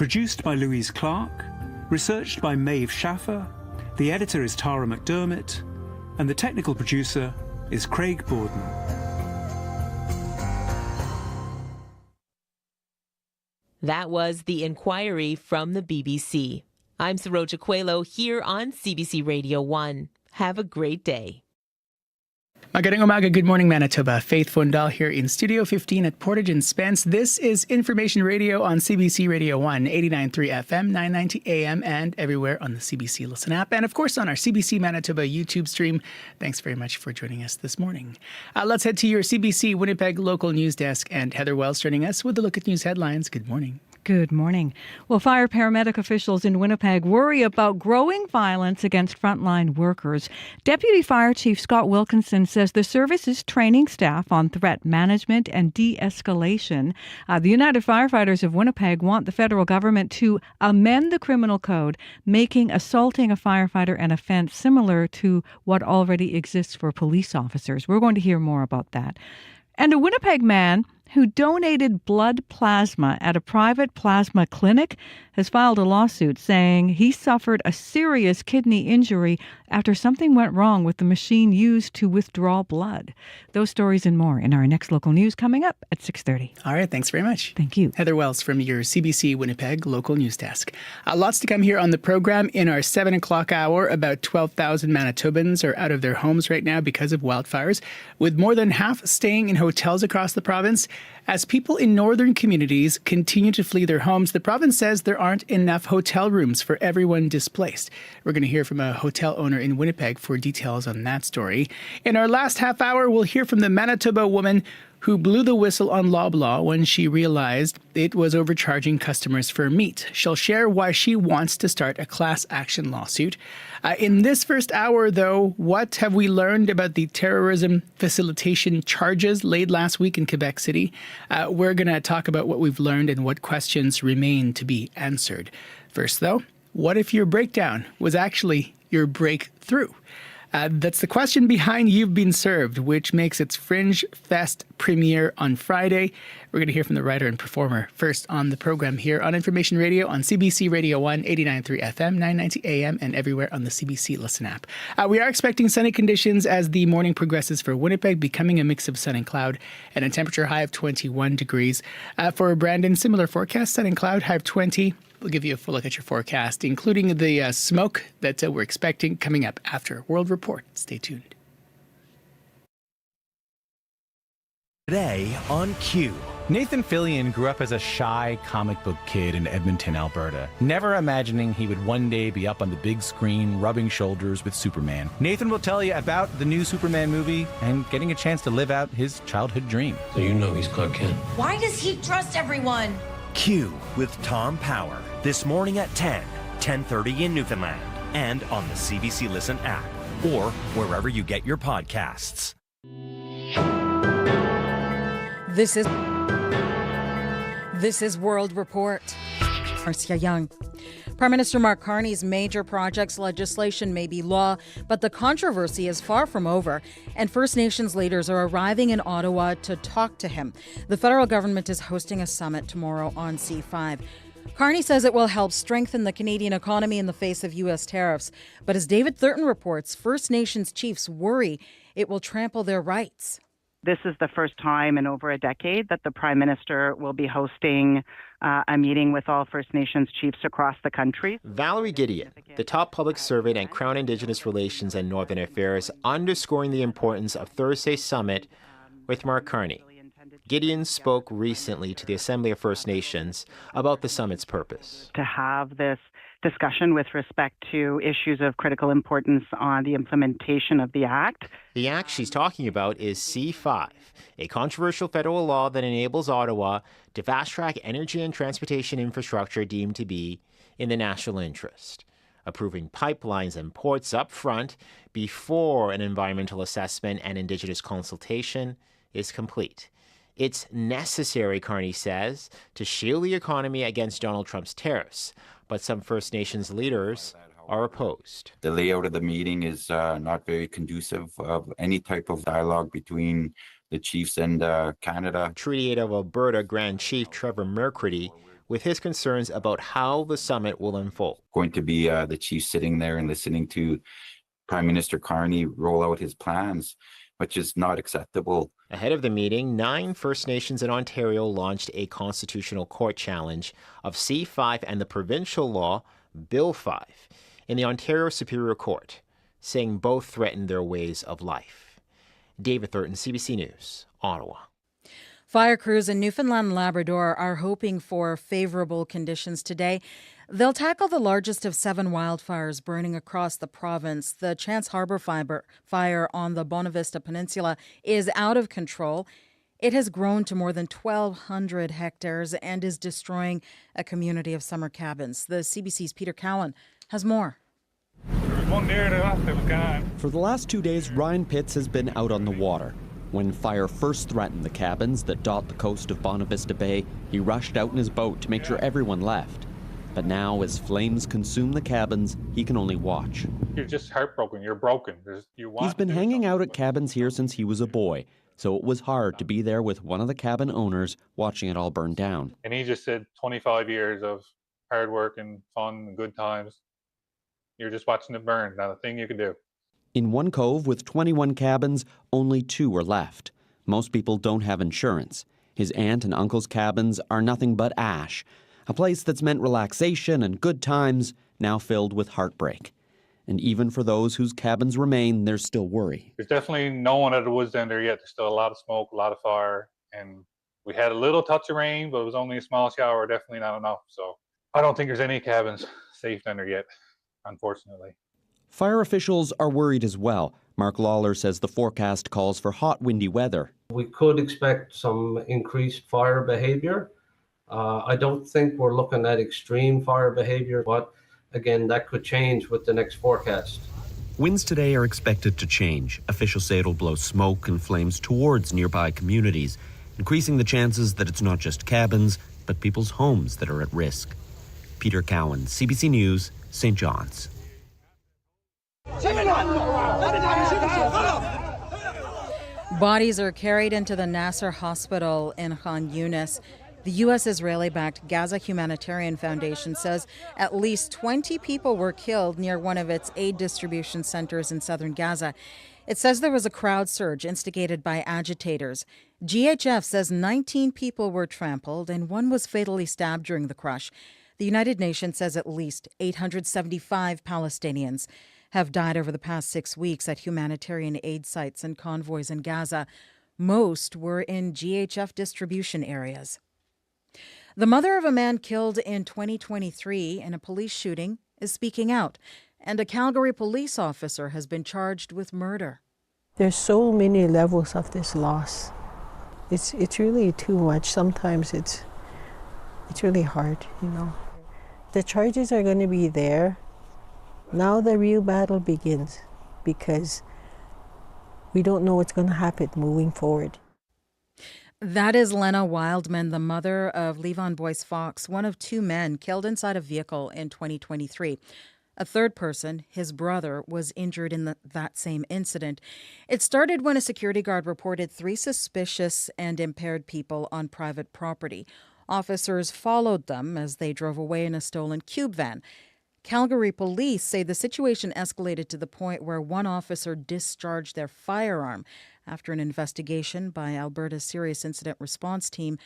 Produced by Louise Clark, researched by Maeve Schaffer, the editor is Tara McDermott, and the technical producer is Craig Borden. That was The Inquiry from the BBC. I'm Saroja Coelho here on CBC Radio 1. Have a great day. Magandang umaga, good morning Manitoba. Faith Fundal here in Studio 15 at Portage and Spence. This is Information Radio on CBC Radio 1, 89.3 FM, 990 AM, and everywhere on the CBC Listen app. And of course on our CBC Manitoba YouTube stream. Thanks very much for joining us this morning. Let's head to your CBC Winnipeg local news desk, and Heather Wells joining us with a look at news headlines. Good morning. Good morning. Well, fire paramedic officials in Winnipeg worry about growing violence against frontline workers. Deputy Fire Chief Scott Wilkinson says the service is training staff on threat management and de-escalation. The United Firefighters of Winnipeg want the federal government to amend the criminal code, making assaulting a firefighter an offense similar to what already exists for police officers. We're going to hear more about that. And a Winnipeg man who donated blood plasma at a private plasma clinic has filed a lawsuit saying he suffered a serious kidney injury after something went wrong with the machine used to withdraw blood. Those stories and more in our next local news coming up at 6:30. All right, thanks very much. Thank you. Heather Wells from your CBC Winnipeg local news desk. Lots to come here on the program. In our 7 o'clock hour, about 12,000 Manitobans are out of their homes right now because of wildfires, with more than half staying in hotels across the province. As people in northern communities continue to flee their homes, the province says there aren't enough hotel rooms for everyone displaced. We're going to hear from a hotel owner in Winnipeg for details on that story. In our last half hour, we'll hear from the Manitoba woman who blew the whistle on Loblaw when she realized it was overcharging customers for meat. She'll share why she wants to start a class action lawsuit. In this first hour, though, what have we learned about the terrorism facilitation charges laid last week in Quebec City? We're going to talk about what we've learned and what questions remain to be answered. First, though, what if your breakdown was actually your breakthrough? That's the question behind You've Been Served, which makes its Fringe Fest premiere on Friday. We're going to hear from the writer and performer first on the program here on Information Radio on CBC Radio 1, 89.3 FM, 990 AM, and everywhere on the CBC Listen app. We are expecting sunny conditions as the morning progresses for Winnipeg, becoming a mix of sun and cloud, and a temperature high of 21 degrees. For Brandon, similar forecast, sun and cloud, high of 20. We'll give you a full look at your forecast, including the smoke that we're expecting coming up after World Report. Stay tuned. Today on Q. Nathan Fillion grew up as a shy comic book kid in Edmonton, Alberta, never imagining he would one day be up on the big screen rubbing shoulders with Superman. Nathan will tell you about the new Superman movie and getting a chance to live out his childhood dream. So you know he's Clark Kent. Why does he trust everyone? Q with Tom Power, this morning at 10:30 in Newfoundland, and on the CBC Listen app, or wherever you get your podcasts. This is World Report. Marcia Young. Prime Minister Mark Carney's major projects legislation may be law, but the controversy is far from over, and First Nations leaders are arriving in Ottawa to talk to him. The federal government is hosting a summit tomorrow on C5. Carney says it will help strengthen the Canadian economy in the face of U.S. tariffs. But as David Thurton reports, First Nations chiefs worry it will trample their rights. This is the first time in over a decade that the Prime Minister will be hosting a meeting with all First Nations chiefs across the country. Valerie Gideon, the top public servant at Crown Indigenous Relations and Northern Affairs, underscoring the importance of Thursday's summit with Mark Carney. Gideon spoke recently to the Assembly of First Nations about the summit's purpose. To have this discussion with respect to issues of critical importance on the implementation of the Act. The Act she's talking about is C5, a controversial federal law that enables Ottawa to fast-track energy and transportation infrastructure deemed to be in the national interest, approving pipelines and ports up front before an environmental assessment and Indigenous consultation is complete. It's necessary, Carney says, to shield the economy against Donald Trump's tariffs, but some First Nations leaders are opposed. The layout of the meeting is not very conducive of any type of dialogue between the chiefs and Canada. Treaty 8 of Alberta Grand Chief Trevor Mercredi with his concerns about how the summit will unfold. Going to be the chief sitting there and listening to Prime Minister Carney roll out his plans, which is not acceptable. Ahead of the meeting, 9 First Nations in Ontario launched a constitutional court challenge of C5 and the provincial law, Bill 5, in the Ontario Superior Court, saying both threaten their ways of life. David Thurton, CBC News, Ottawa. Fire crews in Newfoundland and Labrador are hoping for favorable conditions today. They'll tackle the largest of 7 wildfires burning across the province. The Chance Harbour fire on the Bonavista Peninsula is out of control. It has grown to more than 1,200 hectares and is destroying a community of summer cabins. The CBC's Peter Cowan has more. For the last 2 days, Ryan Pitts has been out on the water. When fire first threatened the cabins that dot the coast of Bonavista Bay, he rushed out in his boat to make sure everyone left. But now, as flames consume the cabins, he can only watch. You're just heartbroken. You're broken. He's been hanging out at cabins here since he was a boy, so it was hard to be there with one of the cabin owners watching it all burn down. And he just said 25 years of hard work and fun and good times. You're just watching it burn. Not a thing you can do. In one cove with 21 cabins, only 2 are left. Most people don't have insurance. His aunt and uncle's cabins are nothing but ash. A place that's meant relaxation and good times, now filled with heartbreak. And even for those whose cabins remain, there's still worry. There's definitely no one at the woods end there yet. There's still a lot of smoke, a lot of fire. And we had a little touch of rain, but it was only a small shower, definitely not enough. So I don't think there's any cabins safe down there yet, unfortunately. Fire officials are worried as well. Mark Lawler says the forecast calls for hot, windy weather. We could expect some increased fire behavior. I don't think we're looking at extreme fire behavior, but again, that could change with the next forecast. Winds today are expected to change. Officials say it'll blow smoke and flames towards nearby communities, increasing the chances that it's not just cabins, but people's homes that are at risk. Peter Cowan, CBC News, St. John's. Bodies are carried into the Nasser Hospital in Khan Yunis. The U.S. Israeli-backed Gaza Humanitarian Foundation says at least 20 people were killed near one of its aid distribution centers in southern Gaza. It says there was a crowd surge instigated by agitators. GHF says 19 people were trampled and 1 was fatally stabbed during the crush. The United Nations says at least 875 Palestinians have died over the past 6 weeks at humanitarian aid sites and convoys in Gaza. Most were in GHF distribution areas. The mother of a man killed in 2023 in a police shooting is speaking out, and a Calgary police officer has been charged with murder. There's so many levels of this loss. It's really too much. Sometimes it's really hard, you know. The charges are going to be there. Now the real battle begins because we don't know what's going to happen moving forward. That is Lena Wildman, the mother of Levon Boyce Fox, one of 2 men killed inside a vehicle in 2023. A third person, his brother, was injured in that same incident. It started when a security guard reported 3 suspicious and impaired people on private property. Officers followed them as they drove away in a stolen cube van. Calgary police say the situation escalated to the point where one officer discharged their firearm. After an investigation by Alberta's Serious Incident Response Team,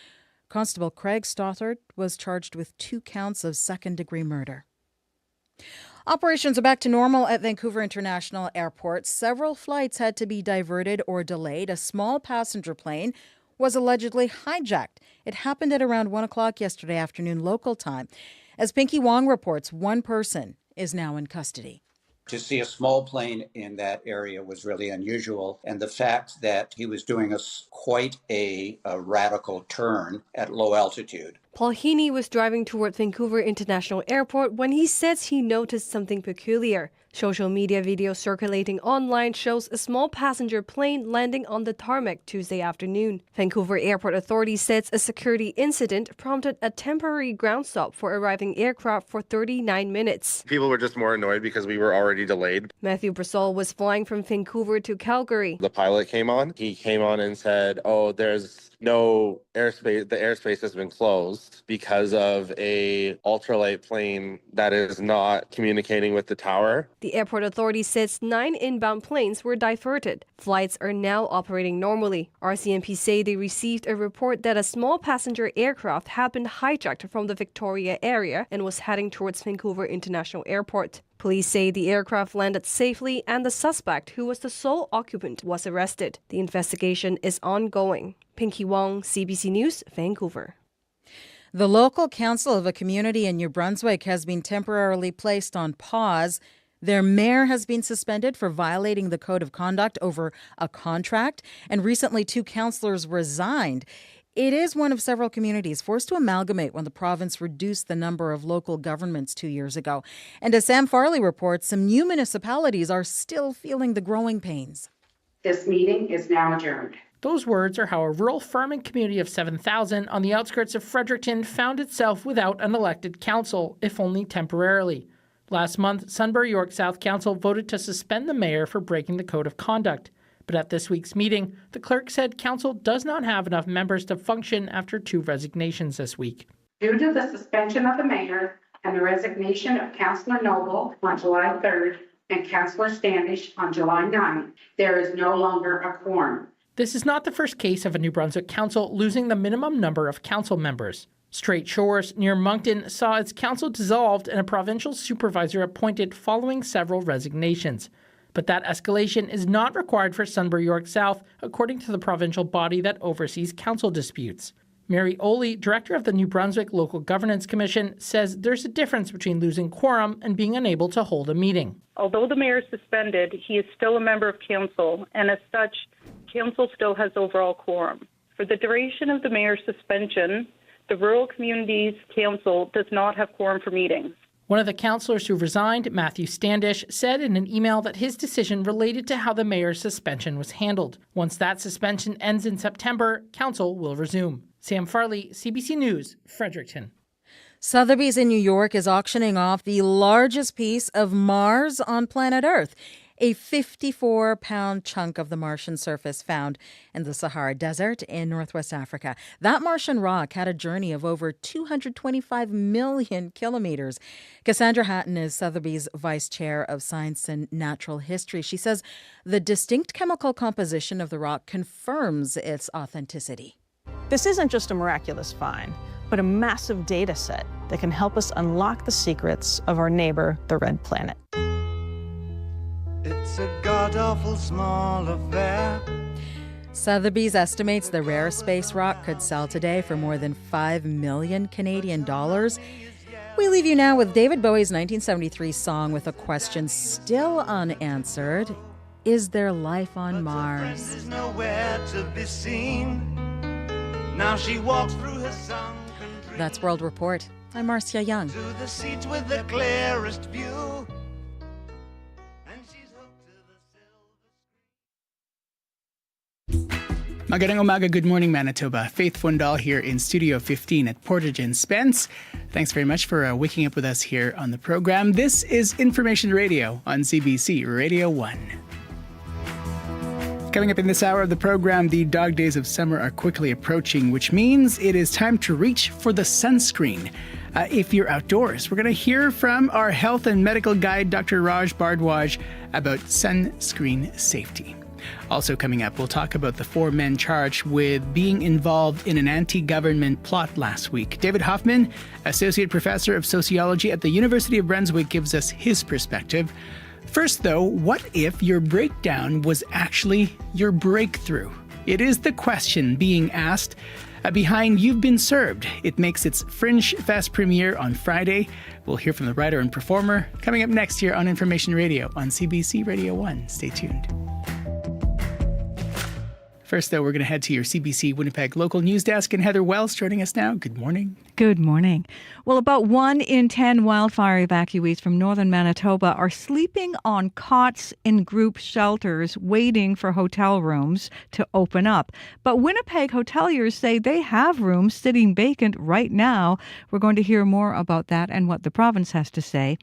Constable Craig Stothard was charged with 2 counts of second-degree murder. Operations are back to normal at Vancouver International Airport. Several flights had to be diverted or delayed. A small passenger plane was allegedly hijacked. It happened at around 1 o'clock yesterday afternoon local time. As Pinky Wong reports, 1 person is now in custody. To see a small plane in that area was really unusual, and the fact that he was doing quite a radical turn at low altitude. Paul Heaney was driving toward Vancouver International Airport when he says he noticed something peculiar. Social media video circulating online shows a small passenger plane landing on the tarmac Tuesday afternoon. Vancouver Airport authorities says a security incident prompted a temporary ground stop for arriving aircraft for 39 minutes. People were just more annoyed because we were already delayed. Matthew Brasol was flying from Vancouver to Calgary. The pilot came on. He came on and said, there's no airspace. The airspace has been closed because of a ultralight plane that is not communicating with the tower. The airport authority says 9 inbound planes were diverted. Flights are now operating normally. RCMP say they received a report that a small passenger aircraft had been hijacked from the Victoria area and was heading towards Vancouver International Airport. Police say the aircraft landed safely and the suspect, who was the sole occupant, was arrested. The investigation is ongoing. Pinky Wong, CBC News, Vancouver. The local council of a community in New Brunswick has been temporarily placed on pause. Their mayor has been suspended for violating the code of conduct over a contract, and recently 2 councillors resigned. It is one of several communities forced to amalgamate when the province reduced the number of local governments 2 years ago. And as Sam Farley reports, some new municipalities are still feeling the growing pains. This meeting is now adjourned. Those words are how a rural farming community of 7,000 on the outskirts of Fredericton found itself without an elected council, if only temporarily. Last month, Sunbury York South Council voted to suspend the mayor for breaking the code of conduct. But at this week's meeting, the clerk said council does not have enough members to function after 2 resignations this week. Due to the suspension of the mayor and the resignation of Councillor Noble on July 3rd and Councillor Standish on July 9th, there is no longer a quorum. This is not the first case of a New Brunswick council losing the minimum number of council members. Straight Shores near Moncton saw its council dissolved and a provincial supervisor appointed following several resignations. But that escalation is not required for Sunbury York South, according to the provincial body that oversees council disputes. Mary Oley, director of the New Brunswick Local Governance Commission, says there's a difference between losing quorum and being unable to hold a meeting. Although the mayor is suspended, he is still a member of council, and as such, council still has overall quorum. For the duration of the mayor's suspension, the Rural Communities Council does not have quorum for meetings. One of the councillors who resigned, Matthew Standish, said in an email that his decision related to how the mayor's suspension was handled. Once that suspension ends in September, council will resume. Sam Farley, CBC News, Fredericton. Sotheby's in New York is auctioning off the largest piece of Mars on planet Earth, a 54-pound chunk of the Martian surface found in the Sahara Desert in Northwest Africa. That Martian rock had a journey of over 225 million kilometers. Cassandra Hatton is Sotheby's Vice Chair of Science and Natural History. She says the distinct chemical composition of the rock confirms its authenticity. This isn't just a miraculous find, but a massive data set that can help us unlock the secrets of our neighbor, the red planet. It's a god-awful small affair. Sotheby's estimates the rare space rock could sell today for more than 5 million Canadian dollars. We leave you now with David Bowie's 1973 song with a question still unanswered. Is there life on Mars? Is nowhere to be seen. Now she walks through her sunken dream. That's World Report. I'm Marcia Young. To the seat with the clearest view. Magandang umaga, good morning, Manitoba. Faith Fundal here in Studio 15 at Portage and Spence. Thanks very much for waking up with us here on the program. This is Information Radio on CBC Radio 1. Coming up in this hour of the program, the dog days of summer are quickly approaching, which means it is time to reach for the sunscreen. If you're outdoors, we're going to hear from our health and medical guide, Dr. Raj Bhardwaj, about sunscreen safety. Also coming up, we'll talk about the 4 men charged with being involved in an anti-government plot last week. David Hoffman, Associate Professor of Sociology at the University of Brunswick, gives us his perspective. First, though, what if your breakdown was actually your breakthrough? It is the question being asked behind You've Been Served. It makes its Fringe Fest premiere on Friday. We'll hear from the writer and performer coming up next here on Information Radio on CBC Radio 1. Stay tuned. First, though, we're going to head to your CBC Winnipeg local news desk, and Heather Wells joining us now. Good morning. Good morning. Well, about 1 in 10 wildfire evacuees from northern Manitoba are sleeping on cots in group shelters, waiting for hotel rooms to open up. But Winnipeg hoteliers say they have rooms sitting vacant right now. We're going to hear more about that and what the province has to say.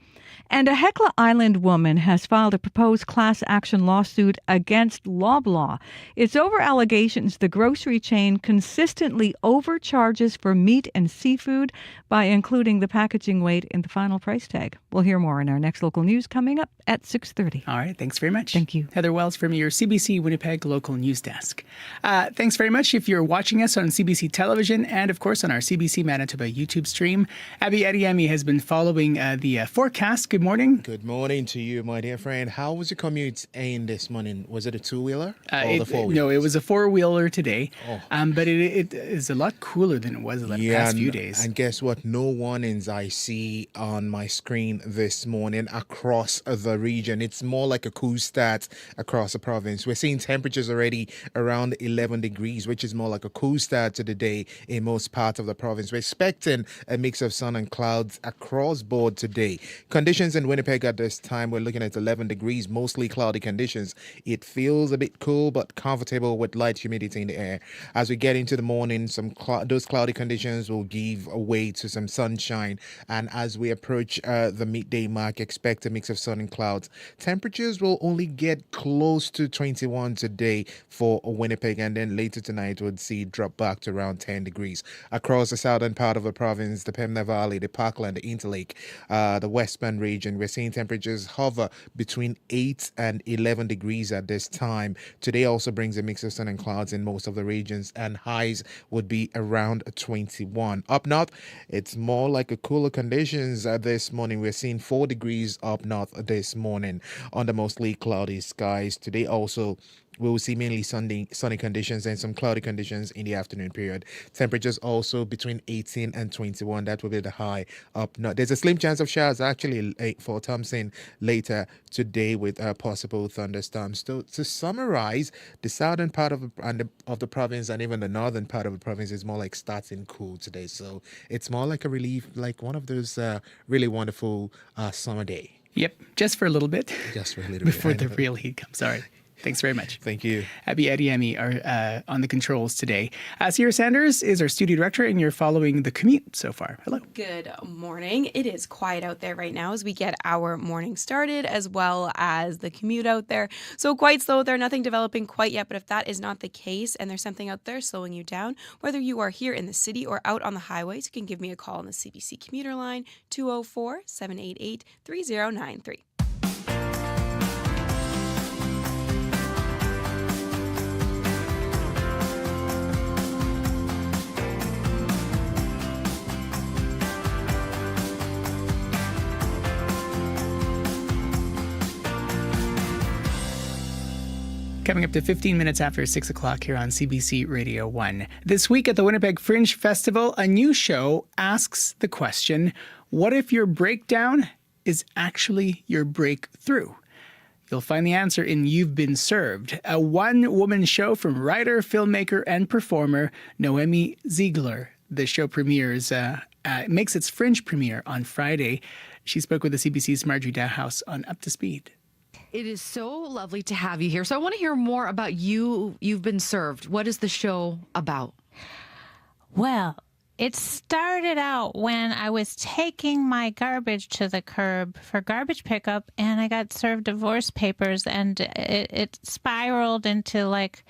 And a Hecla Island woman has filed a proposed class action lawsuit against Loblaw. It's over allegations the grocery chain consistently overcharges for meat and seafood by including the packaging weight in the final price tag. We'll hear more in our next local news coming up at 6:30. All right, thanks very much. Thank you. Heather Wells from your CBC Winnipeg local news desk. Thanks very much if you're watching us on CBC television and, of course, on our CBC Manitoba YouTube stream. Abby Adiemi has been following the forecast. Good morning. Good morning to you, my dear friend. How was your commute in this morning? Was it a two-wheeler or the four-wheeler? No, it was a four-wheeler today, but it is a lot cooler than it was the past few days. And guess what? No warnings I see on my screen this morning across the region. It's more like a cool start across the province. We're seeing temperatures already around 11 degrees, which is more like a cool start to the day in most parts of the province. We're expecting a mix of sun and clouds across board today. Conditions in Winnipeg at this time, we're looking at 11 degrees, mostly cloudy conditions. It feels a bit cool but comfortable with light humidity in the air. As we get into the morning, those cloudy conditions will give way to some sunshine. And as we approach the midday mark, expect a mix of sun and clouds. Temperatures will only get close to 21 today for Winnipeg, and then later tonight we'll see it drop back to around 10 degrees. Across the southern part of the province, the Pembina Valley, the Parkland, the Interlake, the Western region, we're seeing temperatures hover between 8 and 11 degrees at this time. Today also brings a mix of sun and clouds in most of the regions, and highs would be around 21. Up north, it's more like a cooler conditions this morning. We're seeing 4 degrees up north this morning under mostly cloudy skies. Today also we will see mainly sunny conditions and some cloudy conditions in the afternoon period. Temperatures also between 18 and 21. That will be the high up north. There's a slim chance of showers actually for Thompson later today with possible thunderstorms. So to summarize, the southern part of the province and even the northern part of the province is more like starting cool today. So it's more like a relief, like one of those really wonderful summer day. Yep, just for a little bit. Just for a little before bit. the real heat comes. All right. Thanks very much. Thank you. Abby Adiemi are on the controls today. Sierra Sanders is our studio director, and you're following the commute so far. Hello. Good morning. It is quiet out there right now as we get our morning started, as well as the commute out there. So quite slow there, nothing developing quite yet. But if that is not the case and there's something out there slowing you down, whether you are here in the city or out on the highways, you can give me a call on the CBC commuter line, 204-788-3093. Coming up to 15 minutes after 6 o'clock here on CBC Radio 1. This week at the Winnipeg Fringe Festival, a new show asks the question, what if your breakdown is actually your breakthrough? You'll find the answer in You've Been Served, a one-woman show from writer, filmmaker, and performer Noemi Ziegler. The show premieres, makes its Fringe premiere on Friday. She spoke with the CBC's Marjorie Dowhouse on Up to Speed. It is so lovely to have you here. So I want to hear more about you. You've Been Served. What is the show about? Well, it started out when I was taking my garbage to the curb for garbage pickup, and I got served divorce papers, and it spiraled into like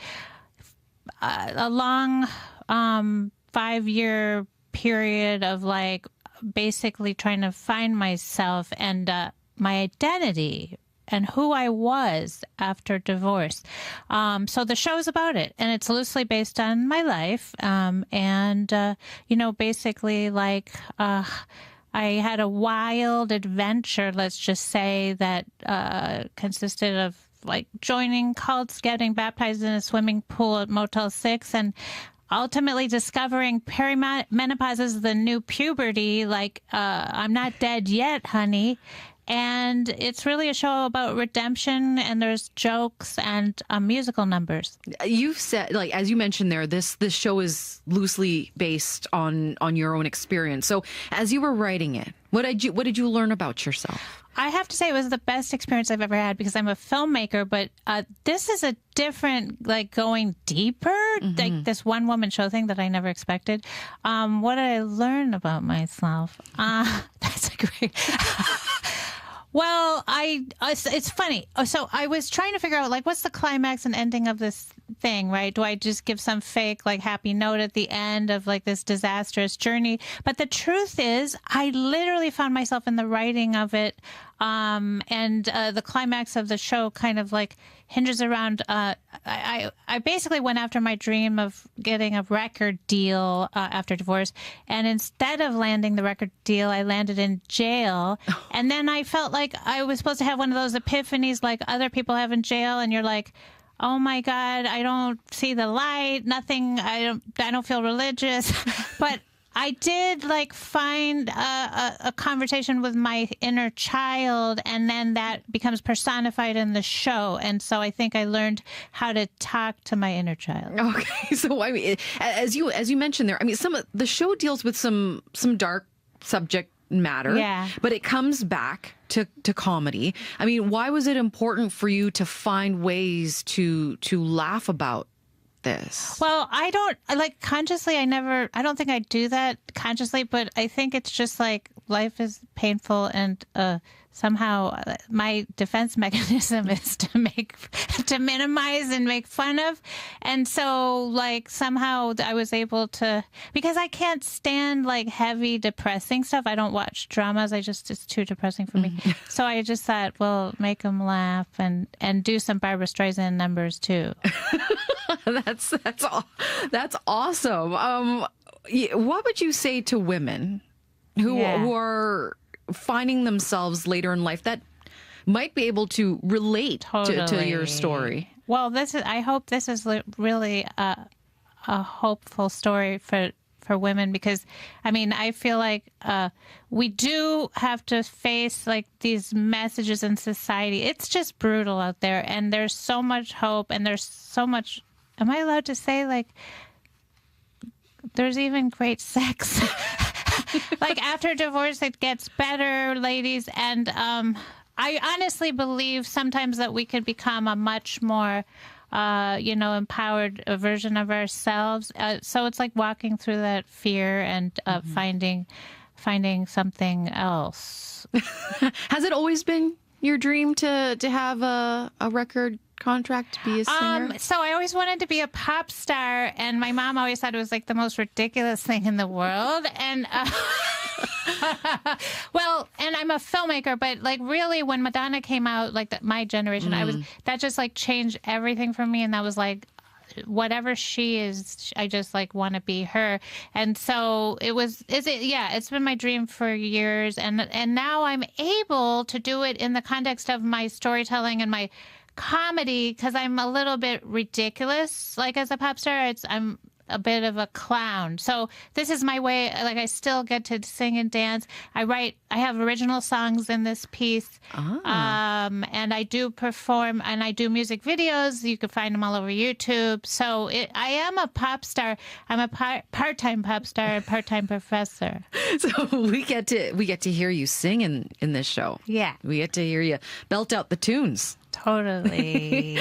a long 5-year period of like basically trying to find myself and my identity and who I was after divorce. So the show's about it, and it's loosely based on my life. Basically like I had a wild adventure, let's just say, that consisted of like joining cults, getting baptized in a swimming pool at Motel 6, and ultimately discovering perimenopause is the new puberty. Like, I'm not dead yet, honey. And it's really a show about redemption, and there's jokes and musical numbers. You've said, like, as you mentioned there, this show is loosely based on your own experience. So as you were writing it, what did you learn about yourself? I have to say it was the best experience I've ever had because I'm a filmmaker, but this is a different, like, going deeper, like this one-woman show thing that I never expected. What did I learn about myself? That's a great... Well, it's funny. So I was trying to figure out, like, what's the climax and ending of this thing, right? Do I just give some fake, like, happy note at the end of, like, this disastrous journey? But the truth is, I literally found myself in the writing of it. And the climax of the show kind of, like, hinges around, I basically went after my dream of getting a record deal after divorce. And instead of landing the record deal, I landed in jail. And then I felt like I was supposed to have one of those epiphanies like other people have in jail. And you're like, oh my God, I don't see the light, nothing, I don't feel religious. But I did like find a conversation with my inner child, and then that becomes personified in the show. And so I think I learned how to talk to my inner child. Okay, so I mean, as you mentioned there, I mean, some of the show deals with some dark subject matter, yeah, but it comes back to comedy. I mean, why was it important for you to find ways to laugh about this? Well, I don't like consciously. I don't think I do that consciously, but I think it's just like life is painful, and somehow my defense mechanism is to minimize and make fun of. And so like somehow I was able to, because I can't stand like heavy depressing stuff. I don't watch dramas. it's too depressing for me. So I just thought, well, make them laugh and do some Barbara Streisand numbers too. That's awesome. What would you say to women who are finding themselves later in life that might be able to relate to your story? Well, I hope this is really a hopeful story for women, because I mean, I feel like we do have to face like these messages in society. It's just brutal out there, and there's so much hope, and there's so much. Am I allowed to say like there's even great sex? Like after divorce, it gets better, ladies. And I honestly believe sometimes that we could become a much more, empowered version of ourselves. So it's like walking through that fear and finding something else. Has it always been your dream to have a record contract, to be a singer? So I always wanted to be a pop star, and my mom always thought it was like the most ridiculous thing in the world. And well, and I'm a filmmaker, but like really when Madonna came out, like my generation, that just like changed everything for me. And that was like, whatever she is, I just like want to be her. And so it's been my dream for years. And now I'm able to do it in the context of my storytelling and my comedy, because I'm a little bit ridiculous. Like as a pop star, I'm a bit of a clown. So this is my way. Like I still get to sing and dance. I have original songs in this piece. And I do perform, and I do music videos. You can find them all over YouTube. So I am a pop star. I'm a part-time pop star and part-time professor. So we get to hear you sing in this show. Yeah. We get to hear you belt out the tunes. Totally.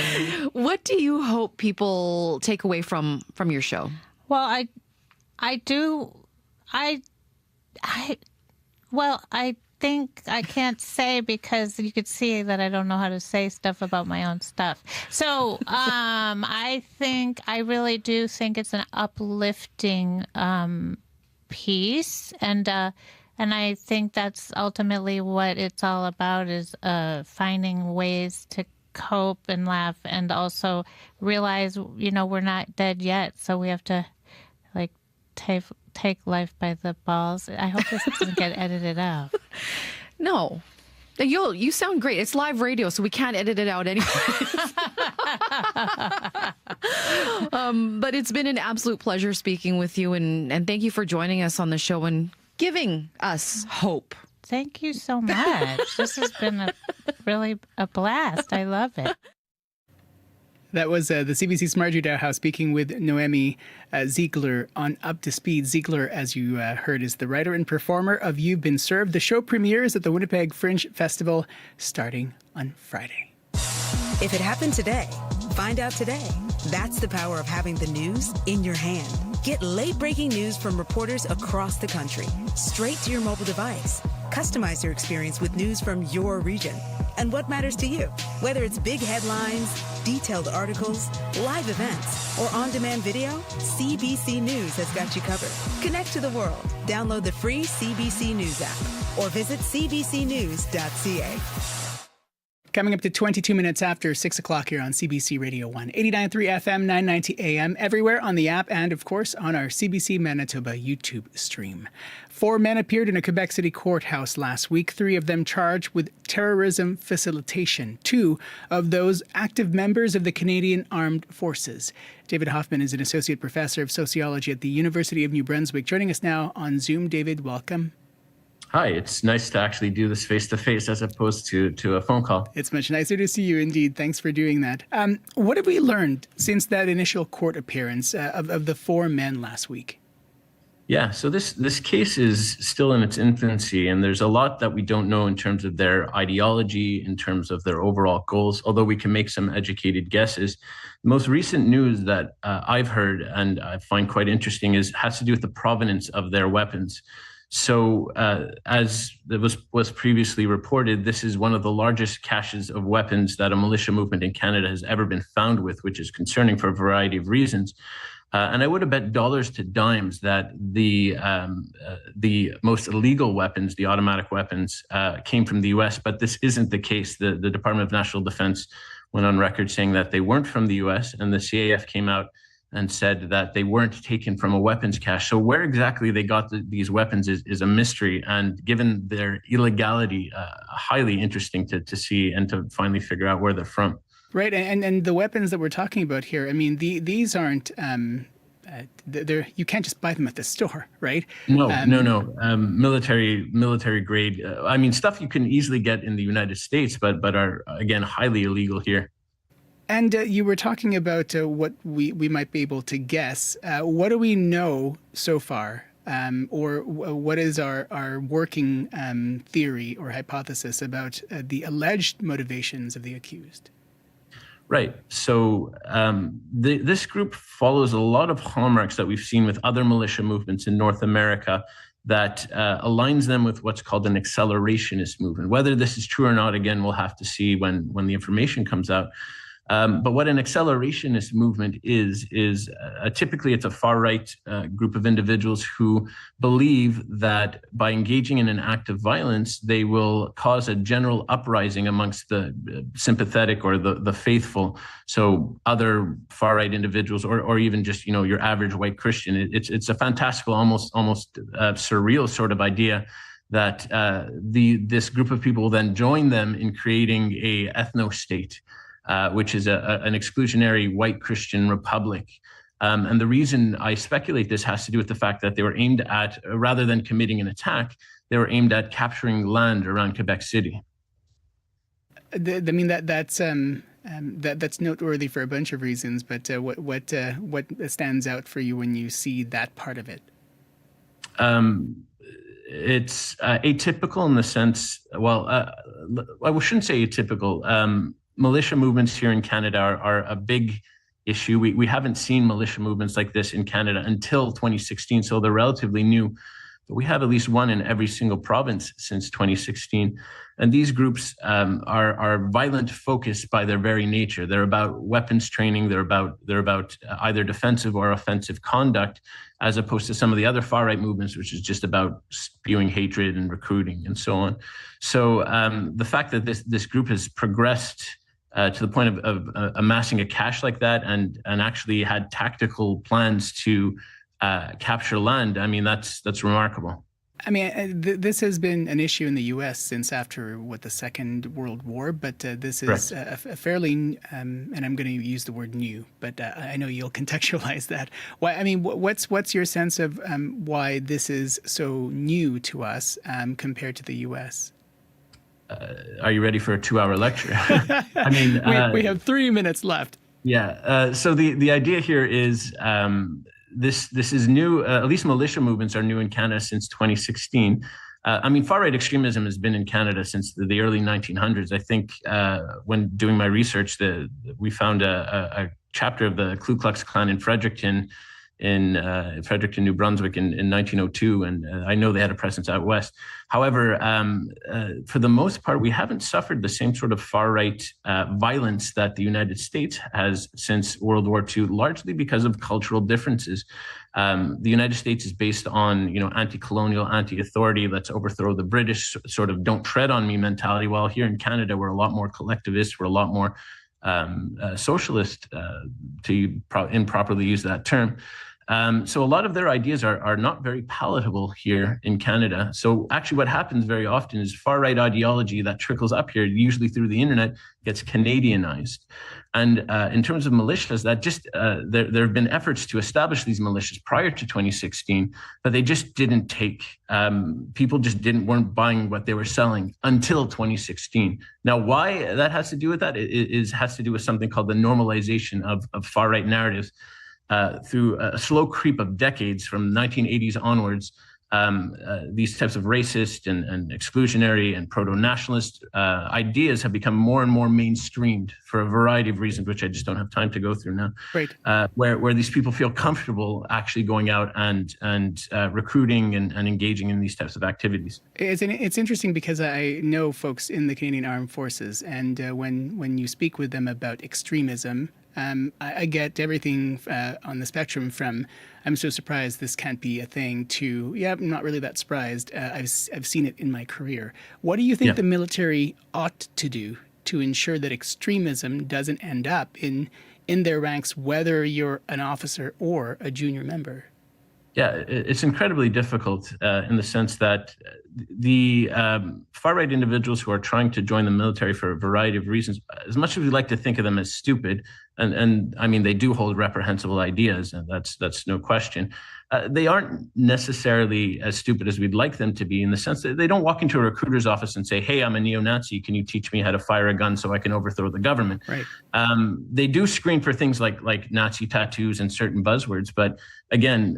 What do you hope people take away from your show? Well, I think I can't say, because you could see that I don't know how to say stuff about my own stuff. So I really do think it's an uplifting piece, and I think that's ultimately what it's all about, is finding ways to cope and laugh, and also realize, we're not dead yet. So we have to like take life by the balls. I hope this doesn't get edited out. No. You sound great. It's live radio, so we can't edit it out anyway. But it's been an absolute pleasure speaking with you, and thank you for joining us on the show and giving us hope. Thank you so much. This has been really a blast. I love it. That was the CBC Smart Judah House speaking with Noemi Ziegler on Up to Speed. Ziegler, as you heard, is the writer and performer of You've Been Served. The show premieres at the Winnipeg Fringe Festival starting on Friday. If it happened today, find out today. That's the power of having the news in your hand. Get late-breaking news from reporters across the country, straight to your mobile device. Customize your experience with news from your region and what matters to you. Whether it's big headlines, detailed articles, live events, or on-demand video, CBC News has got you covered. Connect to the world. Download the free CBC News app or visit cbcnews.ca. Coming up to 22 minutes after 6 o'clock here on CBC Radio 1, 89.3 FM, 990 AM, everywhere on the app and, of course, on our CBC Manitoba YouTube stream. 4 men appeared in a Quebec City courthouse last week, 3 of them charged with terrorism facilitation, 2 of those active members of the Canadian Armed Forces. David Hoffman is an associate professor of sociology at the University of New Brunswick. Joining us now on Zoom. David, welcome. Hi, it's nice to actually do this face-to-face as opposed to a phone call. It's much nicer to see you indeed. Thanks for doing that. What have we learned since that initial court appearance of the 4 men last week? Yeah, so this case is still in its infancy, and there's a lot that we don't know in terms of their ideology, in terms of their overall goals, although we can make some educated guesses. The most recent news that I've heard and I find quite interesting has to do with the provenance of their weapons. So as it was previously reported, this is one of the largest caches of weapons that a militia movement in Canada has ever been found with, which is concerning for a variety of reasons. And I would have bet dollars to dimes that the most illegal weapons, the automatic weapons, came from the U.S., but this isn't the case. The Department of National Defense went on record saying that they weren't from the U.S., and the CAF came out and said that they weren't taken from a weapons cache. So where exactly they got these weapons is a mystery, and given their illegality, highly interesting to see and to finally figure out where they're from. Right, and the weapons that we're talking about here, I mean, these aren't, you can't just buy them at the store, right? No. Military grade, I mean, stuff you can easily get in the United States, but are, again, highly illegal here. And you were talking about what we might be able to guess. What do we know so far? Or what is our working theory or hypothesis about the alleged motivations of the accused? Right. So this group follows a lot of hallmarks that we've seen with other militia movements in North America that aligns them with what's called an accelerationist movement. Whether this is true or not, again, we'll have to see when the information comes out. But what an accelerationist movement is typically it's a far-right group of individuals who believe that by engaging in an act of violence, they will cause a general uprising amongst the sympathetic or the faithful. So other far-right individuals, or even just your average white Christian. It's a fantastical, almost surreal sort of idea that this group of people will then join them in creating a ethno-state. Which is an exclusionary white Christian republic. And the reason I speculate this has to do with the fact that they were aimed at, rather than committing an attack, they were aimed at capturing land around Quebec City. I mean, that's noteworthy for a bunch of reasons, but what stands out for you when you see that part of it? It's atypical in the sense, I shouldn't say atypical. Militia movements here in Canada are a big issue. We haven't seen militia movements like this in Canada until 2016, so they're relatively new. But we have at least one in every single province since 2016. And these groups are violent focused by their very nature. They're about weapons training. They're about either defensive or offensive conduct, as opposed to some of the other far-right movements, which is just about spewing hatred and recruiting and so on. So the fact that this group has progressed to the point of amassing a cache like that and actually had tactical plans to capture land, I mean, that's remarkable. I mean, this has been an issue in the U.S. since after, the Second World War, but this is a fairly, and I'm going to use the word new, but I know you'll contextualize that. Why? I mean, what's your sense of why this is so new to us compared to the U.S.? Are you ready for a 2-hour lecture? I mean, we have 3 minutes left. Yeah. So the idea here is this is new. At least militia movements are new in Canada since 2016. I mean, far-right extremism has been in Canada since the early 1900s. I think when doing my research, we found a chapter of the Ku Klux Klan in Fredericton in Fredericton, New Brunswick in 1902, and I know they had a presence out west. However, for the most part, we haven't suffered the same sort of far-right violence that the United States has since World War II, largely because of cultural differences. The United States is based on, anti-colonial, anti-authority, let's overthrow the British, sort of don't tread on me mentality, while here in Canada, we're a lot more collectivist, we're a lot more socialist, to improperly use that term. So a lot of their ideas are not very palatable here in Canada. So actually what happens very often is far-right ideology that trickles up here, usually through the internet, gets Canadianized. And in terms of militias, that just there have been efforts to establish these militias prior to 2016, but they just didn't take. People just weren't buying what they were selling until 2016. Now, why that has to do with that has to do with something called the normalization of far-right narratives. Through a slow creep of decades from 1980s onwards, these types of racist and exclusionary and proto-nationalist ideas have become more and more mainstreamed for a variety of reasons, which I just don't have time to go through now. Right. Where these people feel comfortable actually going out and recruiting and engaging in these types of activities. It's interesting because I know folks in the Canadian Armed Forces, and when you speak with them about extremism, I get everything on the spectrum from I'm so surprised this can't be a thing to, I'm not really that surprised. I've seen it in my career. What do you think the military ought to do to ensure that extremism doesn't end up in their ranks, whether you're an officer or a junior member? Yeah, it's incredibly difficult in the sense that the far-right individuals who are trying to join the military for a variety of reasons, as much as we like to think of them as stupid, and I mean, they do hold reprehensible ideas, and that's no question. They aren't necessarily as stupid as we'd like them to be, in the sense that they don't walk into a recruiter's office and say, hey, I'm a neo-Nazi. Can you teach me how to fire a gun so I can overthrow the government? Right. They do screen for things like Nazi tattoos and certain buzzwords. But again,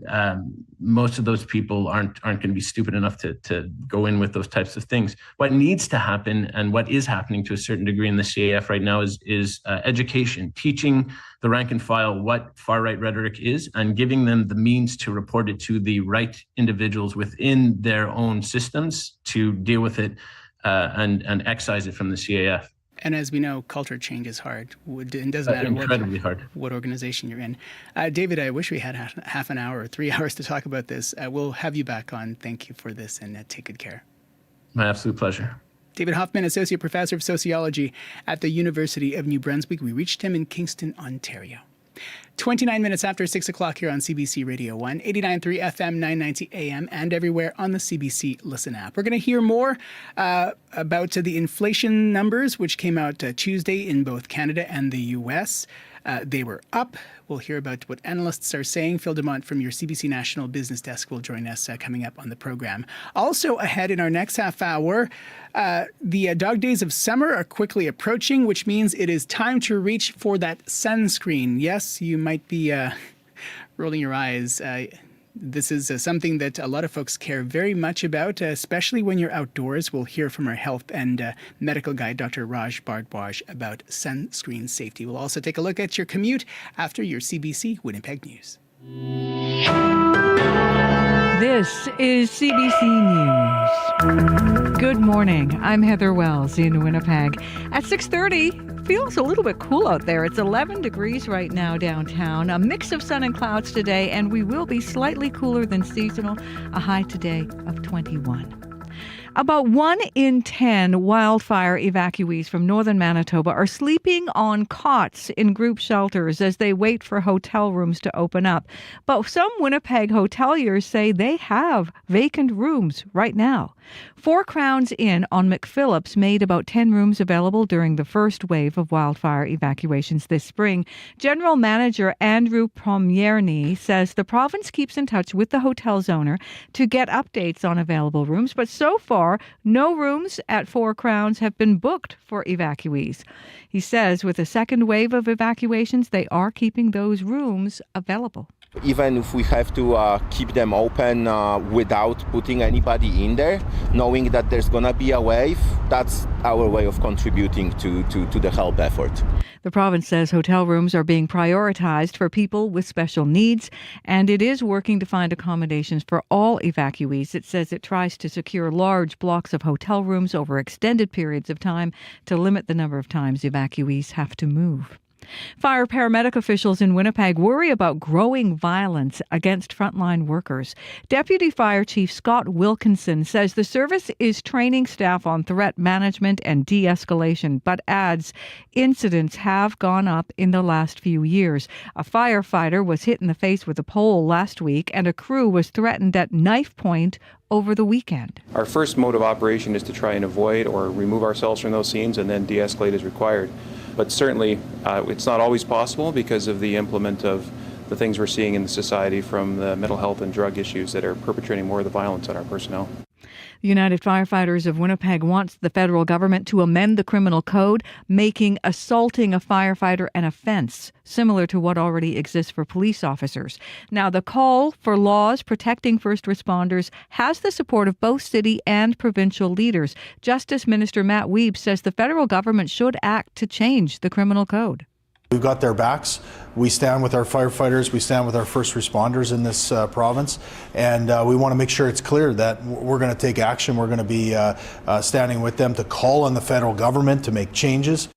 most of those people aren't going to be stupid enough to go in with those types of things. What needs to happen, and what is happening to a certain degree in the CAF right now, is education, teaching the rank and file what far-right rhetoric is, and giving them the means to report it to the right individuals within their own systems to deal with it and excise it from the CAF. And as we know, culture change is hard. It doesn't matter what organization you're in. David, I wish we had half an hour or 3 hours to talk about this. We'll have you back on. Thank you for this, and take good care. My absolute pleasure. David Hoffman, Associate Professor of Sociology at the University of New Brunswick. We reached him in Kingston, Ontario. 29 minutes after 6 o'clock here on CBC Radio 1, 89.3 FM, 990 AM, and everywhere on the CBC Listen app. We're going to hear more about the inflation numbers, which came out Tuesday in both Canada and the U.S. They were up. We'll hear about what analysts are saying. Phil Dumont from your CBC National Business Desk will join us coming up on the program. Also ahead in our next half hour, the dog days of summer are quickly approaching, which means it is time to reach for that sunscreen. Yes, you might be rolling your eyes. This is something that a lot of folks care very much about, especially when you're outdoors. We'll hear from our health and medical guide, Dr. Raj Bhardwaj, about sunscreen safety. We'll also take a look at your commute after your CBC Winnipeg News. This is CBC News. Good morning. I'm Heather Wells in Winnipeg. At 6:30, feels a little bit cool out there. It's 11 degrees right now downtown. A mix of sun and clouds today, and we will be slightly cooler than seasonal. A high today of 21. About 1 in 10 wildfire evacuees from northern Manitoba are sleeping on cots in group shelters as they wait for hotel rooms to open up. But some Winnipeg hoteliers say they have vacant rooms right now. 4 Crowns Inn on McPhillips made about 10 rooms available during the first wave of wildfire evacuations this spring. General Manager Andrew Pomierny says the province keeps in touch with the hotel's owner to get updates on available rooms, but so far far, no rooms at Four Crowns have been booked for evacuees. He says with a second wave of evacuations, they are keeping those rooms available. Even if we have to keep them open without putting anybody in there, knowing that there's going to be a wave, that's our way of contributing to the help effort. The province says hotel rooms are being prioritized for people with special needs, and it is working to find accommodations for all evacuees. It says it tries to secure large blocks of hotel rooms over extended periods of time to limit the number of times evacuees have to move. Fire paramedic officials in Winnipeg worry about growing violence against frontline workers. Deputy Fire Chief Scott Wilkinson says the service is training staff on threat management and de-escalation, but adds incidents have gone up in the last few years. A firefighter was hit in the face with a pole last week, and a crew was threatened at knife point over the weekend. Our first mode of operation is to try and avoid or remove ourselves from those scenes and then de-escalate as required. But certainly, it's not always possible because of the implement of the things we're seeing in the society from the mental health and drug issues that are perpetrating more of the violence on our personnel. The United Firefighters of Winnipeg wants the federal government to amend the criminal code, making assaulting a firefighter an offense, similar to what already exists for police officers. Now, the call for laws protecting first responders has the support of both city and provincial leaders. Justice Minister Matt Wiebe says the federal government should act to change the criminal code. We've got their backs. We stand with our firefighters. We stand with our first responders in this province. And we want to make sure it's clear that we're going to take action. We're going to be standing with them to call on the federal government to make changes.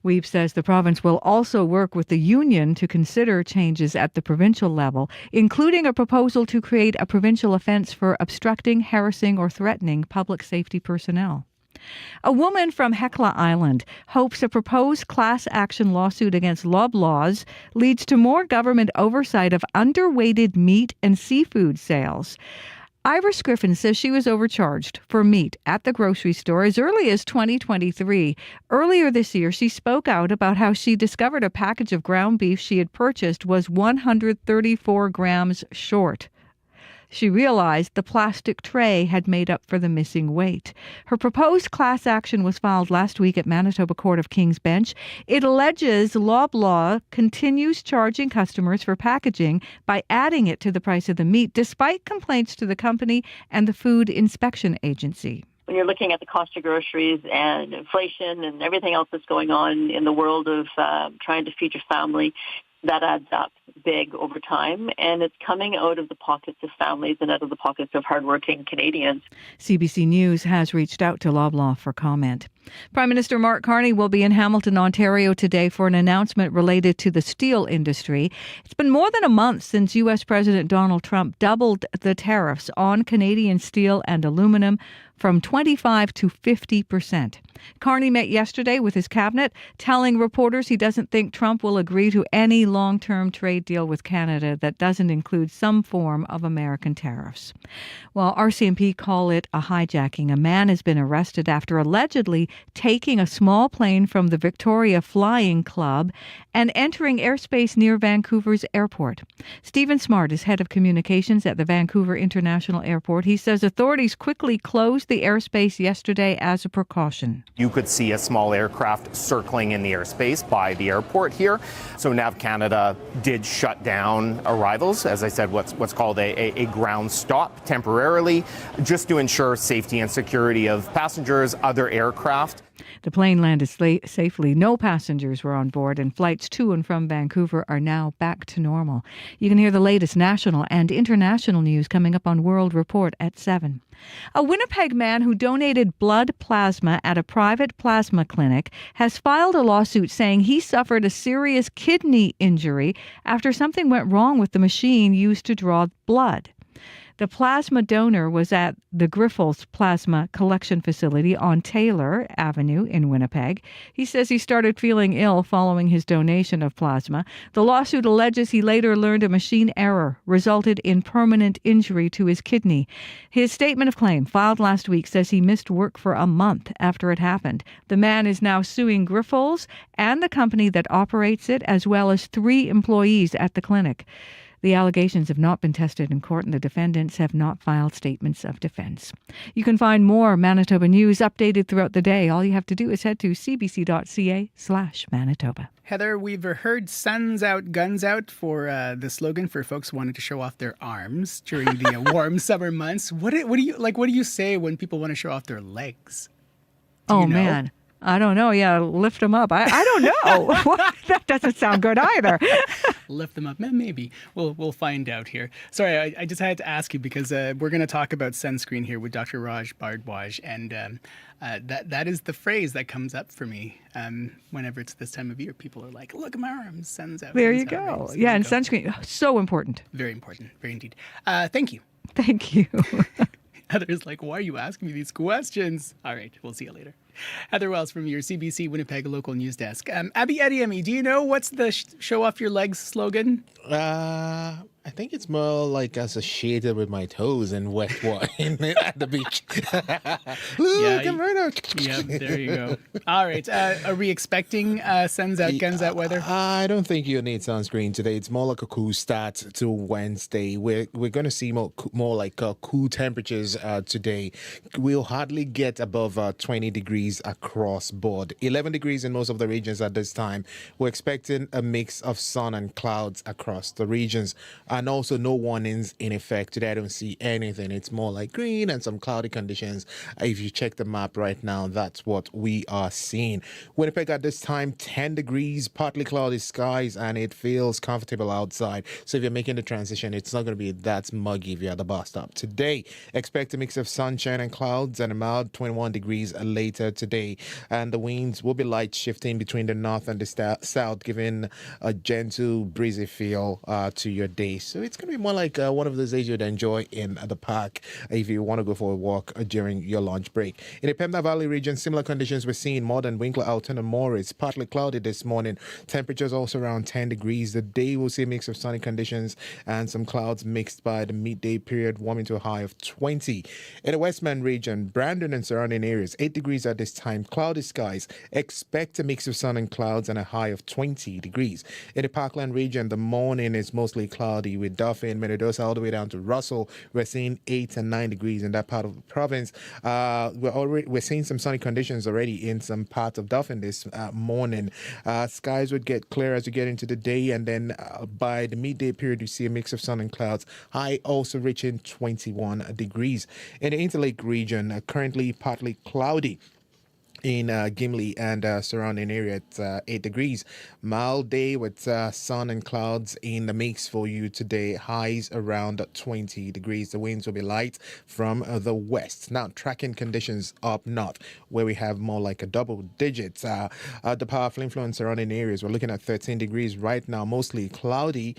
Wiebe says the province will also work with the union to consider changes at the provincial level, including a proposal to create a provincial offence for obstructing, harassing, or threatening public safety personnel. A woman from Hecla Island hopes a proposed class action lawsuit against Loblaws leads to more government oversight of underweighted meat and seafood sales. Iris Griffin says she was overcharged for meat at the grocery store as early as 2023. Earlier this year, she spoke out about how she discovered a package of ground beef she had purchased was 134 grams short. She realized the plastic tray had made up for the missing weight. Her proposed class action was filed last week at Manitoba Court of King's Bench. It alleges Loblaw continues charging customers for packaging by adding it to the price of the meat, despite complaints to the company and the Food Inspection Agency. When you're looking at the cost of groceries and inflation and everything else that's going on in the world of trying to feed your family, that adds up big over time, and it's coming out of the pockets of families and out of the pockets of hardworking Canadians. CBC News has reached out to Loblaw for comment. Prime Minister Mark Carney will be in Hamilton, Ontario today for an announcement related to the steel industry. It's been more than a month since U.S. President Donald Trump doubled the tariffs on Canadian steel and aluminum from 25% to 50%. Carney met yesterday with his cabinet, telling reporters he doesn't think Trump will agree to any long-term trade deal with Canada that doesn't include some form of American tariffs. While RCMP call it a hijacking, a man has been arrested after allegedly taking a small plane from the Victoria Flying Club and entering airspace near Vancouver's airport. Stephen Smart is head of communications at the Vancouver International Airport. He says authorities quickly closed the airspace yesterday as a precaution. You could see a small aircraft circling in the airspace by the airport here. So Nav Canada did shut down arrivals, as I said, what's called a ground stop temporarily, just to ensure safety and security of passengers, other aircraft. The plane landed safely. No passengers were on board, and flights to and from Vancouver are now back to normal. You can hear the latest national and international news coming up on World Report at 7. A Winnipeg man who donated blood plasma at a private plasma clinic has filed a lawsuit saying he suffered a serious kidney injury after something went wrong with the machine used to draw blood. The plasma donor was at the Grifols Plasma Collection Facility on Taylor Avenue in Winnipeg. He says he started feeling ill following his donation of plasma. The lawsuit alleges he later learned a machine error resulted in permanent injury to his kidney. His statement of claim, filed last week, says he missed work for a month after it happened. The man is now suing Grifols and the company that operates it, as well as 3 employees at the clinic. The allegations have not been tested in court and the defendants have not filed statements of defense. You can find more Manitoba news updated throughout the day. All you have to do is head to cbc.ca/Manitoba. Heather, we've heard "Suns out, guns out" for the slogan for folks wanting to show off their arms during the warm summer months. What do you say when people want to show off their legs? Do you know? Man, I don't know. Yeah, lift them up. I don't know. That doesn't sound good either. Lift them up, maybe. We'll find out here. Sorry, I just had to ask you because we're going to talk about sunscreen here with Dr. Raj Bhardwaj, and that is the phrase that comes up for me whenever it's this time of year. People are like, "Look at my arms, sun's out." There you go. Yeah, and sunscreen, so important. Very important, very indeed. Thank you. Thank you. Heather's like, "Why are you asking me these questions?" All right, we'll see you later. Heather Wells from your CBC Winnipeg local news desk. Abby Ediemi, do you know what's the show off your legs slogan? I think it's more like associated with my toes and wet wine at the beach. Look, I'm right out. Yeah, there you go. All right. Are we expecting suns out, guns out weather? I don't think you need sunscreen today. It's more like a cool start to Wednesday. We're going to see more like cool temperatures today. We'll hardly get above 20 degrees across board. 11 degrees in most of the regions at this time. We're expecting a mix of sun and clouds across the regions. And also no warnings in effect today. I don't see anything. It's more like green and some cloudy conditions. If you check the map right now, that's what we are seeing. Winnipeg at this time, 10 degrees, partly cloudy skies, and it feels comfortable outside. So if you're making the transition, it's not going to be that muggy if you're at the bus stop. Today, expect a mix of sunshine and clouds and a mild 21 degrees later today. And the winds will be light, shifting between the north and the south, giving a gentle, breezy feel to your day. So it's going to be more like one of those days you'd enjoy in the park if you want to go for a walk during your lunch break. In the Pembina Valley region, similar conditions we're seeing more than Winkler, Alton, and Morris. Partly cloudy this morning. Temperatures also around 10 degrees. The day will see a mix of sunny conditions and some clouds mixed by the midday period, warming to a high of 20. In the Westman region, Brandon and surrounding areas, 8 degrees at this time. Cloudy skies. Expect a mix of sun and clouds and a high of 20 degrees. In the Parkland region, the morning is mostly cloudy with Dauphin, Minnedosa, all the way down to Russell. We're seeing 8 and 9 degrees in that part of the province. We're seeing some sunny conditions already in some parts of Dauphin this morning. Skies would get clear as we get into the day, and then by the midday period, you see a mix of sun and clouds. High also reaching 21 degrees. In the Interlake region, currently partly cloudy. In Gimli and surrounding area, it's 8 degrees. Mild day with sun and clouds in the mix for you today. Highs around 20 degrees. The winds will be light from the west. Now, tracking conditions up north, where we have more like a double digits. The powerful influence surrounding areas, we're looking at 13 degrees right now, mostly cloudy.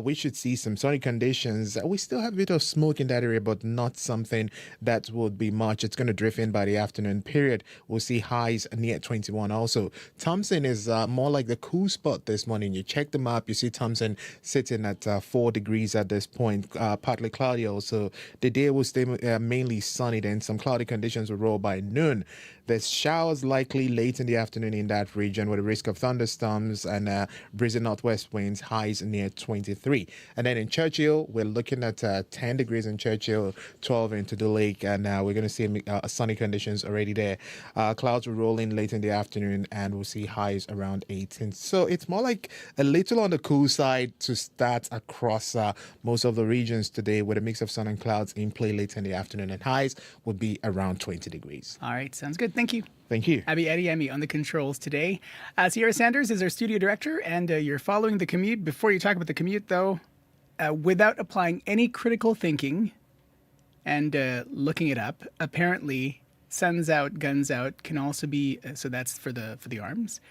We should see some sunny conditions. We still have a bit of smoke in that area, but not something that would be much. It's going to drift in by the afternoon period. We'll see highs near 21 also. Thompson is more like the cool spot this morning. You check the map, you see Thompson sitting at 4 degrees at this point, partly cloudy also. The day will stay mainly sunny, then some cloudy conditions will roll by noon. There's showers likely late in the afternoon in that region with a risk of thunderstorms and breezy northwest winds, highs near 23. And then in Churchill, we're looking at 10 degrees in Churchill, 12 into the lake, and we're going to see sunny conditions already there. Clouds will roll in late in the afternoon, and we'll see highs around 18. So it's more like a little on the cool side to start across most of the regions today with a mix of sun and clouds in play late in the afternoon, and highs would be around 20 degrees. All right, sounds good. Thank you. Thank you. Abby Ediemi on the controls today. Sierra Sanders is our studio director, and you're following the commute. Before you talk about the commute, though, without applying any critical thinking and looking it up, apparently suns out, guns out can also be, so that's for the arms.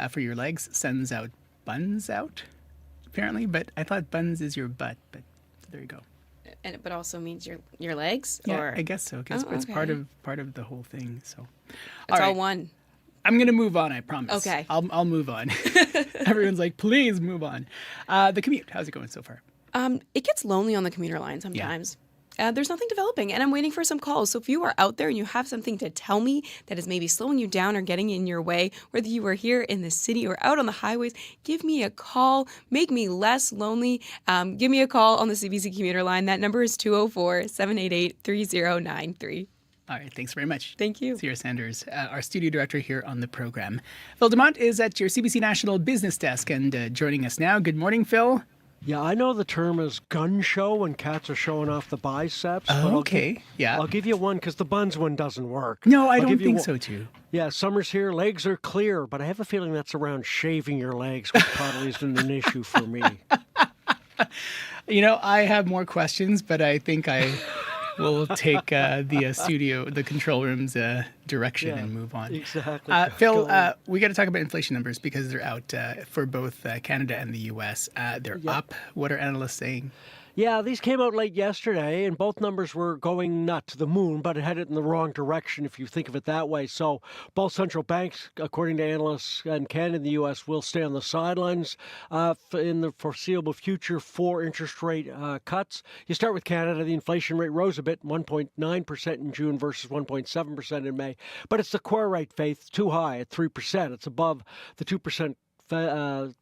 For your legs, suns out, buns out, apparently. But I thought buns is your butt, but there you go. And but also means your legs? Yeah, or? I guess so. It's okay. part of the whole thing. So it's all one. I'm gonna move on. I promise. Okay. I'll move on. Everyone's like, please move on. The commute. How's it going so far? It gets lonely on the commuter line sometimes. there's nothing developing, and I'm waiting for some calls. So if you are out there and you have something to tell me that is maybe slowing you down or getting in your way, whether you are here in the city or out on the highways, give me a call. Make me less lonely. Give me a call on the CBC commuter line. That number is 204-788-3093. All right, thanks very much. Thank you. Sarah Sanders, our studio director here on the program. Phil Dumont is at your CBC National Business Desk and joining us now. Good morning, Phil. Yeah, I know the term is gun show when cats are showing off the biceps. Oh, okay, I'll give you one because the buns one doesn't work. No, I don't think so, too. Yeah, summer's here, legs are clear, but I have a feeling that's around shaving your legs, which probably isn't an issue for me. I have more questions, but I think I will take the control room's direction and move on. Exactly. Phil, we got to talk about inflation numbers because they're out for both Canada and the U.S. They're up. What are analysts saying? Yeah, these came out late yesterday, and both numbers were going not to the moon, but it headed in the wrong direction if you think of it that way. So both central banks, according to analysts in Canada and the U.S., will stay on the sidelines in the foreseeable future for interest rate cuts. You start with Canada. The inflation rate rose a bit, 1.9% in June versus 1.7% in May. But it's the core rate, Faith, too high at 3%. It's above the 2%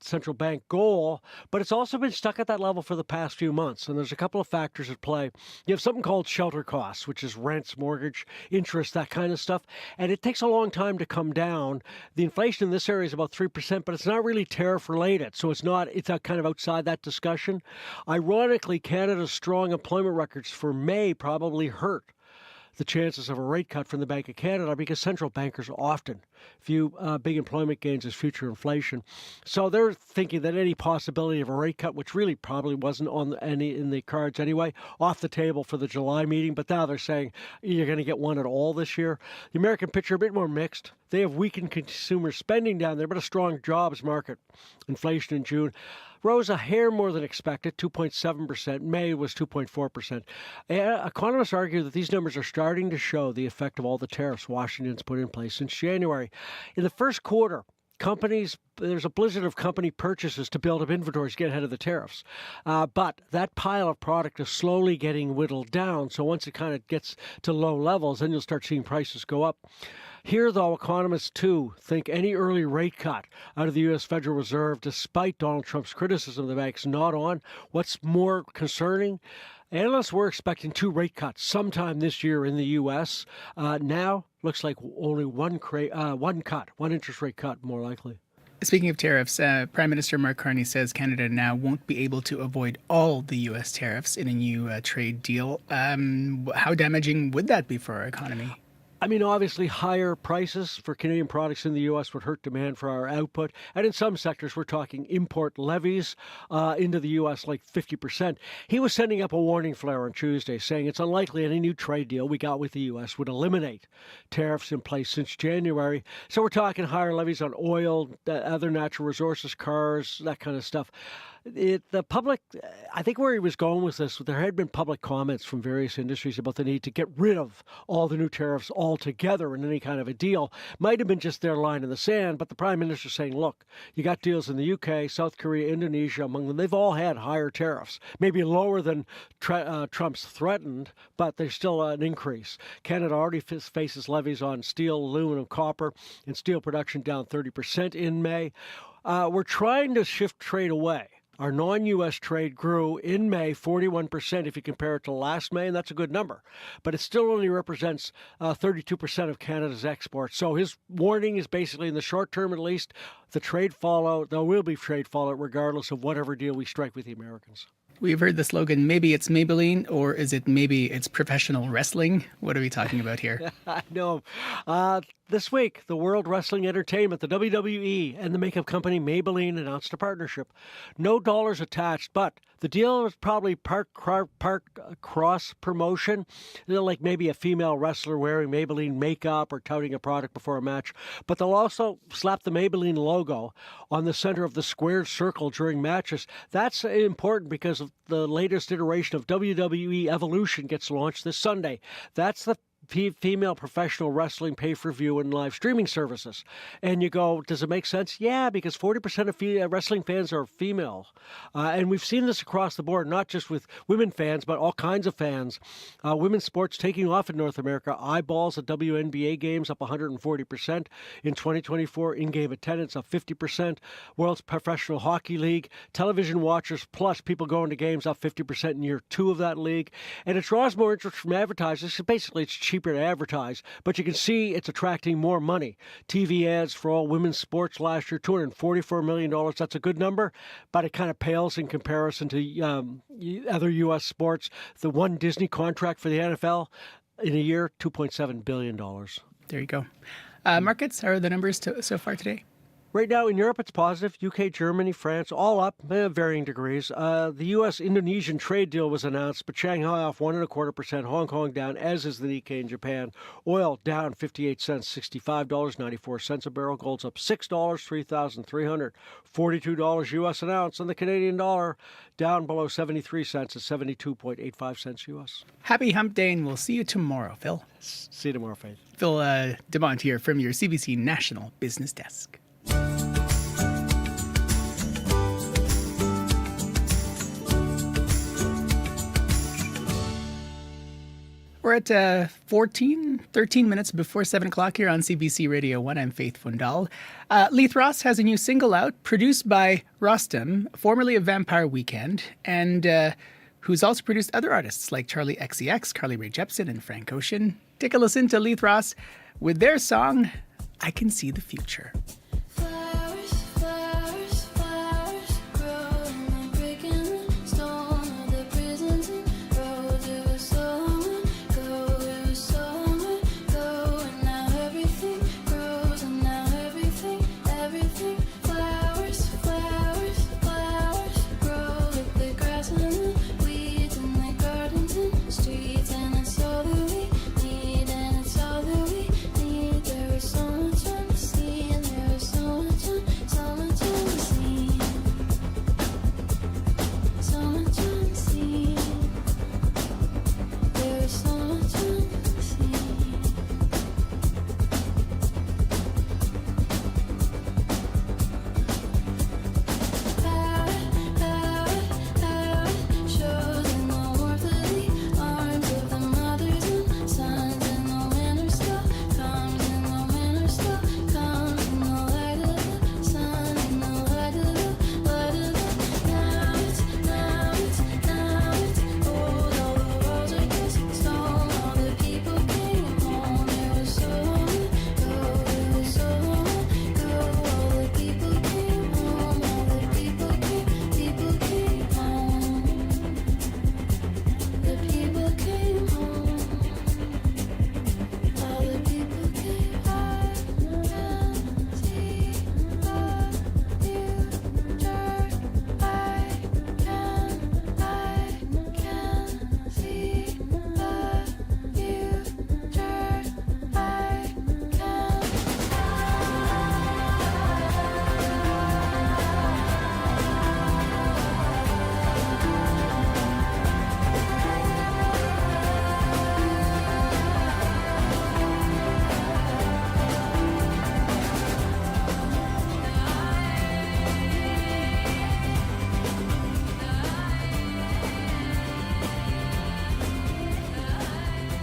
central bank goal, but it's also been stuck at that level for the past few months. And there's a couple of factors at play. You have something called shelter costs, which is rents, mortgage, interest, that kind of stuff. And it takes a long time to come down. The inflation in this area is about 3%, but it's not really tariff related. So it's kind of outside that discussion. Ironically, Canada's strong employment records for May probably hurt the chances of a rate cut from the Bank of Canada because central bankers often view big employment gains as future inflation. So they're thinking that any possibility of a rate cut, which really probably wasn't in the cards anyway, off the table for the July meeting. But now they're saying you're going to get one at all this year. The American picture a bit more mixed. They have weakened consumer spending down there, but a strong jobs market. Inflation in June rose a hair more than expected, 2.7%. May was 2.4%. Economists argue that these numbers are starting to show the effect of all the tariffs Washington's put in place since January. In the first quarter, there's a blizzard of company purchases to build up inventories, get ahead of the tariffs. But that pile of product is slowly getting whittled down. So once it kind of gets to low levels, then you'll start seeing prices go up. Here, though, economists, too, think any early rate cut out of the U.S. Federal Reserve, despite Donald Trump's criticism of the banks, not on. What's more concerning? Analysts were expecting 2 rate cuts sometime this year in the U.S. Now, looks like only one interest rate cut, more likely. Speaking of tariffs, Prime Minister Mark Carney says Canada now won't be able to avoid all the U.S. tariffs in a new trade deal. How damaging would that be for our economy? I mean, obviously, higher prices for Canadian products in the U.S. would hurt demand for our output. And in some sectors, we're talking import levies into the U.S. like 50%. He was sending up a warning flare on Tuesday, saying it's unlikely any new trade deal we got with the U.S. would eliminate tariffs in place since January. So we're talking higher levies on oil, other natural resources, cars, that kind of stuff. The public, I think where he was going with this, there had been public comments from various industries about the need to get rid of all the new tariffs altogether in any kind of a deal. Might have been just their line in the sand, but the Prime Minister saying, look, you got deals in the UK, South Korea, Indonesia, among them. They've all had higher tariffs, maybe lower than Trump's threatened, but there's still an increase. Canada already faces levies on steel, aluminum, copper, and steel production down 30% in May. We're trying to shift trade away. Our non-U.S. trade grew in May 41% if you compare it to last May, and that's a good number. But it still only represents 32% of Canada's exports. So his warning is basically, in the short term at least, there will be trade fallout regardless of whatever deal we strike with the Americans. We've heard the slogan, maybe it's Maybelline, or is it maybe it's professional wrestling? What are we talking about here? I know. This week, the World Wrestling Entertainment, the WWE, and the makeup company Maybelline announced a partnership. No dollars attached, but the deal is probably part cross-promotion, like maybe a female wrestler wearing Maybelline makeup or touting a product before a match. But they'll also slap the Maybelline logo on the center of the squared circle during matches. That's important because the latest iteration of WWE Evolution gets launched this Sunday. That's the female professional wrestling pay-per-view and live streaming services. And you go, does it make sense? Yeah, because 40% of wrestling fans are female. And we've seen this across the board, not just with women fans, but all kinds of fans. Women's sports taking off in North America. Eyeballs at WNBA games up 140%. In 2024, in-game attendance up 50%. World's Professional Hockey League. Television watchers plus people going to games up 50% in year 2 of that league. And it draws more interest from advertisers. So basically, it's cheaper to advertise, but you can see it's attracting more money. TV ads for all women's sports last year, $244 million. That's a good number, but it kind of pales in comparison to other U.S. sports. The one Disney contract for the NFL in a year, $2.7 billion. There you go. Markets, how are the numbers so far today? Right now in Europe, it's positive. UK, Germany, France, all up, varying degrees. The U.S.-Indonesian trade deal was announced, but Shanghai off 1.25%, Hong Kong down, as is the Nikkei in Japan. Oil down 58 cents, $65.94 a barrel. Gold's up $6, $3,342 U.S. an ounce. And the Canadian dollar down below 73 cents at 72.85 cents U.S. Happy Hump Day, and we'll see you tomorrow, Phil. See you tomorrow, Faith. Phil DeMont here from your CBC National Business Desk. We're at 13 minutes before 7 o'clock here on CBC Radio 1. I'm Faith Fundal. Leith Ross has a new single out, produced by Rostam, formerly of Vampire Weekend, and who's also produced other artists like Charlie XCX, Carly Rae Jepsen, and Frank Ocean. Take a listen to Leith Ross with their song, I Can See the Future.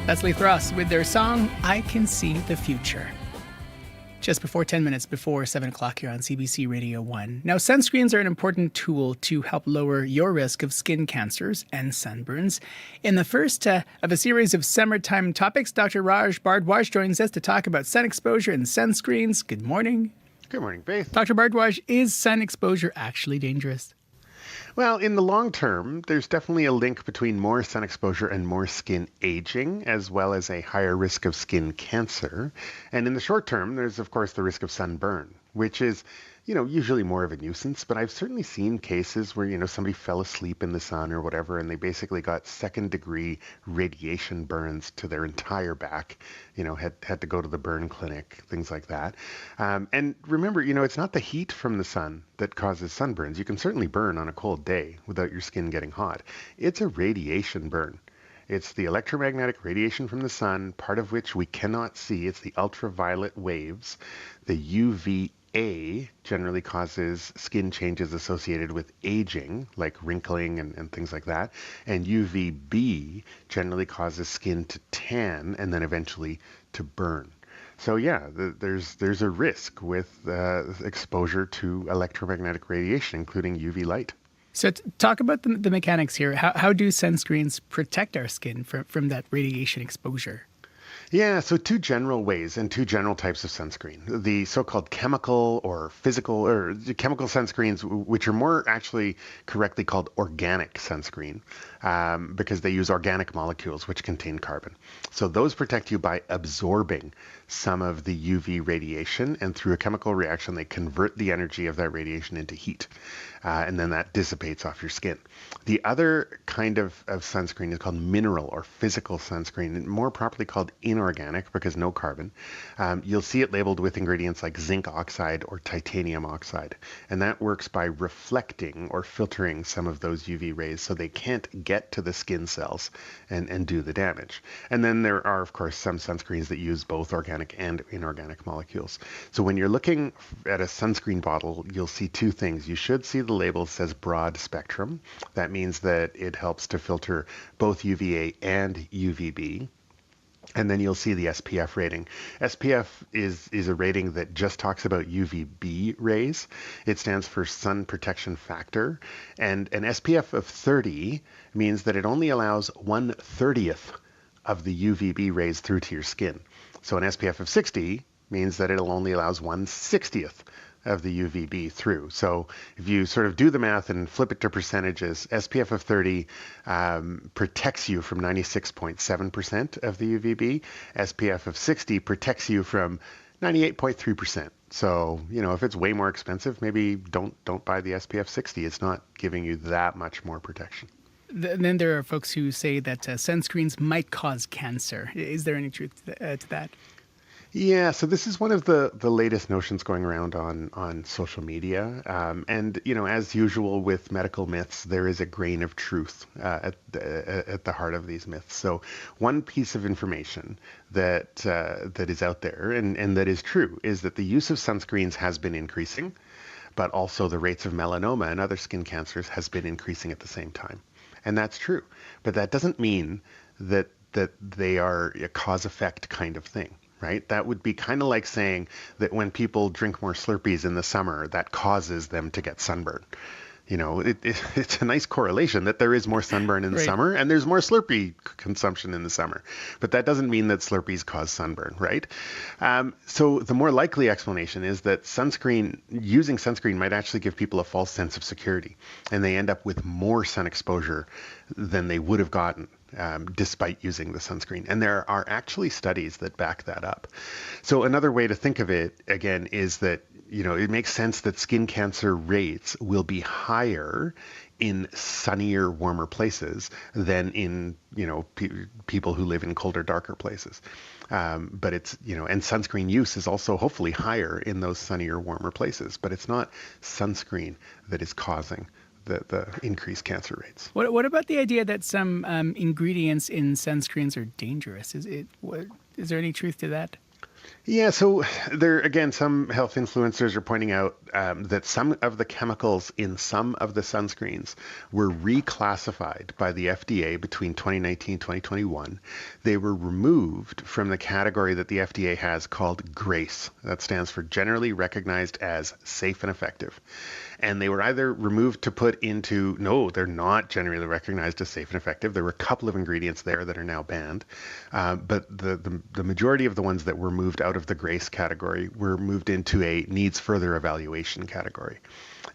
That's Leith Ross with their song, I Can See the Future. Just before 10 minutes before 7 o'clock here on CBC Radio 1. Now, sunscreens are an important tool to help lower your risk of skin cancers and sunburns. In the first of a series of summertime topics, Dr. Raj Bhardwaj joins us to talk about sun exposure and sunscreens. Good morning. Good morning, Faith. Dr. Bhardwaj, is sun exposure actually dangerous? Well, in the long term, there's definitely a link between more sun exposure and more skin aging, as well as a higher risk of skin cancer. And in the short term, there's, of course, the risk of sunburn, which is, usually more of a nuisance. But I've certainly seen cases where, somebody fell asleep in the sun or whatever, and they basically got second-degree radiation burns to their entire back, had to go to the burn clinic, things like that. And remember, it's not the heat from the sun that causes sunburns. You can certainly burn on a cold day without your skin getting hot. It's a radiation burn. It's the electromagnetic radiation from the sun, part of which we cannot see. It's the ultraviolet waves. The UVA generally causes skin changes associated with aging, like wrinkling and things like that. And UVB generally causes skin to tan and then eventually to burn. So yeah, there's a risk with exposure to electromagnetic radiation, including UV light. So talk about the mechanics here. How do sunscreens protect our skin from that radiation exposure? Yeah, so two general ways and two general types of sunscreen. The so-called chemical or physical or chemical sunscreens, which are more actually correctly called organic sunscreen, because they use organic molecules which contain carbon. So those protect you by absorbing some of the UV radiation, and through a chemical reaction, they convert the energy of that radiation into heat, and then that dissipates off your skin. The other kind of sunscreen is called mineral or physical sunscreen, more properly called inorganic because no carbon. You'll see it labeled with ingredients like zinc oxide or titanium oxide, and that works by reflecting or filtering some of those UV rays so they can't get to the skin cells and do the damage. And then there are, of course, some sunscreens that use both organic and inorganic molecules. So when you're looking at a sunscreen bottle, you'll see two things. You should see the label that says broad spectrum. That means that it helps to filter both UVA and UVB. And then you'll see the SPF rating. SPF is a rating that just talks about UVB rays. It stands for sun protection factor. And an SPF of 30 means that it only allows 1/30th of the UVB rays through to your skin. So an SPF of 60 means that it'll only allows 1/60th of the UVB through. So if you sort of do the math and flip it to percentages, SPF of 30 protects you from 96.7% of the UVB. SPF of 60 protects you from 98.3%. So, if it's way more expensive, maybe don't buy the SPF 60. It's not giving you that much more protection. Then there are folks who say that sunscreens might cause cancer. Is there any truth to that? Yeah, so this is one of the latest notions going around on social media. And, as usual with medical myths, there is a grain of truth at the heart of these myths. So one piece of information that is out there and that is true is that the use of sunscreens has been increasing, but also the rates of melanoma and other skin cancers has been increasing at the same time. And that's true. But that doesn't mean that they are a cause-effect kind of thing. Right? That would be kind of like saying that when people drink more Slurpees in the summer, that causes them to get sunburn. It's a nice correlation that there is more sunburn in the summer and there's more Slurpee consumption in the summer. But that doesn't mean that Slurpees cause sunburn, right? So the more likely explanation is that using sunscreen might actually give people a false sense of security, and they end up with more sun exposure than they would have gotten despite using the sunscreen. And there are actually studies that back that up. So another way to think of it, again, is that it makes sense that skin cancer rates will be higher in sunnier, warmer places than in, people who live in colder, darker places. But it's, and sunscreen use is also hopefully higher in those sunnier, warmer places. But it's not sunscreen that is causing the increased cancer rates. What about the idea that some ingredients in sunscreens are dangerous? Is there any truth to that? Yeah, so some health influencers are pointing out that some of the chemicals in some of the sunscreens were reclassified by the FDA between 2019 and 2021. They were removed from the category that the FDA has called GRACE. That stands for Generally Recognized as Safe and Effective. And they were either removed to put into, no, they're not generally recognized as safe and effective. There were a couple of ingredients there that are now banned. But the majority of the ones that were moved out of the GRACE category were moved into a needs further evaluation category.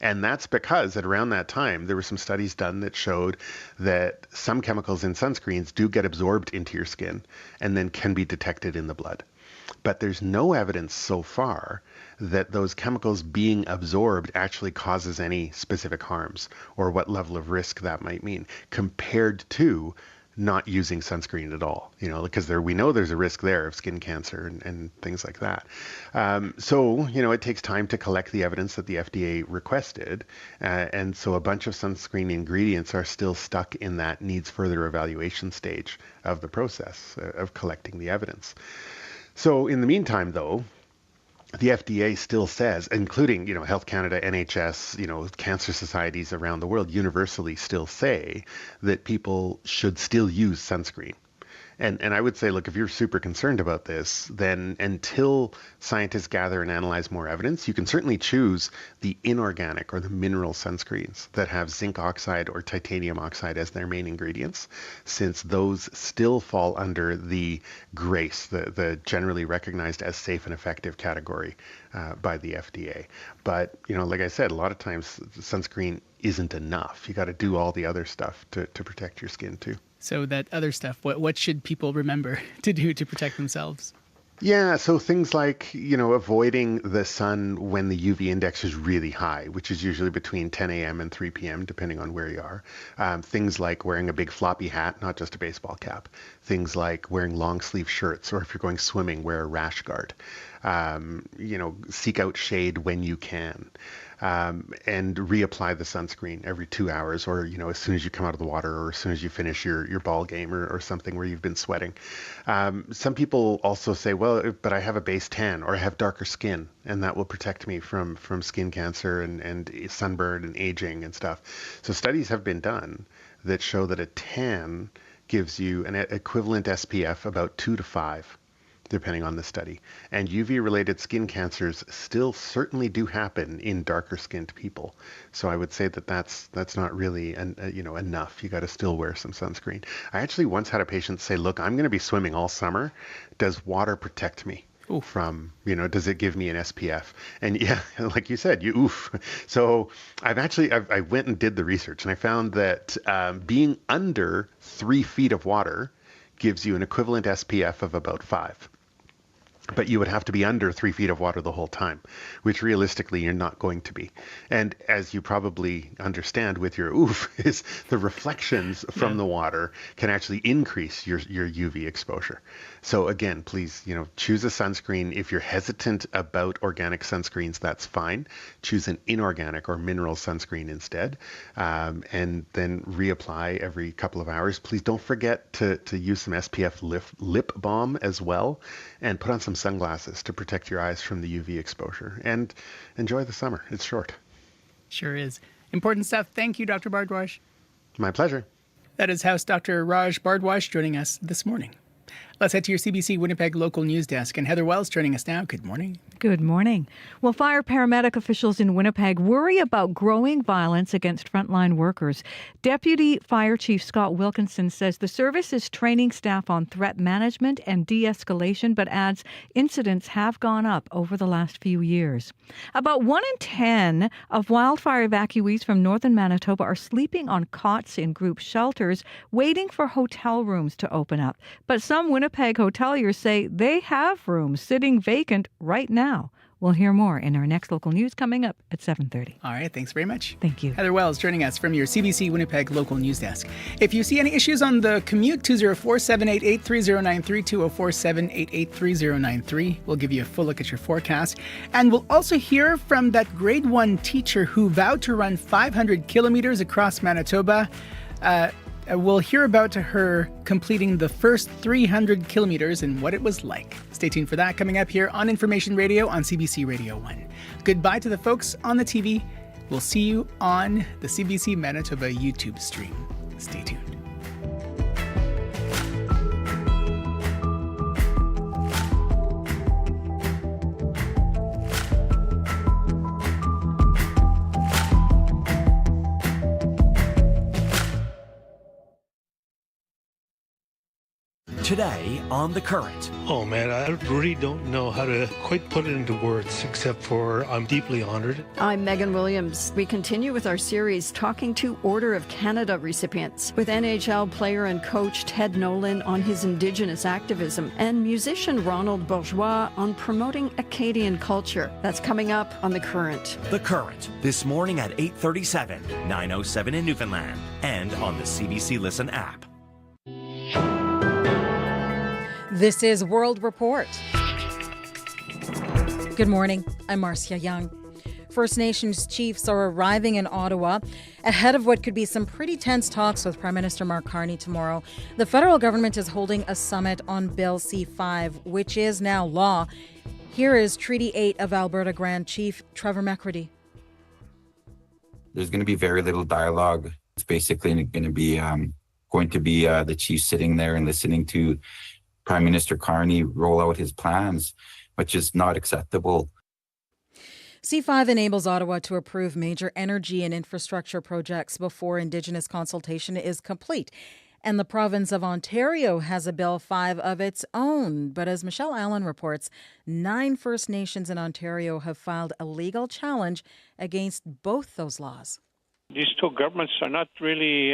And that's because at around that time, there were some studies done that showed that some chemicals in sunscreens do get absorbed into your skin and then can be detected in the blood. But there's no evidence so far that those chemicals being absorbed actually causes any specific harms or what level of risk that might mean compared to not using sunscreen at all, because we know there's a risk there of skin cancer and things like that. So, it takes time to collect the evidence that the FDA requested. And so a bunch of sunscreen ingredients are still stuck in that needs further evaluation stage of the process of collecting the evidence. So in the meantime, though, the FDA still says, including, Health Canada, NHS, cancer societies around the world universally still say that people should still use sunscreen. And I would say, look, if you're super concerned about this, then until scientists gather and analyze more evidence, you can certainly choose the inorganic or the mineral sunscreens that have zinc oxide or titanium oxide as their main ingredients, since those still fall under the GRACE, the generally recognized as safe and effective category by the FDA. But, like I said, a lot of times sunscreen isn't enough. You got to do all the other stuff to protect your skin too. So that other stuff, what should people remember to do to protect themselves? Yeah, so things like, avoiding the sun when the UV index is really high, which is usually between 10 a.m. and 3 p.m., depending on where you are. Things like wearing a big floppy hat, not just a baseball cap. Things like wearing long sleeve shirts, or if you're going swimming, wear a rash guard. Seek out shade when you can. And reapply the sunscreen every 2 hours, or as soon as you come out of the water, or as soon as you finish your ball game or something where you've been sweating. Some people also say, well, but I have a base tan, or I have darker skin, and that will protect me from skin cancer and sunburn and aging and stuff. So studies have been done that show that a tan gives you an equivalent SPF about 2 to 5. Depending on the study. And UV-related skin cancers still certainly do happen in darker-skinned people. So I would say that that's not really enough. You got to still wear some sunscreen. I actually once had a patient say, look, I'm going to be swimming all summer. Does water protect me from, does it give me an SPF? And yeah, like you said, So I went and did the research, and I found that being under 3 feet of water gives you an equivalent SPF of about 5. But you would have to be under 3 feet of water the whole time, which realistically you're not going to be. And as you probably understand with your is the reflections from the water can actually increase your UV exposure. So again, please, choose a sunscreen. If you're hesitant about organic sunscreens, that's fine. Choose an inorganic or mineral sunscreen instead, and then reapply every couple of hours. Please don't forget to use some SPF lip balm as well, and put on some sunglasses to protect your eyes from the UV exposure. And enjoy the summer. It's short. Sure is. Important stuff. Thank you, Dr. Bardwash. My pleasure. That is House Dr. Raj Bardwash joining us this morning. Let's head to your CBC Winnipeg local news desk. And Heather Wells joining us now. Good morning. Good morning. Well, fire paramedic officials in Winnipeg worry about growing violence against frontline workers. Deputy Fire Chief Scott Wilkinson says the service is training staff on threat management and de-escalation, but adds incidents have gone up over the last few years. About 1 in 10 of wildfire evacuees from northern Manitoba are sleeping on cots in group shelters, waiting for hotel rooms to open up. But some Winnipeg hoteliers say they have rooms sitting vacant right now. We'll hear more in our next local news coming up at 7:30. All right, thanks very much. Thank you. Heather Wells joining us from your CBC Winnipeg local news desk. If you see any issues on the commute, 204-788-3093, 204-788-3093. We'll give you a full look at your forecast. And we'll also hear from that grade 1 teacher who vowed to run 500 kilometers across Manitoba. We'll hear about her completing the first 300 kilometers and what it was like. Stay tuned for that coming up here on Information Radio on CBC Radio 1. Goodbye to the folks on the TV. We'll see you on the CBC Manitoba YouTube stream. Stay tuned. Today on The Current. Oh man, I really don't know how to quite put it into words, except for I'm deeply honored. I'm Megan Williams. We continue with our series Talking to Order of Canada recipients with NHL player and coach Ted Nolan on his Indigenous activism and musician Ronald Bourgeois on promoting Acadian culture. That's coming up on The Current. The Current, this morning at 8:37, 9:07 in Newfoundland, and on the CBC Listen app. This is World Report. Good morning. I'm Marcia Young. First Nations chiefs are arriving in Ottawa ahead of what could be some pretty tense talks with Prime Minister Mark Carney tomorrow. The federal government is holding a summit on Bill C-5, which is now law. Here is Treaty 8 of Alberta Grand Chief Trevor McCready. There's going to be very little dialogue. It's basically going to be the chief sitting there and listening to Prime Minister Carney roll out his plans, which is not acceptable. C-5 enables Ottawa to approve major energy and infrastructure projects before Indigenous consultation is complete. And the province of Ontario has a Bill 5 of its own. But as Michelle Allen reports, 9 First Nations in Ontario have filed a legal challenge against both those laws. These two governments are not really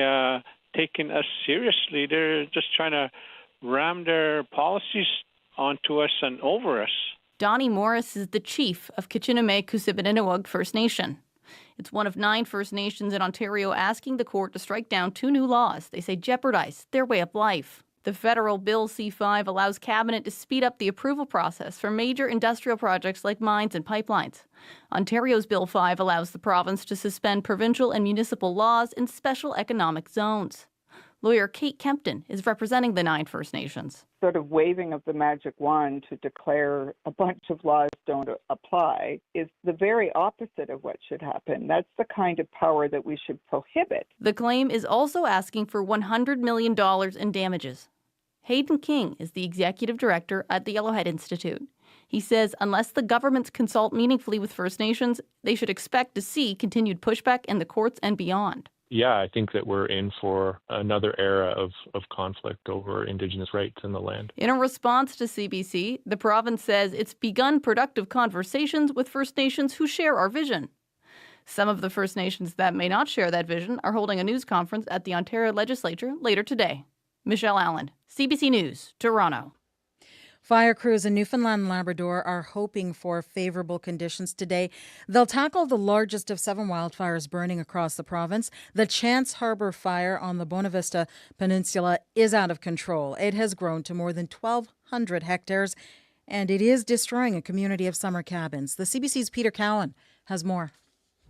taking us seriously. They're just trying to ram their policies onto us and over us. Donnie Morris is the chief of Kitchiname-Kusipininiwug First Nation. It's one of 9 First Nations in Ontario asking the court to strike down 2 new laws they say jeopardize their way of life. The federal Bill C-5 allows Cabinet to speed up the approval process for major industrial projects like mines and pipelines. Ontario's Bill 5 allows the province to suspend provincial and municipal laws in special economic zones. Lawyer Kate Kempton is representing the 9 First Nations. Sort of waving of the magic wand to declare a bunch of laws don't apply is the very opposite of what should happen. That's the kind of power that we should prohibit. The claim is also asking for $100 million in damages. Hayden King is the executive director at the Yellowhead Institute. He says unless the governments consult meaningfully with First Nations, they should expect to see continued pushback in the courts and beyond. Yeah, I think that we're in for another era of conflict over Indigenous rights in the land. In a response to CBC, the province says it's begun productive conversations with First Nations who share our vision. Some of the First Nations that may not share that vision are holding a news conference at the Ontario Legislature later today. Michelle Allen, CBC News, Toronto. Fire crews in Newfoundland and Labrador are hoping for favorable conditions today. They'll tackle the largest of 7 wildfires burning across the province. The Chance Harbour fire on the Bonavista Peninsula is out of control. It has grown to more than 1,200 hectares, and it is destroying a community of summer cabins. The CBC's Peter Cowan has more.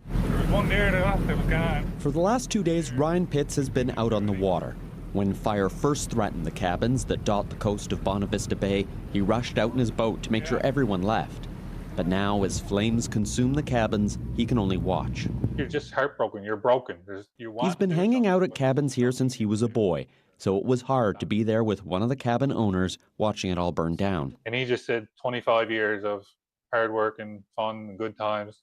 There was one there that was gone. For the last 2 days, Ryan Pitts has been out on the water. When fire first threatened the cabins that dot the coast of Bonavista Bay, he rushed out in his boat to make sure everyone left. But now, as flames consume the cabins, he can only watch. You're just heartbroken. You're broken. He's been hanging out at cabins here since he was a boy, so it was hard to be there with one of the cabin owners watching it all burn down. And he just said 25 years of hard work and fun and good times.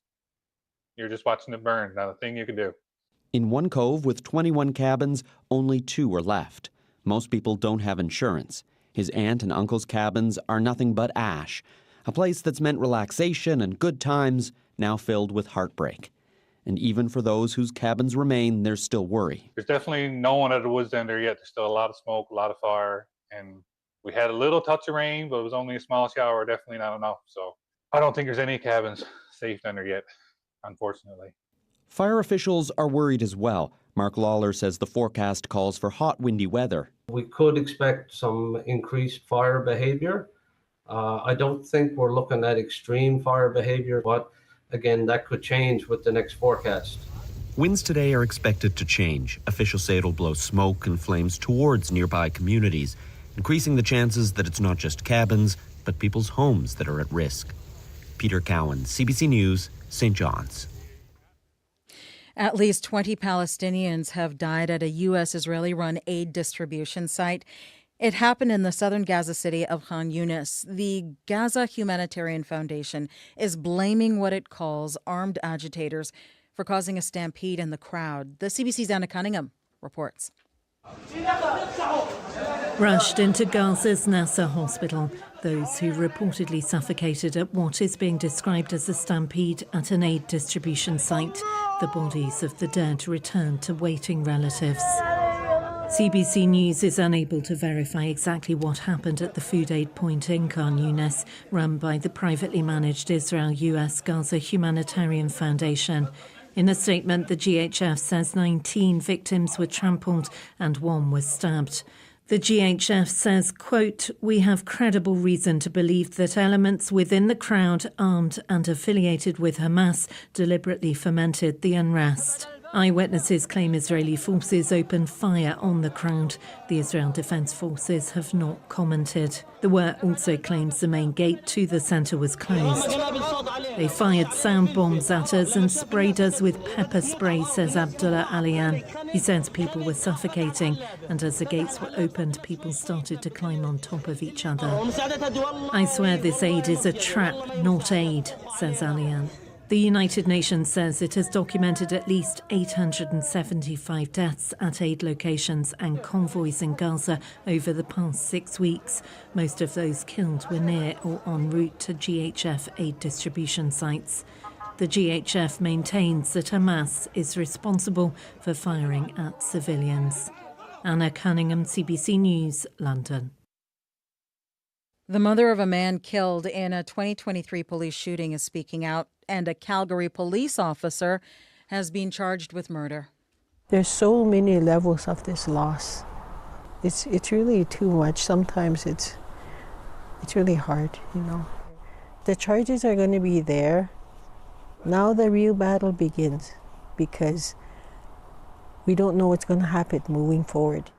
You're just watching it burn. Not a thing you can do. In one cove with 21 cabins, only 2 are left. Most people don't have insurance. His aunt and uncle's cabins are nothing but ash. A place that's meant relaxation and good times, now filled with heartbreak. And even for those whose cabins remain, there's still worry. There's definitely no one at the woods down there yet. There's still a lot of smoke, a lot of fire. And we had a little touch of rain, but it was only a small shower, definitely not enough. So I don't think there's any cabins safe down there yet, unfortunately. Fire officials are worried as well. Mark Lawler says the forecast calls for hot, windy weather. We could expect some increased fire behavior. I don't think we're looking at extreme fire behavior, but again, that could change with the next forecast. Winds today are expected to change. Officials say it'll blow smoke and flames towards nearby communities, increasing the chances that it's not just cabins, but people's homes that are at risk. Peter Cowan, CBC News, St. John's. At least 20 Palestinians have died at a U.S. Israeli-run aid distribution site. It happened in the southern Gaza city of Khan Yunis. The Gaza Humanitarian Foundation is blaming what it calls armed agitators for causing a stampede in the crowd. The CBC's Anna Cunningham reports. Rushed into Gaza's Nasser hospital, those who reportedly suffocated at what is being described as a stampede at an aid distribution site. The bodies of the dead returned to waiting relatives. CBC News is unable to verify exactly what happened at the food aid point in Khan Yunis, run by the privately managed Israel-US Gaza Humanitarian Foundation. In a statement, the GHF says 19 victims were trampled and 1 was stabbed. The GHF says, quote, "We have credible reason to believe that elements within the crowd armed and affiliated with Hamas deliberately fomented the unrest." Eyewitnesses claim Israeli forces opened fire on the crowd. The Israel Defense Forces have not commented. The WER also claims the main gate to the centre was closed. They fired sound bombs at us and sprayed us with pepper spray, says Abdullah Alian. He says people were suffocating, and as the gates were opened, people started to climb on top of each other. "I swear this aid is a trap, not aid," says Alian. The United Nations says it has documented at least 875 deaths at aid locations and convoys in Gaza over the past 6 weeks. Most of those killed were near or en route to GHF aid distribution sites. The GHF maintains that Hamas is responsible for firing at civilians. Anna Cunningham, CBC News, London. The mother of a man killed in a 2023 police shooting is speaking out, and a Calgary police officer has been charged with murder. There's so many levels of this loss. It's really too much. Sometimes it's really hard, you know. The charges are going to be there. Now the real battle begins, because we don't know what's going to happen moving forward.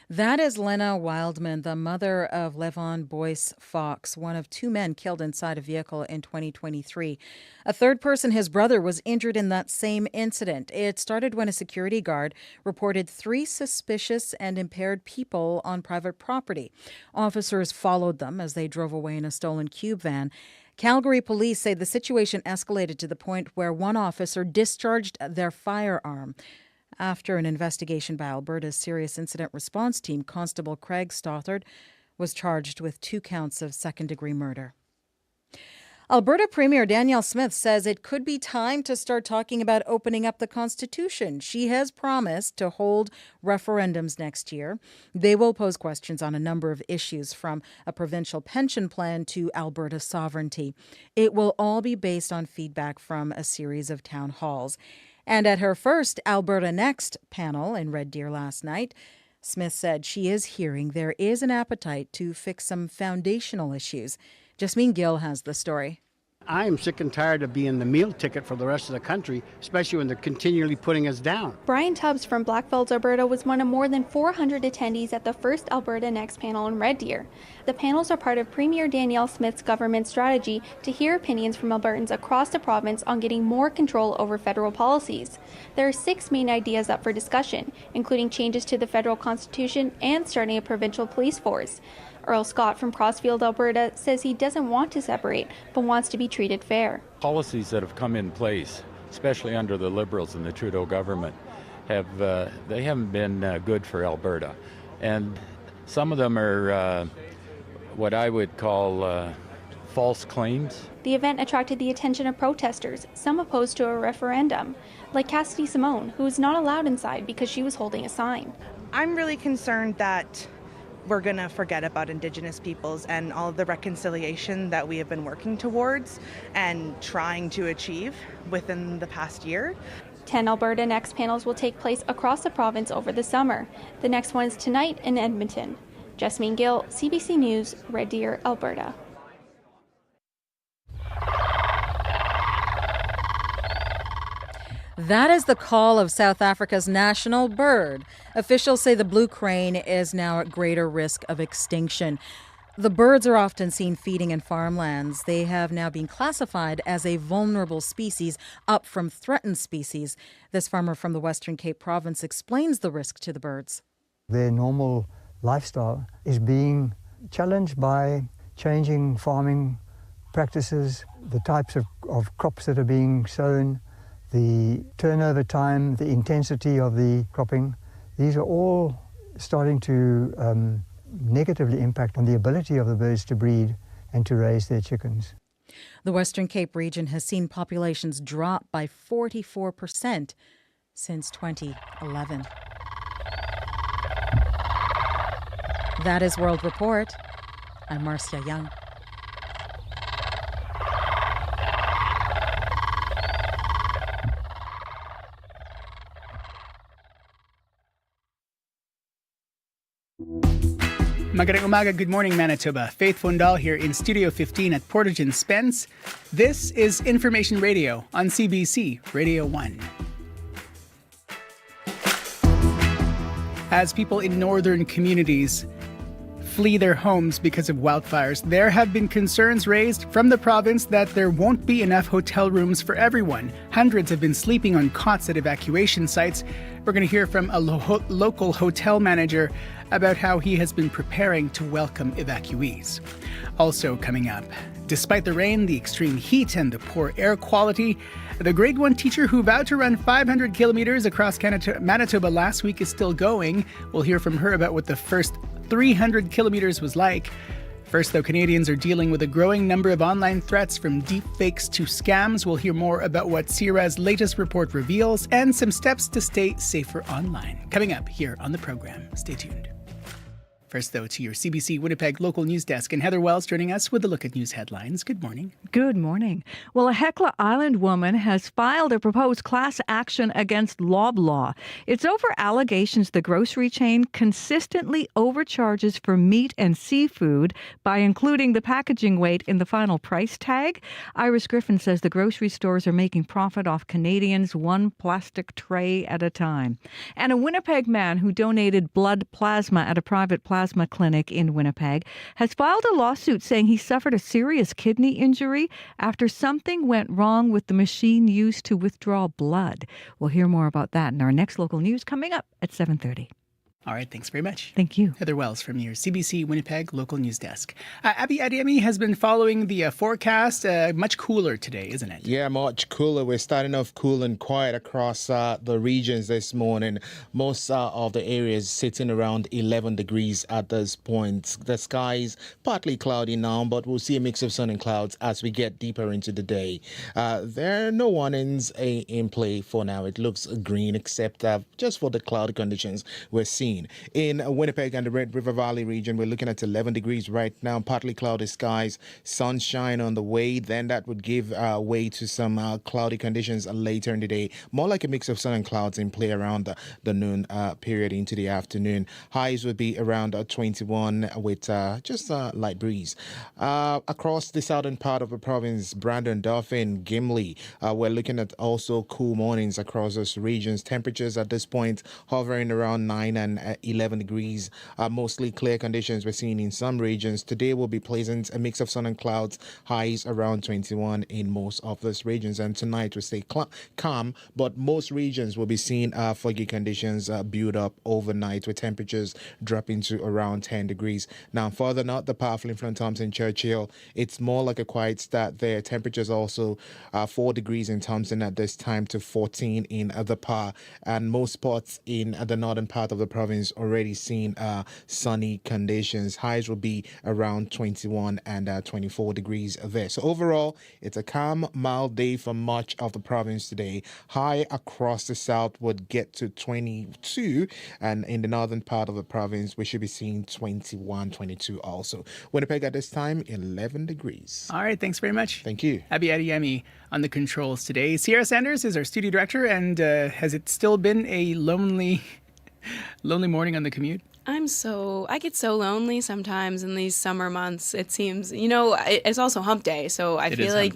That is Lena Wildman, the mother of Levon Boyce Fox, one of 2 men killed inside a vehicle in 2023. A third person, his brother, was injured in that same incident. It started when a security guard reported 3 suspicious and impaired people on private property. Officers followed them as they drove away in a stolen cube van. Calgary police say the situation escalated to the point where one officer discharged their firearm. After an investigation by Alberta's Serious Incident Response Team, Constable Craig Stothard was charged with 2 counts of second-degree murder. Alberta Premier Danielle Smith says it could be time to start talking about opening up the Constitution. She has promised to hold referendums next year. They will pose questions on a number of issues, from a provincial pension plan to Alberta sovereignty. It will all be based on feedback from a series of town halls. And at her first Alberta Next panel in Red Deer last night, Smith said she is hearing there is an appetite to fix some foundational issues. Jasmine Gill has the story. I am sick and tired of being the meal ticket for the rest of the country, especially when they're continually putting us down. Brian Tubbs from Blackfelds, Alberta, was one of more than 400 attendees at the first Alberta Next panel in Red Deer. The panels are part of Premier Danielle Smith's government strategy to hear opinions from Albertans across the province on getting more control over federal policies. There are 6 main ideas up for discussion, including changes to the federal constitution and starting a provincial police force. Earl Scott from Crossfield, Alberta, says he doesn't want to separate, but wants to be treated fair. Policies that have come in place, especially under the Liberals and the Trudeau government, they haven't been good for Alberta. And some of them are what I would call false claims. The event attracted the attention of protesters, some opposed to a referendum, like Cassidy Simone, who was not allowed inside because she was holding a sign. I'm really concerned that we're going to forget about Indigenous peoples and all of the reconciliation that we have been working towards and trying to achieve within the past year. 10 Alberta Next panels will take place across the province over the summer. The next one is tonight in Edmonton. Jasmine Gill, CBC News, Red Deer, Alberta. That is the call of South Africa's national bird. Officials say the blue crane is now at greater risk of extinction. The birds are often seen feeding in farmlands. They have now been classified as a vulnerable species, up from threatened species. This farmer from the Western Cape province explains the risk to the birds. Their normal lifestyle is being challenged by changing farming practices, the types of crops that are being sown, the turnover time, the intensity of the cropping. These are all starting to negatively impact on the ability of the birds to breed and to raise their chickens. The Western Cape region has seen populations drop by 44% since 2011. That is World Report. I'm Marcia Young. you Magandang umaga, good morning Manitoba. Faith Fundal here in Studio 15 at Portage and Spence. This is Information Radio on CBC Radio 1. As people in northern communities flee their homes because of wildfires, there have been concerns raised from the province that there won't be enough hotel rooms for everyone. Hundreds have been sleeping on cots at evacuation sites. We're going to hear from a local hotel manager about how he has been preparing to welcome evacuees. Also coming up, despite the rain, the extreme heat, and the poor air quality, the grade 1 teacher who vowed to run 500 kilometers across Manitoba last week is still going. We'll hear from her about what the first 300 kilometers was like. First, though, Canadians are dealing with a growing number of online threats from deepfakes to scams. We'll hear more about what CIRA's latest report reveals and some steps to stay safer online. Coming up here on the program. Stay tuned. First, though, to your CBC Winnipeg local news desk, and Heather Wells joining us with a look at news headlines. Good morning. Good morning. Well, a Hecla Island woman has filed a proposed class action against Loblaw. It's over allegations the grocery chain consistently overcharges for meat and seafood by including the packaging weight in the final price tag. Iris Griffin says the grocery stores are making profit off Canadians one plastic tray at a time. And a Winnipeg man who donated blood plasma at a private plasma clinic in Winnipeg has filed a lawsuit saying he suffered a serious kidney injury after something went wrong with the machine used to withdraw blood. We'll hear more about that in our next local news coming up at 7:30. All right, thanks very much. Thank you. Heather Wells from your CBC Winnipeg local news desk. Abby Adiemi has been following the forecast. Much cooler today, isn't it? Yeah, much cooler. We're starting off cool and quiet across the regions this morning. Most of the areas sitting around 11 degrees at this point. The skies partly cloudy now, but we'll see a mix of sun and clouds as we get deeper into the day. There are no warnings in play for now. It looks green except just for the cloudy conditions we're seeing. In Winnipeg and the Red River Valley region, we're looking at 11 degrees right now, partly cloudy skies, sunshine on the way. Then that would give way to some cloudy conditions later in the day. More like a mix of sun and clouds in play around the noon period into the afternoon. Highs would be around 21 with just a light breeze. Across the southern part of the province, Brandon, Dauphin, Gimli, we're looking at also cool mornings across those regions. Temperatures at this point hovering around 9 and 11 degrees. Mostly clear conditions we're seeing in some regions. Today will be pleasant, a mix of sun and clouds, highs around 21 in most of those regions. And tonight will stay calm, but most regions will be seeing foggy conditions build up overnight with temperatures dropping to around 10 degrees. Now, further north, the powerful influence Thompson Churchill, it's more like a quiet start there. Temperatures also 4 degrees in Thompson at this time to 14 in the Par. And most spots in the northern part of the province already seen sunny conditions. Highs will be around 21 and 24 degrees there. So overall, it's a calm, mild day for much of the province today. High across the south would get to 22, and in the northern part of the province, we should be seeing 21, 22 also. Winnipeg at this time, 11 degrees. All right, thanks very much. Thank you. Abby Adiemi on the controls today. Sierra Sanders is our studio director, and has it still been a lonely morning on the commute? I get so lonely sometimes in these summer months. It seems, it's also hump day, so I feel like,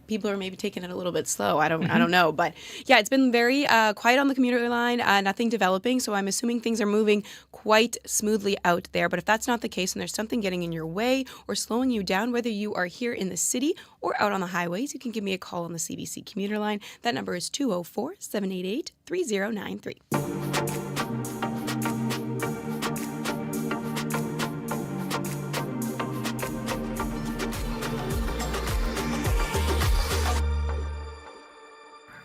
people are maybe taking it a little bit slow. I don't know, but yeah, it's been very quiet on the commuter line, nothing developing, so I'm assuming things are moving quite smoothly out there. But if that's not the case and there's something getting in your way or slowing you down, whether you are here in the city or out on the highways, you can give me a call on the CBC commuter line. That number is 204-788-3093.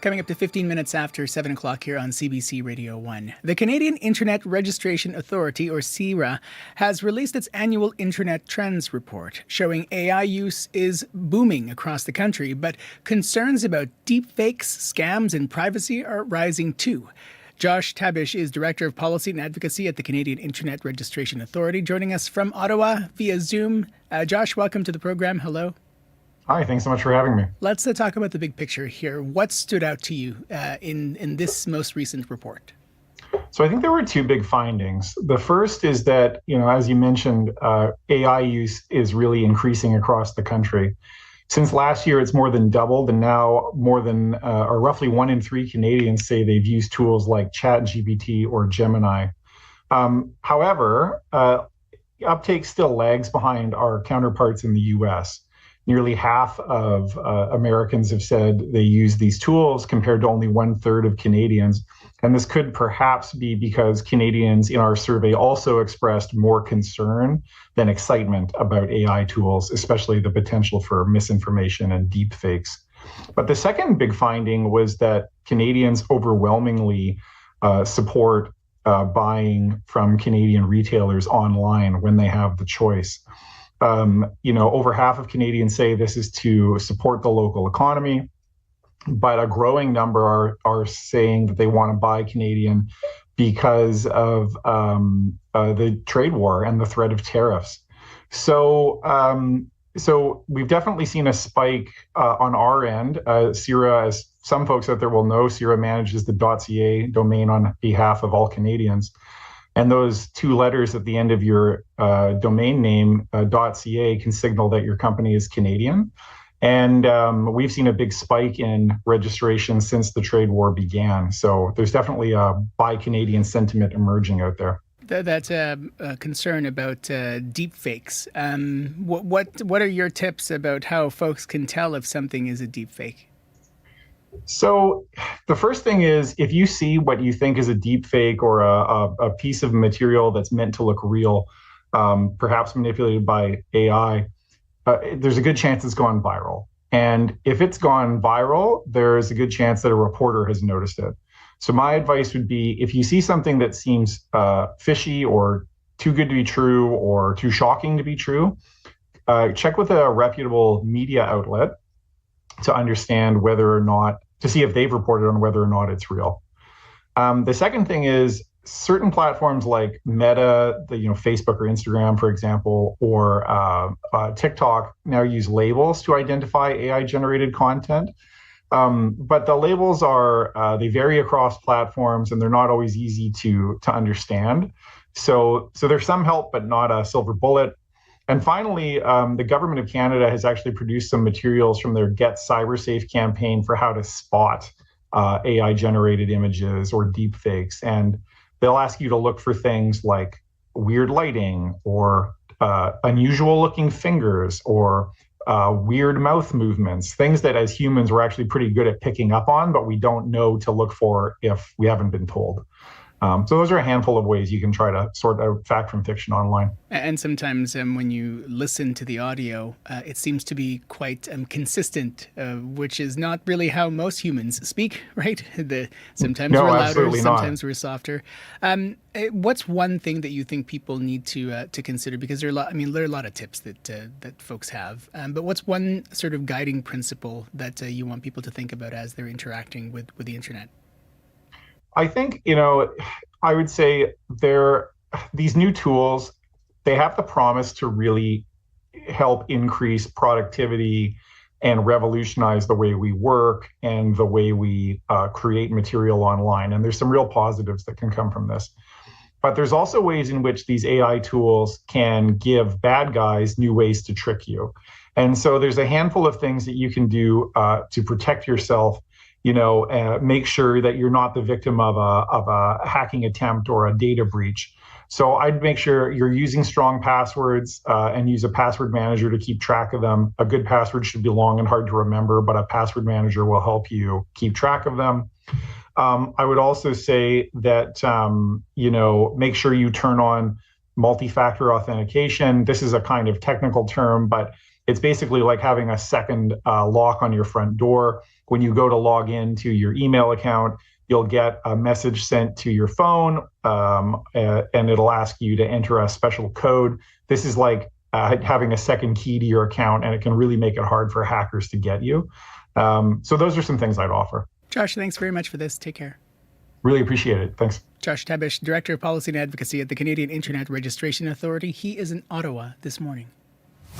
Coming up to 15 minutes after 7 o'clock here on CBC Radio 1. The Canadian Internet Registration Authority, or CIRA, has released its annual Internet Trends Report, showing AI use is booming across the country, but concerns about deepfakes, scams, and privacy are rising too. Josh Tabish is Director of Policy and Advocacy at the Canadian Internet Registration Authority, joining us from Ottawa via Zoom. Josh, welcome to the program. Hello. Hi, thanks so much for having me. Let's talk about the big picture here. What stood out to you in this most recent report? So I think there were two big findings. The first is that, as you mentioned, AI use is really increasing across the country. Since last year, it's more than doubled, and now more than, or roughly 1 in 3 Canadians say they've used tools like ChatGPT or Gemini. However, uptake still lags behind our counterparts in the US. Nearly half of Americans have said they use these tools compared to only 1/3 of Canadians. And this could perhaps be because Canadians in our survey also expressed more concern than excitement about AI tools, especially the potential for misinformation and deep fakes. But the second big finding was that Canadians overwhelmingly support buying from Canadian retailers online when they have the choice. Over half of Canadians say this is to support the local economy, but a growing number are saying that they want to buy Canadian because of the trade war and the threat of tariffs. So we've definitely seen a spike on our end. CIRA, as some folks out there will know, CIRA manages the .ca domain on behalf of all Canadians. And those two letters at the end of your domain name, .ca, can signal that your company is Canadian. And we've seen a big spike in registration since the trade war began. So there's definitely a buy Canadian sentiment emerging out there. That's a concern about deep fakes. What are your tips about how folks can tell if something is a deep fake? So the first thing is, if you see what you think is a deep fake or a piece of material that's meant to look real, perhaps manipulated by AI, there's a good chance it's gone viral. And if it's gone viral, there's a good chance that a reporter has noticed it. So my advice would be, if you see something that seems fishy or too good to be true or too shocking to be true, check with a reputable media outlet to understand whether or not, to see if they've reported on whether or not it's real. The second thing is, certain platforms like Meta, Facebook or Instagram, for example, or TikTok now use labels to identify AI-generated content. But the labels they vary across platforms, and they're not always easy to understand. So there's some help, but not a silver bullet. And finally, the government of Canada has actually produced some materials from their Get Cybersafe campaign for how to spot AI-generated images or deepfakes. And they'll ask you to look for things like weird lighting or unusual-looking fingers or weird mouth movements, things that as humans we're actually pretty good at picking up on, but we don't know to look for if we haven't been told. So those are a handful of ways you can try to sort out fact from fiction online. And sometimes when you listen to the audio, it seems to be quite consistent, which is not really how most humans speak, right? Sometimes we're louder, sometimes we're softer. What's one thing that you think people need to consider? Because there are a lot of tips that folks have. But what's one sort of guiding principle that you want people to think about as they're interacting with the internet? I think, I would say these new tools, they have the promise to really help increase productivity and revolutionize the way we work and the way we create material online. And there's some real positives that can come from this. But there's also ways in which these AI tools can give bad guys new ways to trick you. And so there's a handful of things that you can do to protect yourself. Make sure that you're not the victim of a hacking attempt or a data breach. So I'd make sure you're using strong passwords and use a password manager to keep track of them. A good password should be long and hard to remember, but a password manager will help you keep track of them. I would also say that, make sure you turn on multi-factor authentication. This is a kind of technical term, but it's basically like having a second lock on your front door. When you go to log into your email account, you'll get a message sent to your phone, and it'll ask you to enter a special code. This is like having a second key to your account, and it can really make it hard for hackers to get you. So those are some things I'd offer. Josh, thanks very much for this. Take care. Really appreciate it. Thanks. Josh Tabish, Director of Policy and Advocacy at the Canadian Internet Registration Authority. He is in Ottawa this morning.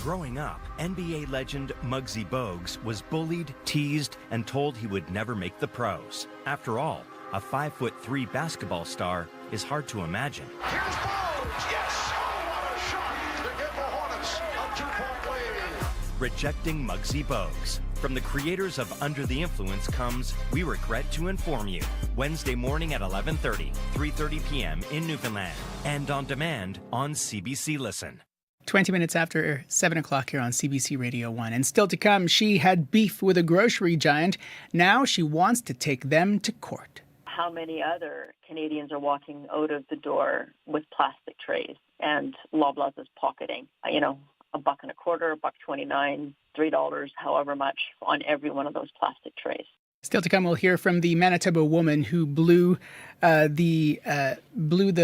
Growing up, NBA legend Muggsy Bogues was bullied, teased, and told he would never make the pros. After all, a 5'3" basketball star is hard to imagine. Here's Bones. Yes. Oh, what a shot to give the Hornets a 2-point lead. Rejecting Muggsy Bogues. From the creators of Under the Influence comes We Regret to Inform You. Wednesday morning at 11:30, 3:30 p.m. in Newfoundland. And on demand on CBC Listen. 20 minutes after 7 o'clock here on CBC Radio 1. And still to come, she had beef with a grocery giant. Now she wants to take them to court. How many other Canadians are walking out of the door with plastic trays and Loblaws is pocketing, $1.25, $1.29, $3, however much on every one of those plastic trays. Still to come, we'll hear from the Manitoba woman who blew the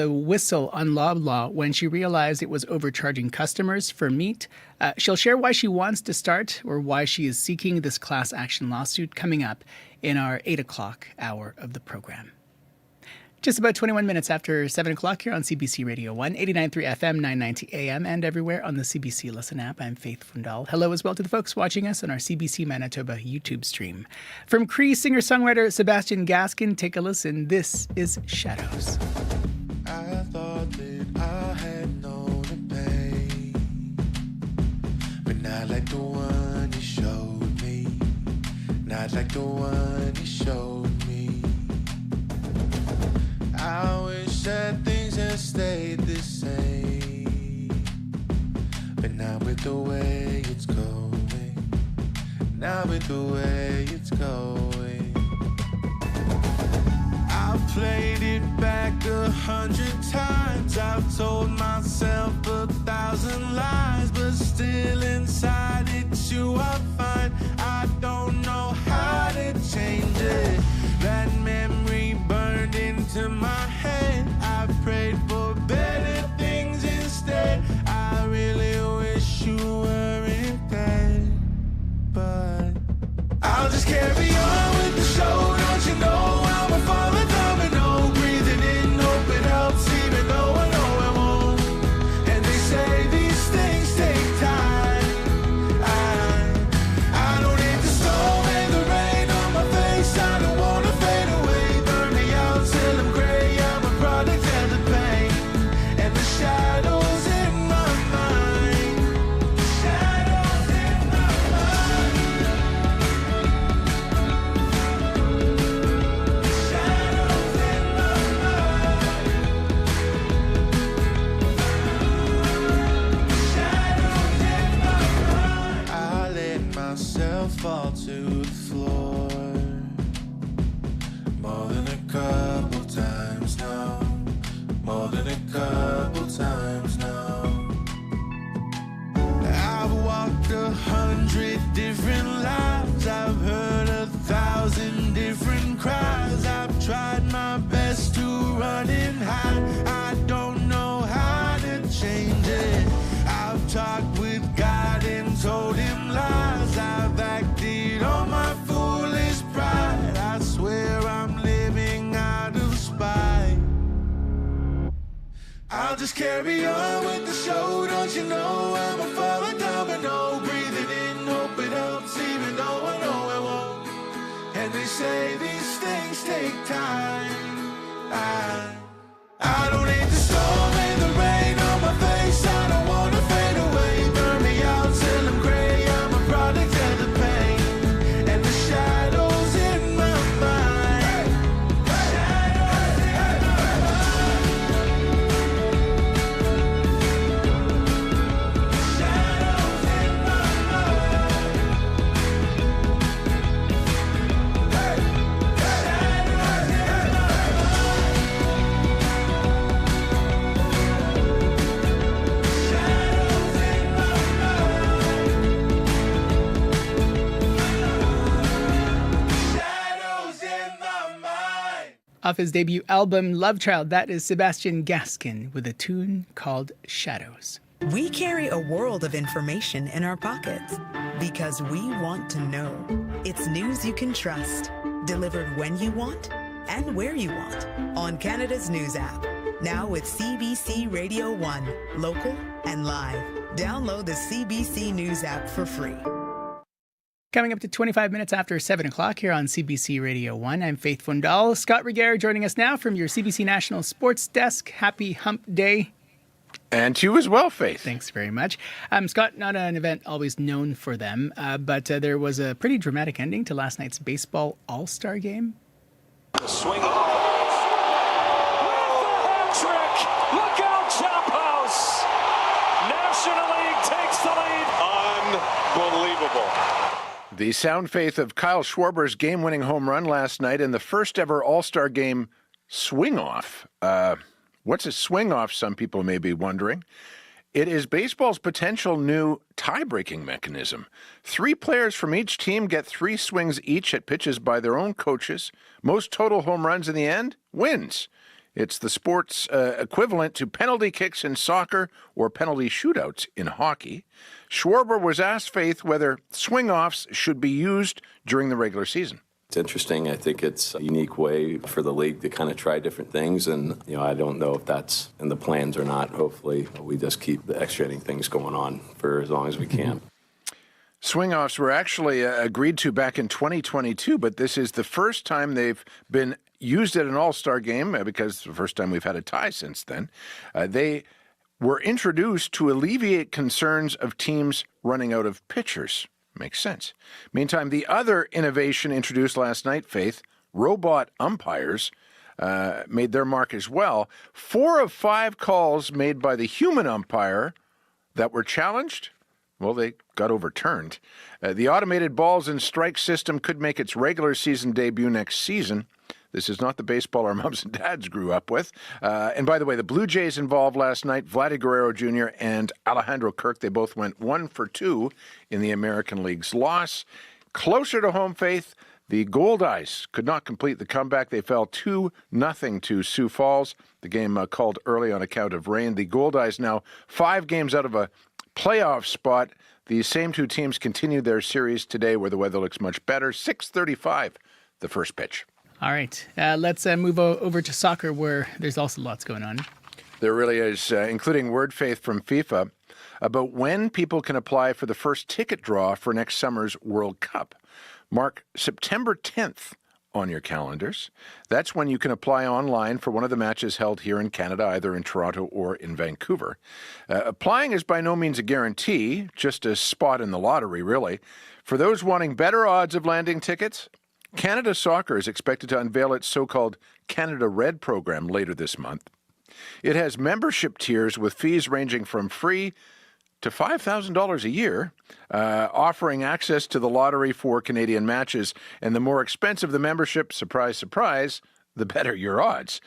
whistle on Loblaw when she realized it was overcharging customers for meat. She'll share why she wants to start or why she is seeking this class action lawsuit coming up in our 8 o'clock hour of the program. Just about 21 minutes after 7 o'clock here on CBC Radio 1, 89.3 FM, 990 AM, and everywhere on the CBC Listen app. I'm Faith Fundal. Hello as well to the folks watching us on our CBC Manitoba YouTube stream. From Cree singer-songwriter Sebastian Gaskin, take a listen. This is Shadows. I thought that I had known the pain, but not like the one you showed me, not like the one you showed me. I wish that things had stayed the same, but not with the way it's going, not with the way it's going. I've played it back 100 times, I've told myself 1,000 lies, but still inside it's you I find. I don't know how to change it. That memory burned into my head. I prayed for better things instead. I really wish you weren't dead, but I'll just carry on with the show. Don't you know I'm a falling domino, breathing in hope it helps, even though I know it won't. And they say these things take time. I don't need the storm and the rain on my face. I don't wanna fade away, burn me out till I'm gray. I'm a product of the pain and the shadows in my mind. Shadows in my mind. Shadows in my mind. Shadows in my mind. I let myself fall to the floor more than a couple times now, more than a couple times now. I've walked 100 different lives, I've heard 1,000 different cries. I've tried my best to run and hide. I don't know how to change it. I've talked with God and told him lies. I've acted on my foolish pride. I swear I'm living out of spite. I'll just carry on with the show. Don't you know I'm a falling domino, breathing in hope it helps, even though I know it won't. And they say these things take time. I don't need the storm and the rain on my face. I don't wanna fade away, burn me out till I'm gray. I'm a product of the pain and the shadows in my mind. Shadows in my mind. Shadows in my Off his debut album, Love Child, that is Sebastian Gaskin with a tune called Shadows. We carry a world of information in our pockets because we want to know. It's news you can trust, delivered when you want and where you want on Canada's News app. Now with CBC Radio 1, local and live. Download the CBC News app for free. Coming up to 25 minutes after 7 o'clock here on CBC Radio 1. I'm Faith Fundal. Scott Reguer joining us now from your CBC National Sports Desk. Happy Hump Day. And to you as well, Faith. Thanks very much. Scott, not an event always known for them, but there was a pretty dramatic ending to last night's baseball all-star game. The swing off. With the hat trick. Look out, Chop House. National League takes the lead. Unbelievable. The sound, Faith, of Kyle Schwarber's game-winning home run last night in the first ever all-star game swing-off. What's a swing-off, some people may be wondering. It is baseball's potential new tie-breaking mechanism. 3 players from each team get 3 swings each at pitches by their own coaches. Most total home runs in the end wins. It's the sport's equivalent to penalty kicks in soccer or penalty shootouts in hockey. Schwarber was asked, Faith, whether swing-offs should be used during the regular season. It's interesting. I think it's a unique way for the league to kind of try different things. And, I don't know if that's in the plans or not. Hopefully, we just keep the extra inning things going on for as long as we can. Swing-offs were actually agreed to back in 2022, but this is the first time they've been used at an all-star game because it's the first time we've had a tie since then. They were introduced to alleviate concerns of teams running out of pitchers. Makes sense. Meantime, the other innovation introduced last night, Faith, robot umpires, made their mark as well. 4 of 5 calls made by the human umpire that were challenged, well, they got overturned. The automated balls and strike system could make its regular season debut next season. This is not the baseball our moms and dads grew up with. And by the way, the Blue Jays involved last night, Vladdy Guerrero Jr. and Alejandro Kirk, they both went 1 for 2 in the American League's loss. Closer to home, Faith, the Goldeyes could not complete the comeback. They fell 2-0 to Sioux Falls. The game called early on account of rain. The Goldeyes now 5 games out of a playoff spot. These same 2 teams continued their series today where the weather looks much better. 6:35, the first pitch. All right, let's move over to soccer where there's also lots going on. There really is, including word, Faith, from FIFA about when people can apply for the first ticket draw for next summer's World Cup. Mark September 10th on your calendars. That's when you can apply online for one of the matches held here in Canada, either in Toronto or in Vancouver. Applying is by no means a guarantee, just a spot in the lottery, really. For those wanting better odds of landing tickets, Canada Soccer is expected to unveil its so-called Canada Red program later this month. It has membership tiers with fees ranging from free to $5,000 a year, offering access to the lottery for Canadian matches. And the more expensive the membership, surprise, surprise, the better your odds.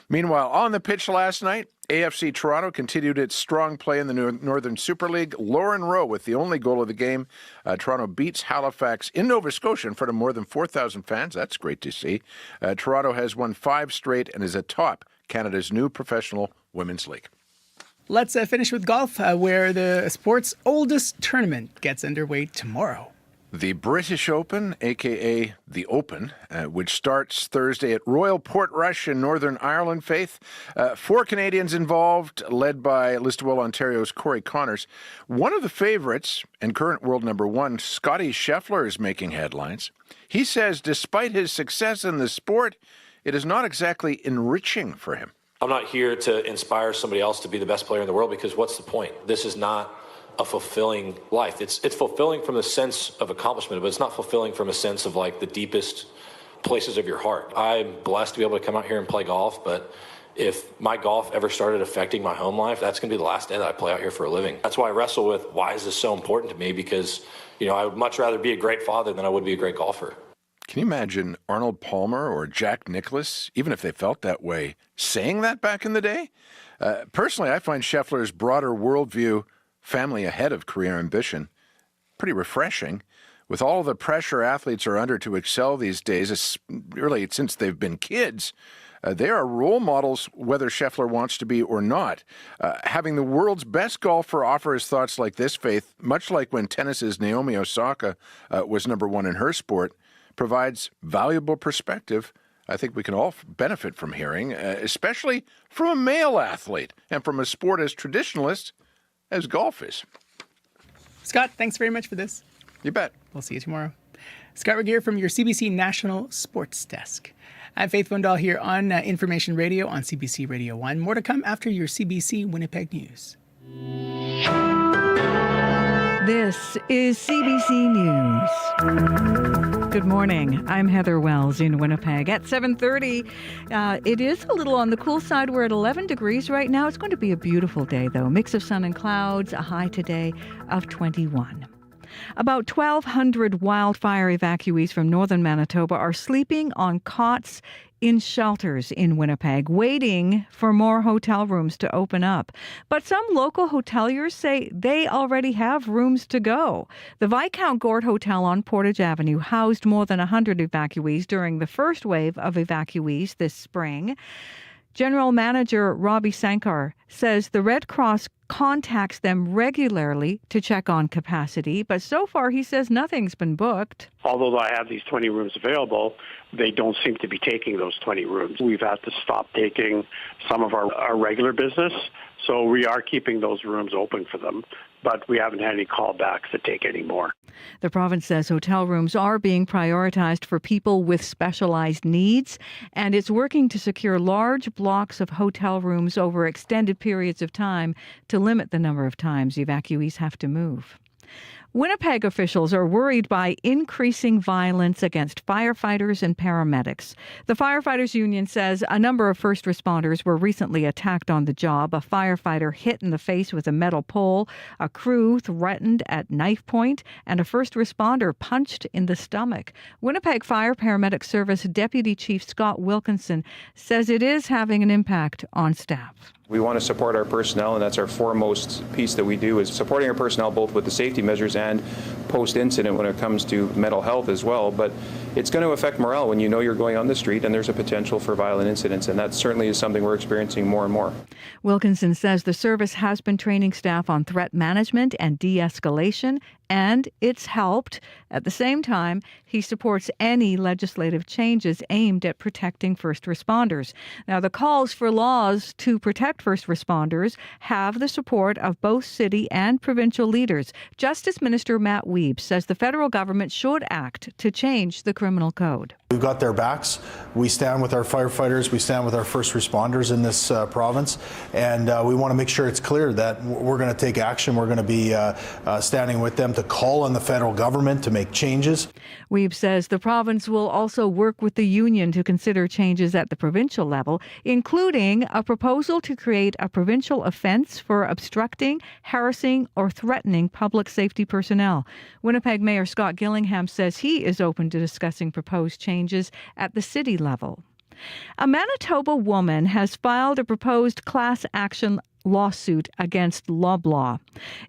Meanwhile, on the pitch last night, AFC Toronto continued its strong play in the Northern Super League. Lauren Rowe with the only goal of the game. Toronto beats Halifax in Nova Scotia in front of more than 4,000 fans. That's great to see. Toronto has won 5 straight and is atop Canada's new professional women's league. Let's finish with golf, where the sport's oldest tournament gets underway tomorrow. The British Open, a.k.a. the Open, which starts Thursday at Royal Portrush in Northern Ireland, Faith. 4 Canadians involved, led by Listowel, Ontario's Corey Connors. One of the favorites, and current world number 1, Scottie Scheffler, is making headlines. He says despite his success in the sport, it is not exactly enriching for him. I'm not here to inspire somebody else to be the best player in the world because what's the point? This is not a fulfilling life. It's fulfilling from the sense of accomplishment, but it's not fulfilling from a sense of like the deepest places of your heart. I'm blessed to be able to come out here and play golf, but if my golf ever started affecting my home life, that's going to be the last day that I play out here for a living. That's why I wrestle with why is this so important to me, because I would much rather be a great father than I would be a great golfer. Can you imagine Arnold Palmer or Jack Nicklaus, even if they felt that way, saying that back in the day? Personally, I find Scheffler's broader worldview, family ahead of career ambition, pretty refreshing. With all the pressure athletes are under to excel these days, really since they've been kids, they are role models whether Scheffler wants to be or not. Having the world's best golfer offer his thoughts like this, Faith, much like when tennis's Naomi Osaka was number 1 in her sport, provides valuable perspective I think we can all benefit from hearing, especially from a male athlete and from a sport as traditionalist as golf is. Scott, thanks very much for this. You bet. We'll see you tomorrow. Scott Regier from your CBC National Sports Desk. I'm Faith Wendell here on Information Radio on CBC Radio 1. More to come after your CBC Winnipeg News. This is CBC News. Good morning. I'm Heather Wells in Winnipeg. At 7:30, it is a little on the cool side. We're at 11 degrees right now. It's going to be a beautiful day, though. Mix of sun and clouds, a high today of 21. About 1,200 wildfire evacuees from northern Manitoba are sleeping on cots in shelters in Winnipeg, waiting for more hotel rooms to open up. But some local hoteliers say they already have rooms to go. The Viscount Gord Hotel on Portage Avenue housed more than 100 evacuees during the first wave of evacuees this spring. General Manager Robbie Sankar says the Red Cross contacts them regularly to check on capacity, but so far he says nothing's been booked. Although I have these 20 rooms available, they don't seem to be taking those 20 rooms. We've had to stop taking some of our regular business, so we are keeping those rooms open for them, but we haven't had any callbacks to take any more. The province says hotel rooms are being prioritized for people with specialized needs, and it's working to secure large blocks of hotel rooms over extended periods of time to limit the number of times evacuees have to move. Winnipeg officials are worried by increasing violence against firefighters and paramedics. The Firefighters Union says a number of first responders were recently attacked on the job. A firefighter hit in the face with a metal pole, a crew threatened at knife point, and a first responder punched in the stomach. Winnipeg Fire Paramedic Service Deputy Chief Scott Wilkinson says it is having an impact on staff. We want to support our personnel, and that's our foremost piece that we do, is supporting our personnel both with the safety measures and post-incident when it comes to mental health as well. But it's going to affect morale when you know you're going on the street and there's a potential for violent incidents, and that certainly is something we're experiencing more and more. Wilkinson says the service has been training staff on threat management and de-escalation, and it's helped. At the same time, he supports any legislative changes aimed at protecting first responders. Now, the calls for laws to protect first responders have the support of both city and provincial leaders. Justice Minister Matt Wiebe says the federal government should act to change the criminal code. We've got their backs. We stand with our firefighters. We stand with our first responders in this province. And we want to make sure it's clear that we're going to take action. We're going to be standing with them to call on the federal government to make changes. Wiebe says the province will also work with the union to consider changes at the provincial level, including a proposal to create a provincial offence for obstructing, harassing, or threatening public safety personnel. Winnipeg Mayor Scott Gillingham says he is open to discussing proposed changes at the city level. A Manitoba woman has filed a proposed class action lawsuit against Loblaw.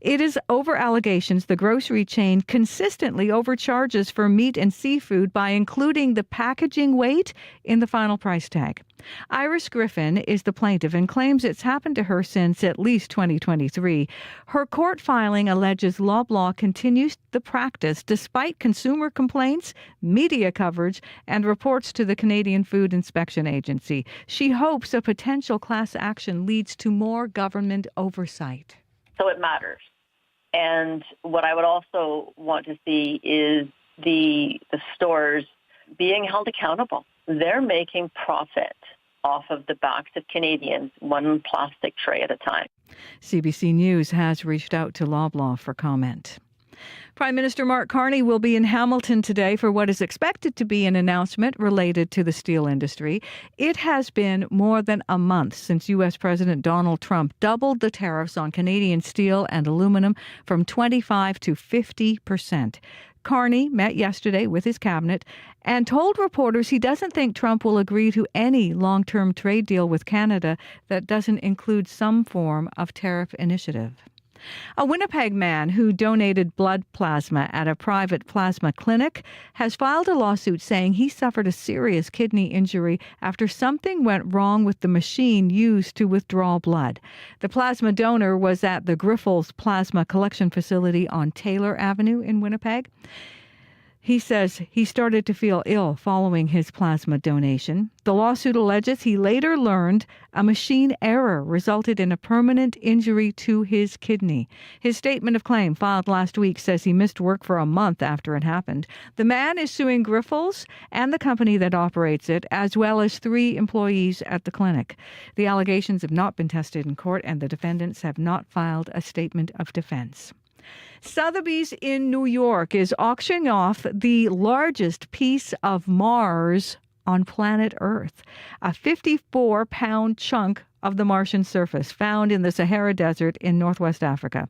It is over allegations the grocery chain consistently overcharges for meat and seafood by including the packaging weight in the final price tag. Iris Griffin is the plaintiff and claims it's happened to her since at least 2023. Her court filing alleges Loblaw continues the practice despite consumer complaints, media coverage, and reports to the Canadian Food Inspection Agency. She hopes a potential class action leads to more government oversight. So it matters. And what I would also want to see is the stores being held accountable. They're making profit off of the backs of Canadians, one plastic tray at a time. CBC News has reached out to Loblaw for comment. Prime Minister Mark Carney will be in Hamilton today for what is expected to be an announcement related to the steel industry. It has been more than a month since U.S. President Donald Trump doubled the tariffs on Canadian steel and aluminum from 25% to 50%. Carney met yesterday with his cabinet and told reporters he doesn't think Trump will agree to any long-term trade deal with Canada that doesn't include some form of tariff initiative. A Winnipeg man who donated blood plasma at a private plasma clinic has filed a lawsuit saying he suffered a serious kidney injury after something went wrong with the machine used to withdraw blood. The plasma donor was at the Grifols Plasma Collection Facility on Taylor Avenue in Winnipeg. He says he started to feel ill following his plasma donation. The lawsuit alleges he later learned a machine error resulted in a permanent injury to his kidney. His statement of claim filed last week says he missed work for a month after it happened. The man is suing Grifols and the company that operates it, as well as 3 employees at the clinic. The allegations have not been tested in court, and the defendants have not filed a statement of defense. Sotheby's in New York is auctioning off the largest piece of Mars on planet Earth, a 54-pound chunk of the Martian surface found in the Sahara Desert in northwest Africa.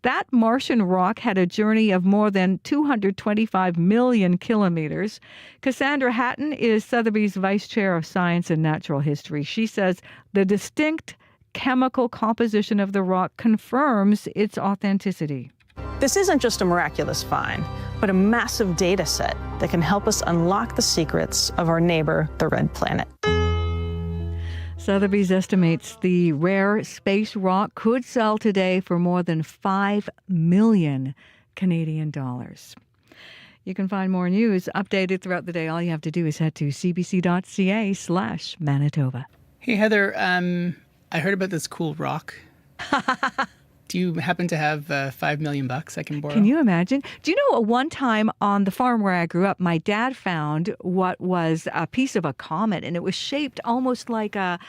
That Martian rock had a journey of more than 225 million kilometers. Cassandra Hatton is Sotheby's Vice Chair of Science and Natural History. She says the distinct chemical composition of the rock confirms its authenticity. This isn't just a miraculous find, but a massive data set that can help us unlock the secrets of our neighbor, the red planet. Sotheby's estimates the rare space rock could sell today for more than 5 million Canadian dollars. You can find more news updated throughout the day. All you have to do is head to cbc.ca/Manitoba. Hey, Heather, I heard about this cool rock. Do you happen to have $5 million I can borrow? Can you imagine? Do you know, one time on the farm where I grew up, my dad found what was a piece of a comet, and it was shaped almost like a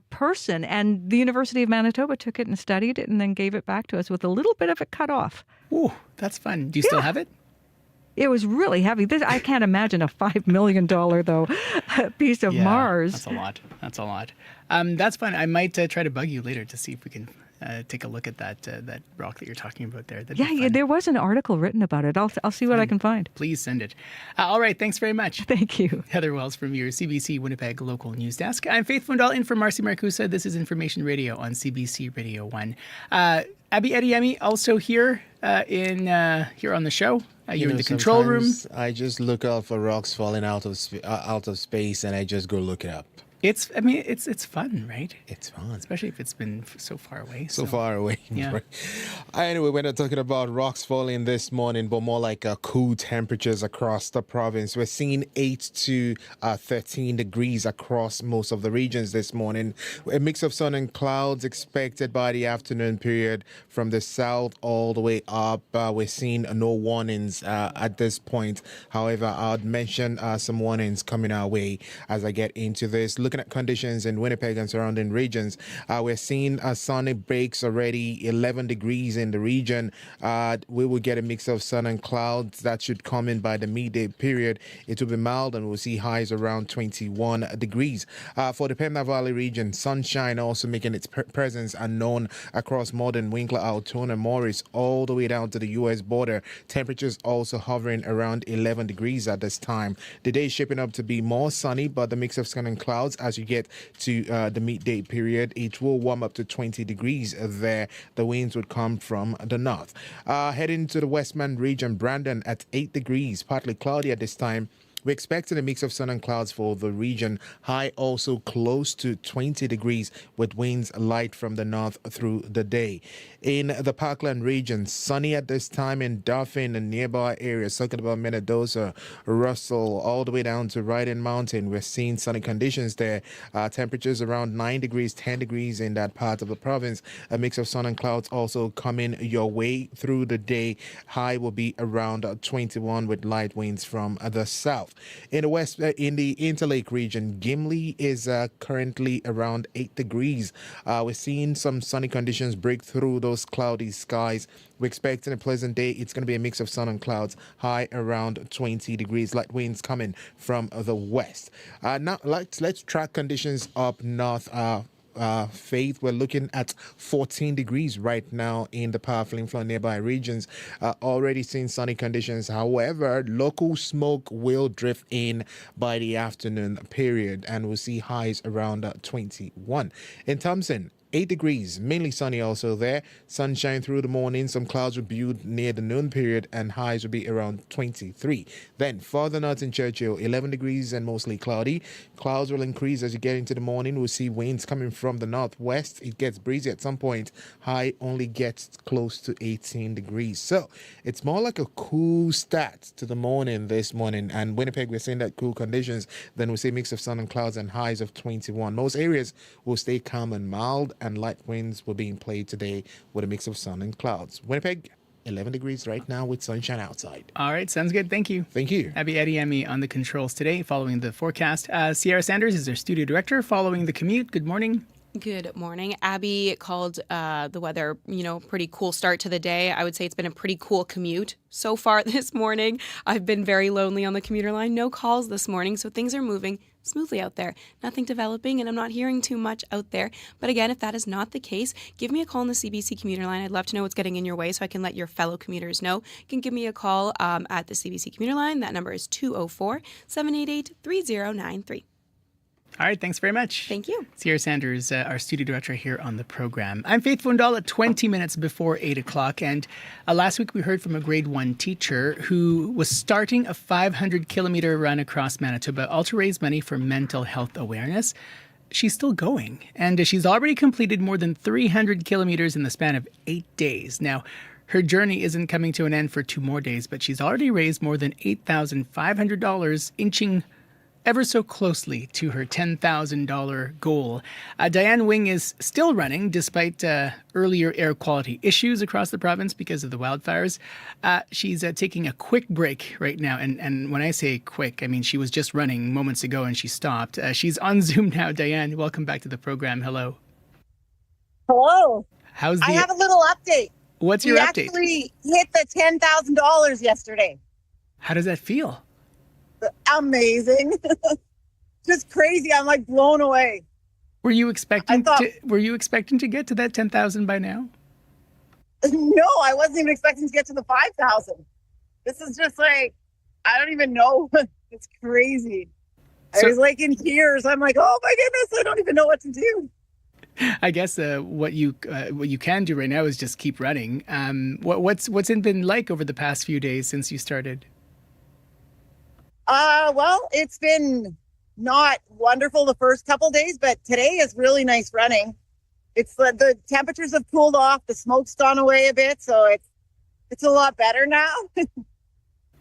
person. And the University of Manitoba took it and studied it and then gave it back to us with a little bit of it cut off. Ooh, that's fun. Do you still have it? It was really heavy. I can't imagine a $5 million, though, piece of Mars. That's a lot. That's a lot. That's fun. I might try to bug you later to see if we can take a look at that rock that you're talking about there. Yeah, there was an article written about it. I'll see what I can find. Please send it. All right, thanks very much. Thank you. Heather Wells from your CBC Winnipeg local news desk. I'm Faith Fundal in for Marcy Marcusa. This is Information Radio on CBC Radio 1. Abby Ediemi also here here on the show. You're in the control room. I just look out for rocks falling out of space, and I just go look it up. It's fun, right? It's fun. Especially if it's been so far away. So far away. Yeah. Right. Anyway, we're not talking about rocks falling this morning, but more like cool temperatures across the province. We're seeing 8 to 13 degrees across most of the regions this morning. A mix of sun and clouds expected by the afternoon period from the south all the way up. We're seeing no warnings at this point. However, I'd mention some warnings coming our way as I get into this. Looking at conditions in Winnipeg and surrounding regions, we're seeing sunny breaks already, 11 degrees in the region. We will get a mix of sun and clouds that should come in by the midday period. It will be mild and we'll see highs around 21 degrees. For the Pembina Valley region, sunshine also making its presence unknown across Morden, Winkler, Altona, Morris, all the way down to the U.S. border. Temperatures also hovering around 11 degrees at this time. The day is shaping up to be more sunny, but the mix of sun and clouds as you get to the midday period, it will warm up to 20 degrees there. The winds would come from the north. Heading to the Westman region, Brandon at 8 degrees, partly cloudy at this time. We're expecting a mix of sun and clouds for the region. High also close to 20 degrees with winds light from the north through the day. In the Parkland region, sunny at this time in Dauphin and nearby areas. Talking about Minnedosa, Russell, all the way down to Ryden Mountain. We're seeing sunny conditions there. Temperatures around 9 degrees, 10 degrees in that part of the province. A mix of sun and clouds also coming your way through the day. High will be around 21 with light winds from the south. In the west, in the Interlake region, Gimli is currently around 8 degrees. We're seeing some sunny conditions break through those cloudy skies. We're expecting a pleasant day. It's going to be a mix of sun and clouds, high around 20 degrees. Light winds coming from the west. Now, let's track conditions up north. Faith, we're looking at 14 degrees right now in the powerful influence nearby regions. Already seeing sunny conditions. However, local smoke will drift in by the afternoon period, and we'll see highs around 21. In Thompson, 8 degrees, mainly sunny also there. Sunshine through the morning, some clouds will build near the noon period, and highs will be around 23. Then further north in Churchill, 11 degrees and mostly cloudy. Clouds will increase as you get into the morning. We'll see winds coming from the northwest. It gets breezy at some point. High only gets close to 18 degrees. So it's more like a cool start to the morning this morning. And Winnipeg, we're seeing that cool conditions. Then we'll see a mix of sun and clouds and highs of 21. Most areas will stay calm and mild, and light winds will be in play today with a mix of sun and clouds. Winnipeg, 11 degrees right now with sunshine outside. All right, sounds good. Thank you. Thank you. Abby Ediemi on the controls today, following the forecast. Sierra Sanders is our studio director, following the commute. Good morning. Good morning. Abby called the weather, pretty cool start to the day. I would say it's been a pretty cool commute so far this morning. I've been very lonely on the commuter line. No calls this morning, so things are moving smoothly out there. Nothing developing, and I'm not hearing too much out there. But again, if that is not the case, give me a call on the CBC commuter line. I'd love to know what's getting in your way so I can let your fellow commuters know. You can give me a call at the CBC commuter line. That number is 204-788-3093. All right, thanks very much. Thank you. Sierra Sanders, our studio director here on the program. I'm Faith Fundal at 20 minutes before 8 o'clock. And last week we heard from a grade 1 teacher who was starting a 500-kilometer run across Manitoba, all to raise money for mental health awareness. She's still going, and she's already completed more than 300 kilometers in the span of 8 days. Now, her journey isn't coming to an end for 2 more days, but she's already raised more than $8,500, inching ever so closely to her $10,000 goal. Diane Wing is still running despite earlier air quality issues across the province because of the wildfires. She's taking a quick break right now. And when I say quick, I mean she was just running moments ago and she stopped. She's on Zoom now. Diane, welcome back to the program. Hello. Hello. I have a little update. What's your update? We actually hit the $10,000 yesterday. How does that feel? Amazing. Just crazy. I'm like blown away. Were you expecting to get to that 10,000 by now? No, I wasn't even expecting to get to the 5,000. This is just like, I don't even know. It's crazy. I was like in tears. I'm like, oh my goodness, I don't even know what to do. I guess what you can do right now is just keep running. What's it been like over the past few days since you started? Well, it's been not wonderful the first couple days, but today is really nice running. It's the temperatures have cooled off, the smoke's gone away a bit, so it's a lot better now.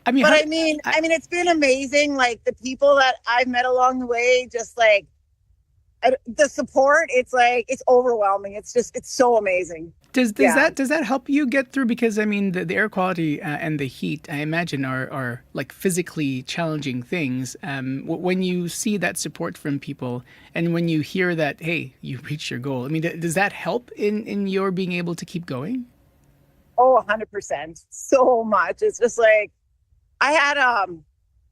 I mean, it's been amazing. Like the people that I've met along the way, just like the support. It's like it's overwhelming. It's so amazing. Does that help you get through? Because I mean, the air quality and the heat, I imagine, are like physically challenging things. When you see that support from people, and when you hear that, hey, you reached your goal. I mean, does that help in your being able to keep going? Oh, 100%, so much. It's just like I had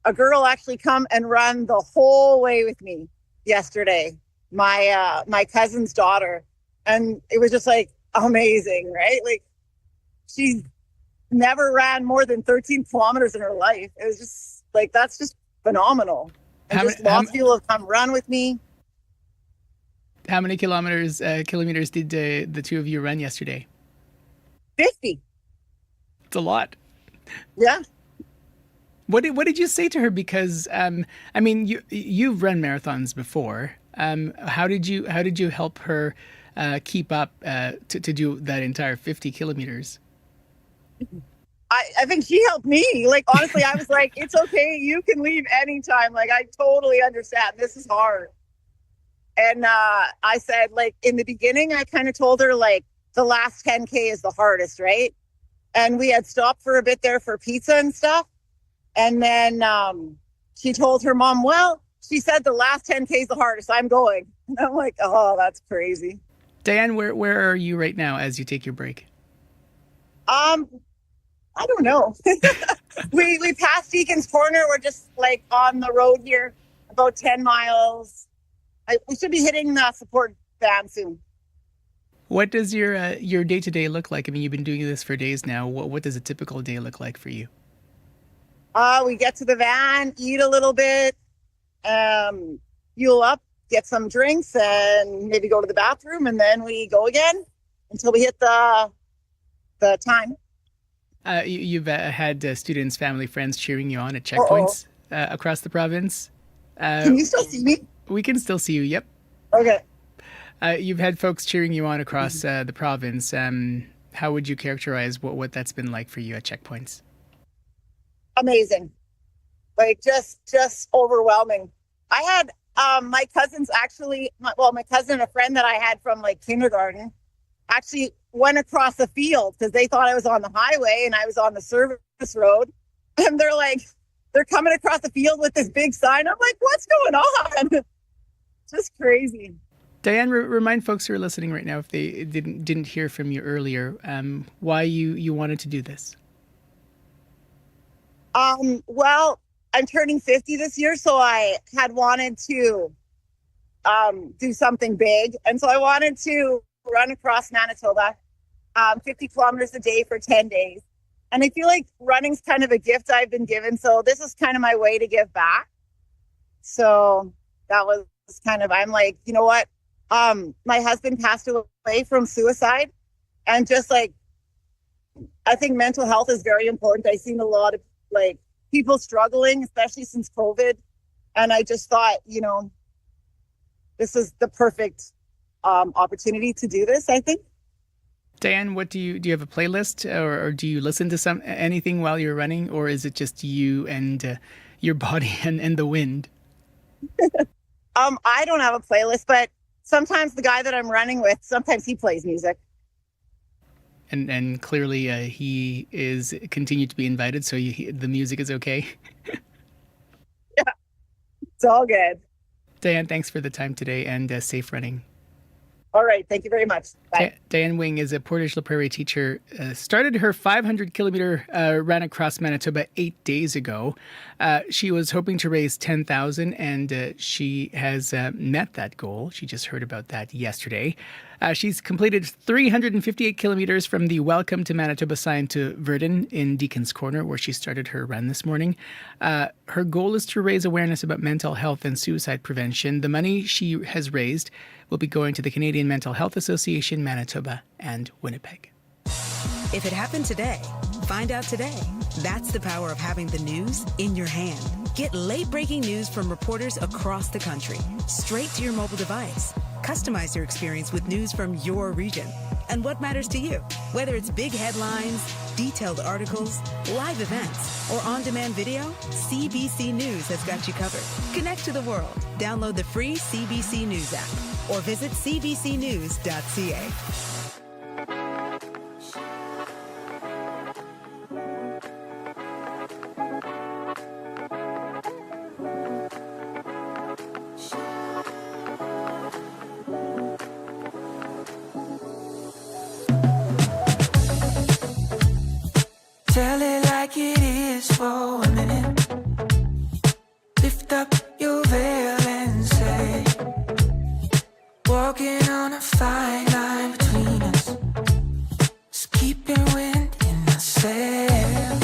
a girl actually come and run the whole way with me yesterday. My cousin's daughter, and it was just like amazing, right? Like she's never ran more than 13 kilometers in her life. It was just like, that's just phenomenal. And lots of people have come run with me. How many kilometers did the two of you run yesterday? 50. It's a lot. Yeah. What did you say to her? Because I mean, you've run marathons before. How did you help her keep up to do that entire 50 kilometers? I think she helped me. Like, honestly, I was like, it's okay. You can leave anytime. Like, I totally understand. This is hard. And I said, like, in the beginning, I kind of told her, like, the last 10K is the hardest, right? And we had stopped for a bit there for pizza and stuff. And then she told her mom, well, she said the last 10K is the hardest. I'm going. And I'm like, oh, that's crazy. Diane, where are you right now as you take your break? I don't know. we passed Deacon's Corner. We're just like on the road here, about 10 miles. We should be hitting the support van soon. What does your day-to-day look like? I mean, you've been doing this for days now. What does a typical day look like for you? We get to the van, eat a little bit, fuel up, get some drinks and maybe go to the bathroom, and then we go again until we hit the time. You've had students, family, friends cheering you on at checkpoints across the province. Can you still see me? We can still see you, yep. Okay. You've had folks cheering you on across the province. How would you characterize what that's been like for you at checkpoints? Amazing. Like, just overwhelming. I had my cousins actually, my cousin and a friend that I had from like kindergarten actually went across the field because they thought I was on the highway and I was on the service road. And they're coming across the field with this big sign. I'm like, what's going on? Just crazy. Diane, remind folks who are listening right now, if they didn't hear from you earlier, why you wanted to do this. Well, I'm turning 50 this year, so I had wanted to do something big. And so I wanted to run across Manitoba 50 kilometers a day for 10 days. And I feel like running's kind of a gift I've been given. So this is kind of my way to give back. So that was kind of, I'm like, you know what? My husband passed away from suicide. And just like, I think mental health is very important. I've seen a lot of like people struggling, especially since COVID. And I just thought, you know, this is the perfect opportunity to do this, I think. Diane, do you have a playlist or do you listen to anything while you're running, or is it just you and your body and the wind? I don't have a playlist, but sometimes the guy that I'm running with, sometimes he plays music. And clearly he is continued to be invited, so the music is okay. Yeah, it's all good. Diane, thanks for the time today and safe running. All right. Thank you very much. Bye. Diane Wing is a Portage La Prairie teacher. Started her 500-kilometer run across Manitoba 8 days ago. She was hoping to raise $10,000, and she has met that goal. She just heard about that yesterday. She's completed 358 kilometers from the Welcome to Manitoba sign to Verdun in Deacon's Corner, where she started her run this morning. Her goal is to raise awareness about mental health and suicide prevention. The money she has raised will be going to the Canadian Mental Health Association, Manitoba, and Winnipeg. If it happened today, find out today. That's the power of having the news in your hand. Get late-breaking news from reporters across the country, straight to your mobile device. Customize your experience with news from your region and what matters to you. Whether it's big headlines, detailed articles, live events, or on-demand video, CBC News has got you covered. Connect to the world. Download the free CBC News app or visit cbcnews.ca. Tell it like it is for a minute. Lift up your veil and say, walking on a fine line between us, just keeping wind in our sail.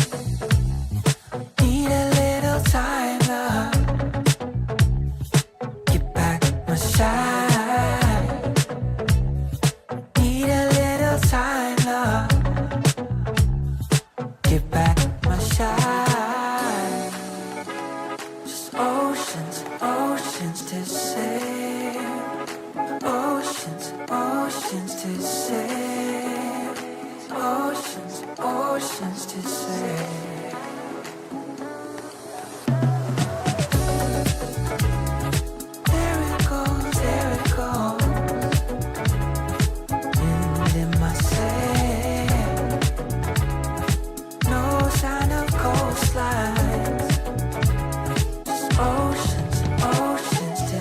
Need a little time, love. Get back my shine. Need a little time, love. Get back my shine. Just oceans, oceans to sail. Oceans, oceans to sail. Oceans, oceans to sail. There it goes, there it goes. Wind in my sail. No sign of coastlines. Just oceans, oceans to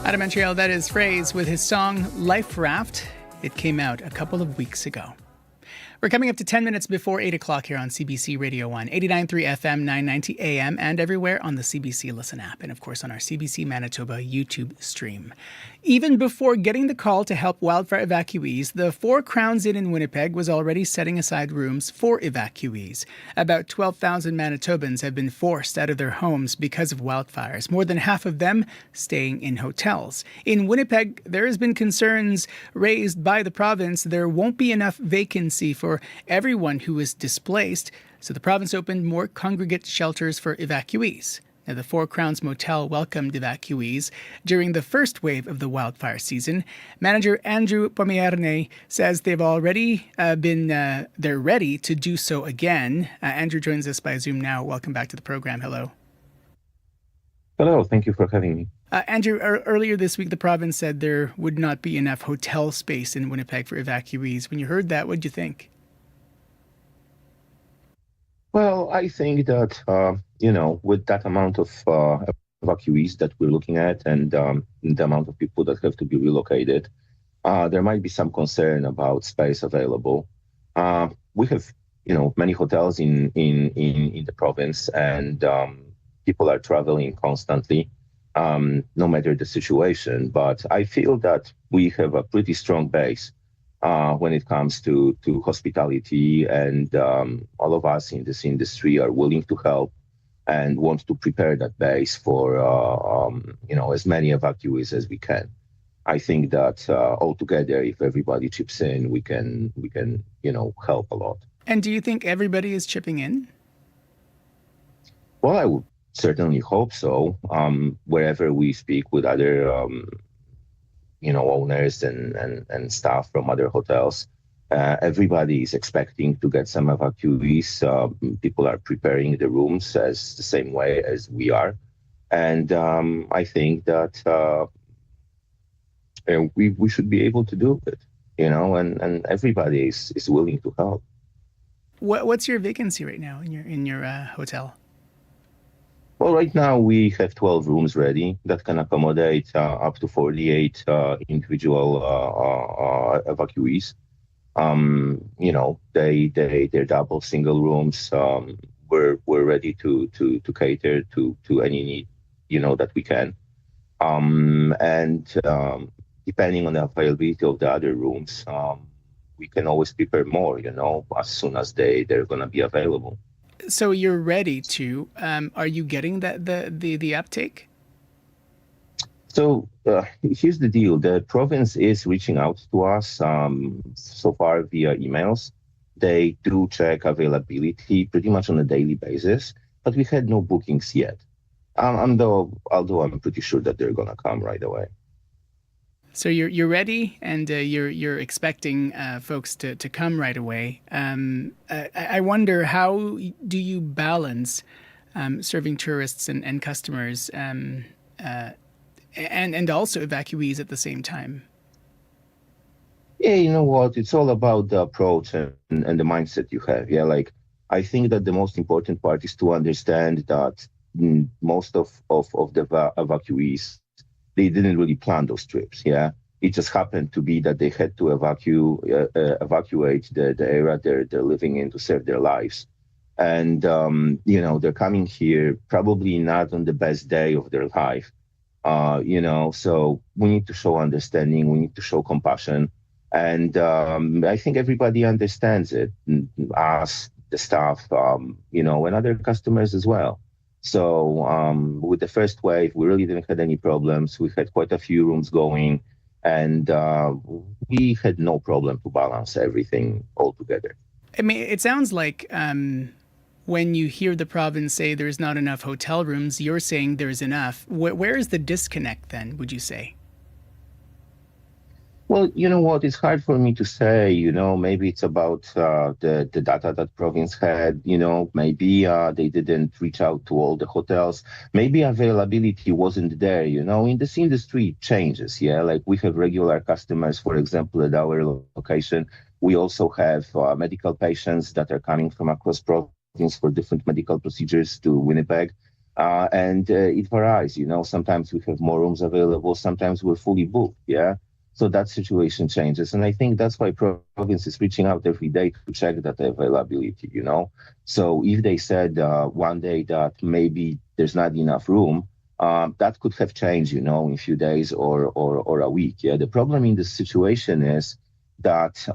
Out of Montreal, that is Phrase with his song Life Raft. It came out a couple of weeks ago. We're coming up to 10 minutes before 8 o'clock here on CBC Radio 1, 89.3 FM, 990 AM, and everywhere on the CBC Listen app, and of course on our CBC Manitoba YouTube stream. Even before getting the call to help wildfire evacuees, the Four Crowns Inn in Winnipeg was already setting aside rooms for evacuees. About 12,000 Manitobans have been forced out of their homes because of wildfires, more than half of them staying in hotels. In Winnipeg, there has been concerns raised by the province there won't be enough vacancy for everyone who is displaced, so the province opened more congregate shelters for evacuees. Now, the Four Crowns Motel welcomed evacuees during the first wave of the wildfire season. Manager Andrew Pomierne says they've already they're ready to do so again. Andrew joins us by Zoom now. Welcome back to the program. Hello. Hello, thank you for having me. Andrew, earlier this week, the province said there would not be enough hotel space in Winnipeg for evacuees. When you heard that, what did you think? Well, I think that, with that amount of evacuees that we're looking at and the amount of people that have to be relocated, there might be some concern about space available. We have, many hotels in the province, and people are traveling constantly, no matter the situation. But I feel that we have a pretty strong base when it comes to hospitality, and all of us in this industry are willing to help and want to prepare that base for as many evacuees as we can. I think that altogether, if everybody chips in, we can help a lot. And do you think everybody is chipping in? Well, I would certainly hope so. Wherever we speak with other owners and staff from other hotels, everybody is expecting to get some evacuees. People are preparing the rooms as the same way as we are. And I think that we should be able to do it, and everybody is willing to help. What's your vacancy right now in your hotel? Well, right now we have 12 rooms ready that can accommodate up to 48 individual evacuees. They're double, single rooms. We're ready to cater to any need, that we can. And depending on the availability of the other rooms, we can always prepare more, as soon as they're going to be available. So you're ready to. Are you getting the uptake? So here's the deal. The province is reaching out to us so far via emails. They do check availability pretty much on a daily basis, but we had no bookings yet. Although I'm pretty sure that they're going to come right away. So you're ready, and you're expecting folks to come right away. I wonder, how do you balance serving tourists and customers and also evacuees at the same time? Yeah, you know what? It's all about the approach and the mindset you have. Yeah, I think that the most important part is to understand that most of the evacuees, they didn't really plan those trips. Yeah, it just happened to be that they had to evacuate the area they're living in to save their lives, and they're coming here probably not on the best day of their life. So we need to show understanding, we need to show compassion, and I think everybody understands it, us, the staff, and other customers as well. So with the first wave, we really didn't have any problems. We had quite a few rooms going, and we had no problem to balance everything all together. I mean, it sounds like when you hear the province say there's not enough hotel rooms, you're saying there's enough. Where is the disconnect then, would you say? Well, you know what? It's hard for me to say. Maybe it's about the data that province had. Maybe they didn't reach out to all the hotels. Maybe availability wasn't there. In this industry, it changes. Yeah, we have regular customers, for example, at our location. We also have medical patients that are coming from across province for different medical procedures to Winnipeg. And it varies, sometimes we have more rooms available, sometimes we're fully booked, yeah? So that situation changes. And I think that's why province is reaching out every day to check that availability, So if they said one day that maybe there's not enough room, that could have changed, in a few days or a week, yeah? The problem in this situation is that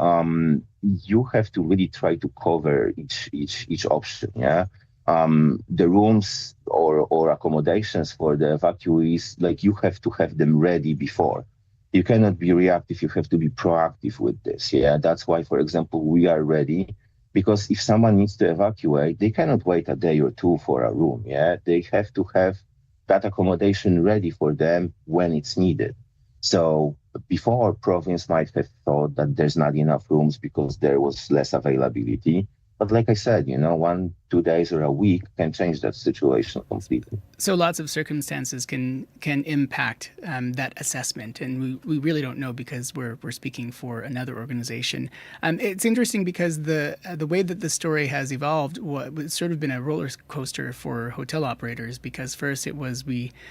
you have to really try to cover each option, yeah? The rooms or accommodations for the evacuees, like you have to have them ready before. You cannot be reactive, you have to be proactive with this. Yeah, that's why, for example, we are ready, because if someone needs to evacuate, they cannot wait a day or two for a room. Yeah, they have to have that accommodation ready for them when it's needed. So before, province might have thought that there's not enough rooms because there was less availability. But like I said, 1-2 days or a week can change that situation completely. So lots of circumstances can impact that assessment, and we really don't know because we're speaking for another organization. It's interesting because the way that the story has evolved, it's sort of been a roller coaster for hotel operators, because first it was we're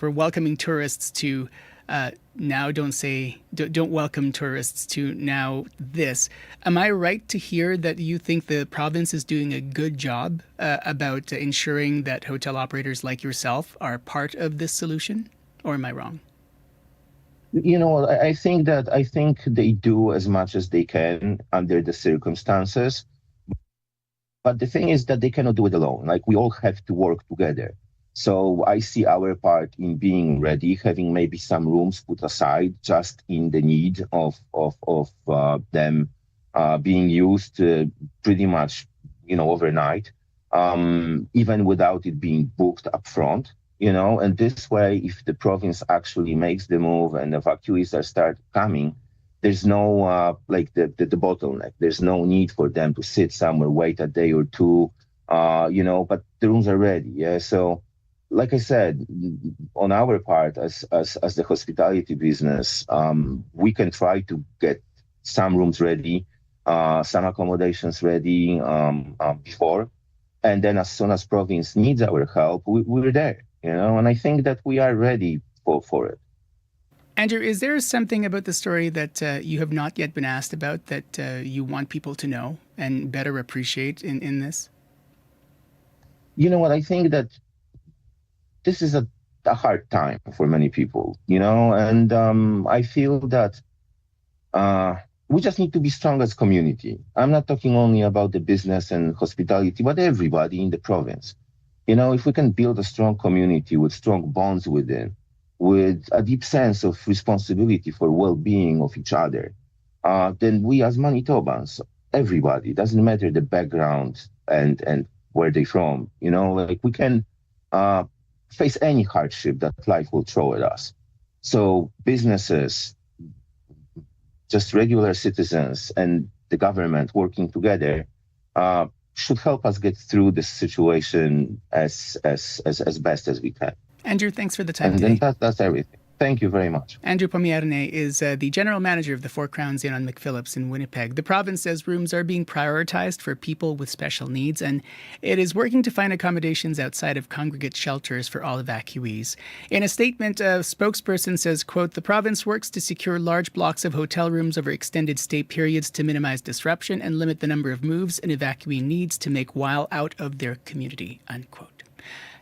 welcoming tourists to. Now don't welcome tourists to now this. Am I right to hear that you think the province is doing a good job about ensuring that hotel operators like yourself are part of this solution? Or am I wrong? I think they do as much as they can under the circumstances. But the thing is that they cannot do it alone. Like, we all have to work together. So I see our part in being ready, having maybe some rooms put aside just in the need of them being used pretty much, overnight, even without it being booked up front, And this way, if the province actually makes the move and evacuees start coming, there's no, the bottleneck. There's no need for them to sit somewhere, wait a day or two, but the rooms are ready, yeah? So, like I said, on our part, as the hospitality business, we can try to get some rooms ready, some accommodations ready before, and then as soon as province needs our help, we're there, And I think that we are ready for it. Andrew, is there something about the story that you have not yet been asked about that you want people to know and better appreciate in this? You know what? I think that this is a hard time for many people, and I feel that we just need to be strong as community. I'm not talking only about the business and hospitality, but everybody in the province. If we can build a strong community with strong bonds within, with a deep sense of responsibility for well-being of each other, then we as Manitobans, everybody, doesn't matter the background and where they're from, we can face any hardship that life will throw at us. So businesses, just regular citizens, and the government working together should help us get through this situation as best as we can. Andrew, thanks for the time today. And then that's everything. Thank you very much. Andrew Pomierne is the general manager of the Four Crowns Inn on McPhillips in Winnipeg. The province says rooms are being prioritized for people with special needs, and it is working to find accommodations outside of congregate shelters for all evacuees. In a statement, a spokesperson says, quote, "The province works to secure large blocks of hotel rooms over extended stay periods to minimize disruption and limit the number of moves an evacuee needs to make while out of their community," unquote.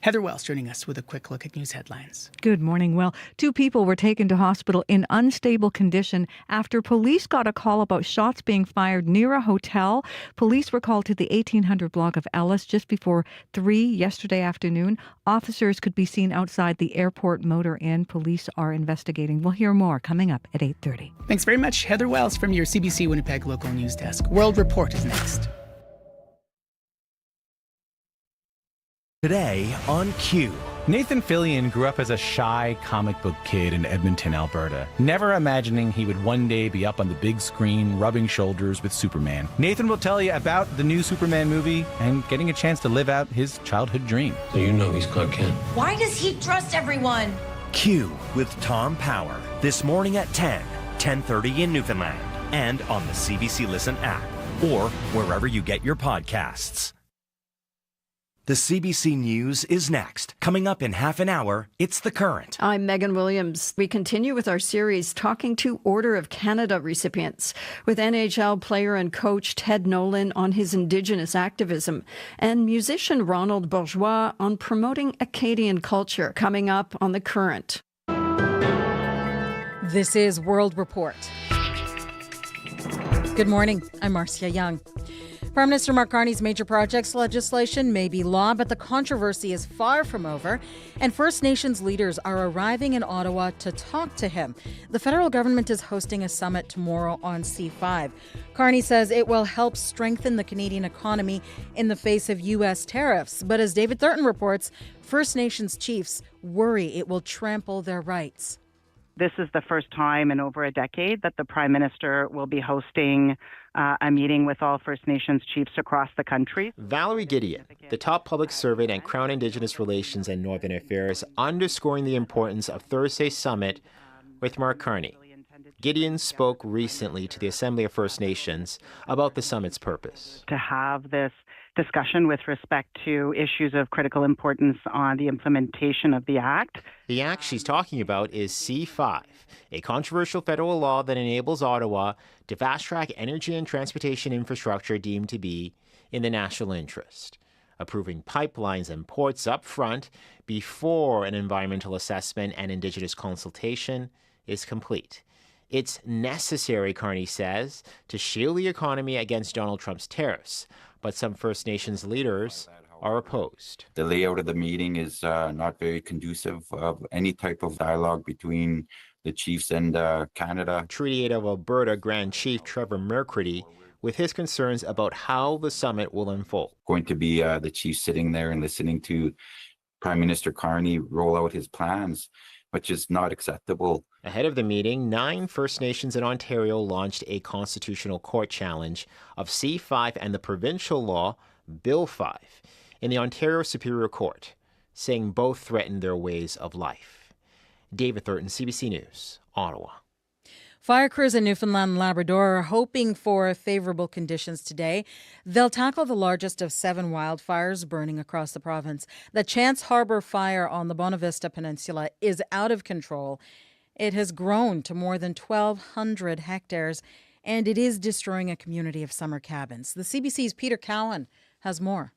Heather Wells joining us with a quick look at news headlines. Good morning. Well, 2 people were taken to hospital in unstable condition after police got a call about shots being fired near a hotel. Police were called to the 1800 block of Ellis just before 3 yesterday afternoon. Officers could be seen outside the Airport Motor Inn. Police are investigating. We'll hear more coming up at 8:30. Thanks very much, Heather Wells from your CBC Winnipeg local news desk. World Report is next. Today on Q. Nathan Fillion grew up as a shy comic book kid in Edmonton, Alberta, never imagining he would one day be up on the big screen rubbing shoulders with Superman. Nathan will tell you about the new Superman movie and getting a chance to live out his childhood dream. So you know he's Clark Kent. Why does he trust everyone? Q with Tom Power, this morning at 10:30 in Newfoundland, and on the CBC Listen app, or wherever you get your podcasts. The CBC News is next. Coming up in half an hour, it's The Current. I'm Megan Williams. We continue with our series talking to Order of Canada recipients with NHL player and coach Ted Nolan on his Indigenous activism and musician Ronald Bourgeois on promoting Acadian culture. Coming up on The Current. This is World Report. Good morning. I'm Marcia Young. Prime Minister Mark Carney's major projects legislation may be law, but the controversy is far from over, and First Nations leaders are arriving in Ottawa to talk to him. The federal government is hosting a summit tomorrow on C5. Carney says it will help strengthen the Canadian economy in the face of U.S. tariffs. But as David Thurton reports, First Nations chiefs worry it will trample their rights. This is the first time in over a decade that the Prime Minister will be hosting a meeting with all First Nations chiefs across the country. Valerie Gideon, the top public servant at Crown Indigenous Relations and Northern Affairs, underscoring the importance of Thursday's summit with Mark Carney. Gideon spoke recently to the Assembly of First Nations about the summit's purpose. To have this discussion with respect to issues of critical importance on the implementation of the Act. The Act she's talking about is C5, a controversial federal law that enables Ottawa to fast-track energy and transportation infrastructure deemed to be in the national interest, approving pipelines and ports up front before an environmental assessment and Indigenous consultation is complete. It's necessary, Carney says, to shield the economy against Donald Trump's tariffs, but some First Nations leaders are opposed. The layout of the meeting is not very conducive of any type of dialogue between the chiefs and Canada. Treaty 8 of Alberta Grand Chief Trevor Mercredi with his concerns about how the summit will unfold. Going to be the chief sitting there and listening to Prime Minister Carney roll out his plans, which is not acceptable. Ahead of the meeting, 9 First Nations in Ontario launched a constitutional court challenge of C5 and the provincial law, Bill 5, in the Ontario Superior Court, saying both threaten their ways of life. David Thurton, CBC News, Ottawa. Fire crews in Newfoundland and Labrador are hoping for favorable conditions today. They'll tackle the largest of 7 wildfires burning across the province. The Chance Harbour fire on the Bonavista Peninsula is out of control. It has grown to more than 1,200 hectares, and it is destroying a community of summer cabins. The CBC's Peter Cowan has more.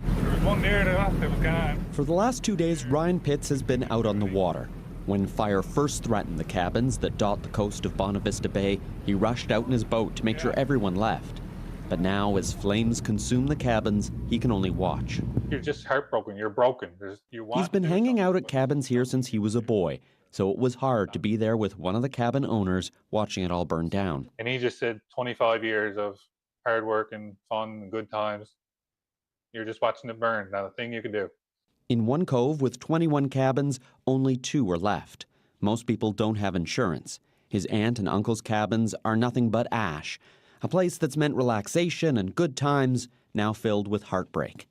There was one there that was gone. For the last 2 days, Ryan Pitts has been out on the water. When fire first threatened the cabins that dot the coast of Bonavista Bay, he rushed out in his boat to make sure everyone left. But now, as flames consume the cabins, he can only watch. You're just heartbroken. You're broken. He's been hanging out at cabins here since he was a boy, so it was hard to be there with one of the cabin owners watching it all burn down. And he just said 25 years of hard work and fun and good times. You're just watching it burn. Not a thing you can do. In one cove with 21 cabins, only 2 are left. Most people don't have insurance. His aunt and uncle's cabins are nothing but ash, a place that's meant relaxation and good times, now filled with heartbreak.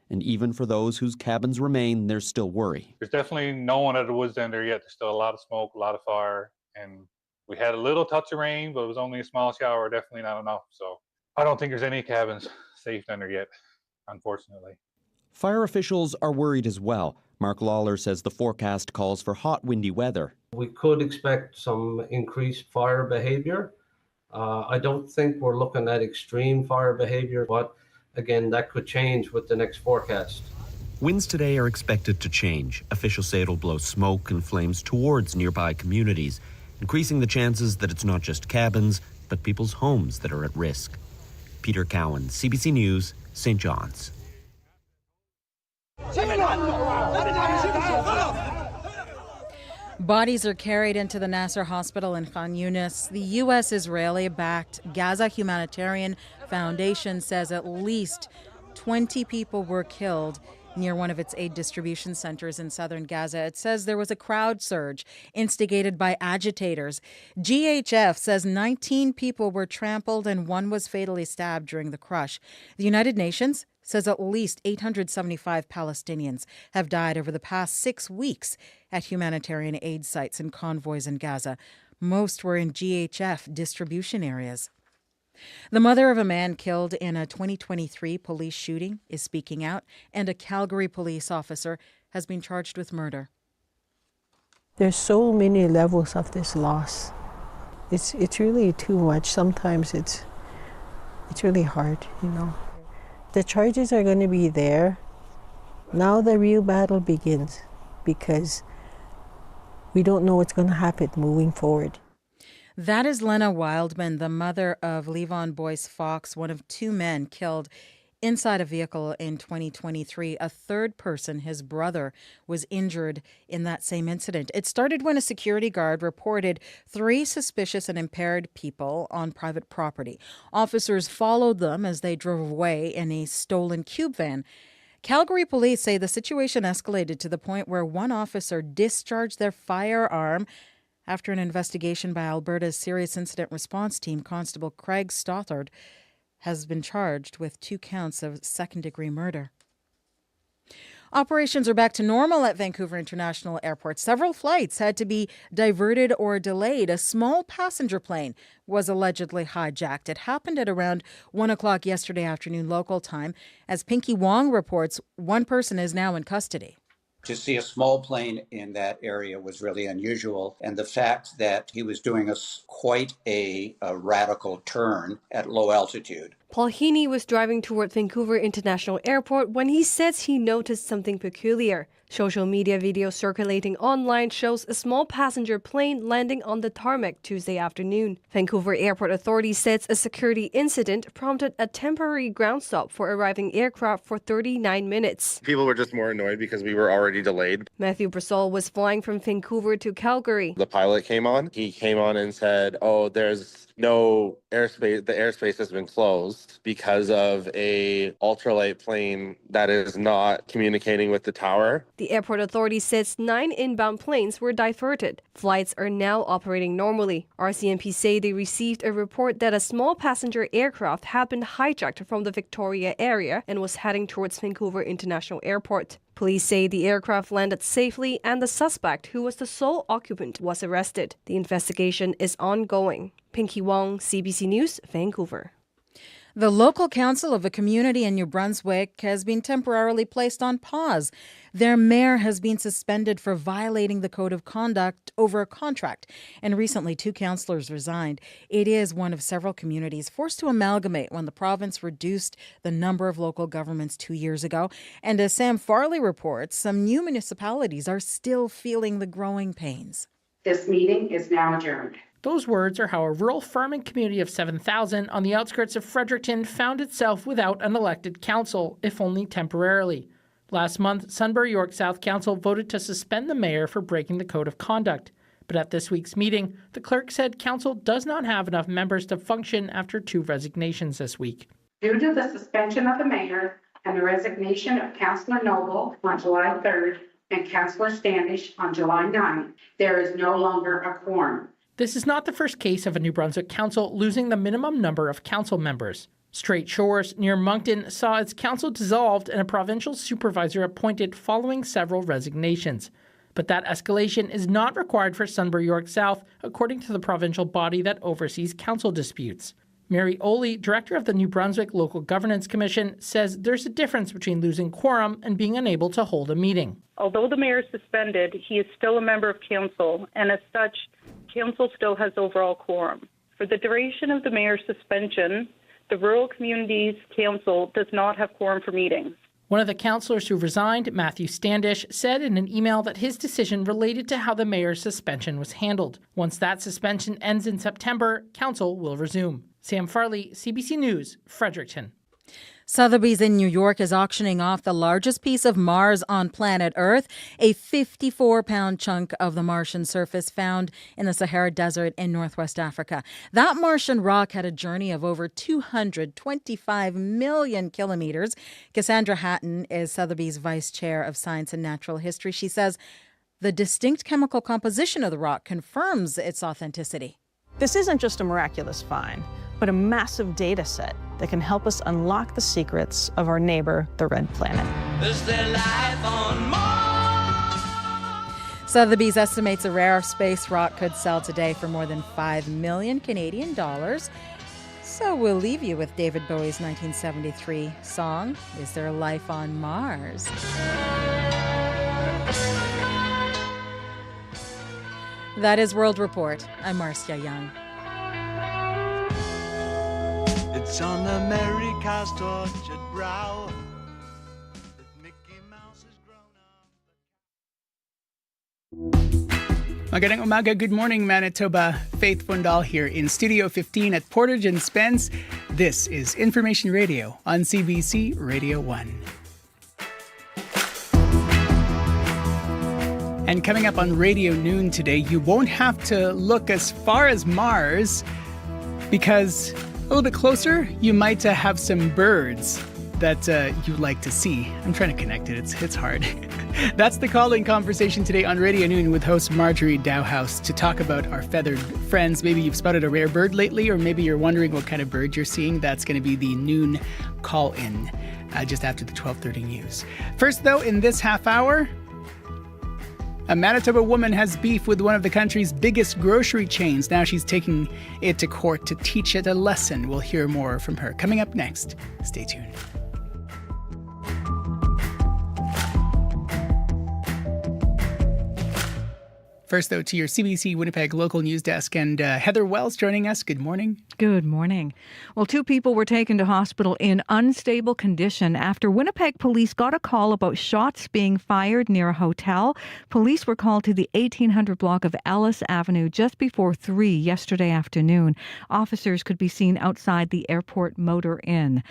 And even for those whose cabins remain, there's still worry. There's definitely no one at the woods down there yet. There's still a lot of smoke, a lot of fire, and we had a little touch of rain, but it was only a small shower, definitely not enough. So I don't think there's any cabins safe down there yet, unfortunately. Fire officials are worried as well. Mark Lawler says the forecast calls for hot, windy weather. We could expect some increased fire behavior. I don't think we're looking at extreme fire behavior, but again, that could change with the next forecast. Winds today are expected to change. Officials say it'll blow smoke and flames towards nearby communities, increasing the chances that it's not just cabins, but people's homes that are at risk. Peter Cowan, CBC News, St. John's. Bodies are carried into the Nasser Hospital in Khan Yunis. The U.S. Israeli-backed Gaza Humanitarian Foundation says at least 20 people were killed near one of its aid distribution centers in southern Gaza. It says there was a crowd surge instigated by agitators. GHF says 19 people were trampled and 1 was fatally stabbed during the crush. The United Nations says at least 875 Palestinians have died over the past 6 weeks at humanitarian aid sites and convoys in Gaza. Most were in GHF distribution areas. The mother of a man killed in a 2023 police shooting is speaking out, and a Calgary police officer has been charged with murder. There's so many levels of this loss. It's really too much. Sometimes it's really hard, you know. The charges are going to be there. Now the real battle begins because we don't know what's going to happen moving forward. That is Lena Wildman, the mother of Levon Boyce Fox, one of two men killed inside a vehicle in 2023. A third person, his brother, was injured in that same incident. It started when a security guard reported 3 suspicious and impaired people on private property. Officers followed them as they drove away in a stolen cube van. Calgary police say the situation escalated to the point where one officer discharged their firearm. After an investigation by Alberta's Serious Incident Response Team, Constable Craig Stothard has been charged with 2 counts of second-degree murder. Operations are back to normal at Vancouver International Airport. Several flights had to be diverted or delayed. A small passenger plane was allegedly hijacked. It happened at around 1 o'clock yesterday afternoon local time. As Pinky Wong reports, one person is now in custody. To see a small plane in that area was really unusual, and the fact that he was doing quite a radical turn at low altitude. Paul Heaney was driving toward Vancouver International Airport when he says he noticed something peculiar. Social media video circulating online shows a small passenger plane landing on the tarmac Tuesday afternoon. Vancouver Airport authorities says a security incident prompted a temporary ground stop for arriving aircraft for 39 minutes. People were just more annoyed because we were already delayed. Matthew Brasol was flying from Vancouver to Calgary. The pilot came on. He came on and said, there's no airspace. The airspace has been closed because of a ultralight plane that is not communicating with the tower. The airport authority says 9 inbound planes were diverted. Flights are now operating normally. RCMP say they received a report that a small passenger aircraft had been hijacked from the Victoria area and was heading towards Vancouver International Airport. Police say the aircraft landed safely and the suspect, who was the sole occupant, was arrested. The investigation is ongoing. Pinky Wong, CBC News, Vancouver. The local council of a community in New Brunswick has been temporarily placed on pause. Their mayor has been suspended for violating the code of conduct over a contract, and recently 2 councillors resigned. It is one of several communities forced to amalgamate when the province reduced the number of local governments 2 years ago. And as Sam Farley reports, some new municipalities are still feeling the growing pains. This meeting is now adjourned. Those words are how a rural farming community of 7,000 on the outskirts of Fredericton found itself without an elected council, if only temporarily. Last month, Sunbury York South Council voted to suspend the mayor for breaking the code of conduct. But at this week's meeting, the clerk said council does not have enough members to function after 2 resignations this week. Due to the suspension of the mayor and the resignation of Councillor Noble on July 3rd and Councillor Standish on July 9th, there is no longer a quorum. This is not the first case of a New Brunswick council losing the minimum number of council members. Straight Shores near Moncton saw its council dissolved and a provincial supervisor appointed following several resignations. But that escalation is not required for Sunbury York South, according to the provincial body that oversees council disputes. Mary Oley, director of the New Brunswick Local Governance Commission, says there's a difference between losing quorum and being unable to hold a meeting. Although the mayor is suspended, he is still a member of council, and as such, council still has overall quorum. For the duration of the mayor's suspension, the Rural Communities Council does not have quorum for meetings. One of the councillors who resigned, Matthew Standish, said in an email that his decision related to how the mayor's suspension was handled. Once that suspension ends in September, council will resume. Sam Farley, CBC News, Fredericton. Sotheby's in New York is auctioning off the largest piece of Mars on planet Earth, a 54-pound chunk of the Martian surface found in the Sahara Desert in northwest Africa. That Martian rock had a journey of over 225 million kilometers. Cassandra Hatton is Sotheby's Vice Chair of Science and Natural History. She says the distinct chemical composition of the rock confirms its authenticity. This isn't just a miraculous find, but a massive data set that can help us unlock the secrets of our neighbor, the red planet. Is there life on Mars? Sotheby's estimates a rare space rock could sell today for more than 5 million Canadian dollars. So we'll leave you with David Bowie's 1973 song, Is There Life on Mars? That is World Report. I'm Marcia Young. It's on America's tortured brow. Magandang umaga, good morning Manitoba. Faith Fundal here in Studio 15 at Portage and Spence. This is Information Radio on CBC Radio 1. And coming up on Radio Noon today, you won't have to look as far as Mars because a little bit closer, you might have some birds that you'd like to see. I'm trying to connect it. It's hard. That's the call-in conversation today on Radio Noon with host Marjorie Dowhouse to talk about our feathered friends. Maybe you've spotted a rare bird lately, or maybe you're wondering what kind of bird you're seeing. That's going to be the noon call-in just after the 12:30 news. First, though, in this half hour, a Manitoba woman has beef with one of the country's biggest grocery chains. Now she's taking it to court to teach it a lesson. We'll hear more from her coming up next. Stay tuned. First, though, to your CBC Winnipeg local news desk, and Heather Wells joining us. Good morning. Good morning. Well, 2 people were taken to hospital in unstable condition after Winnipeg police got a call about shots being fired near a hotel. Police were called to the 1800 block of Ellis Avenue just before 3 yesterday afternoon. Officers could be seen outside the Airport Motor Inn.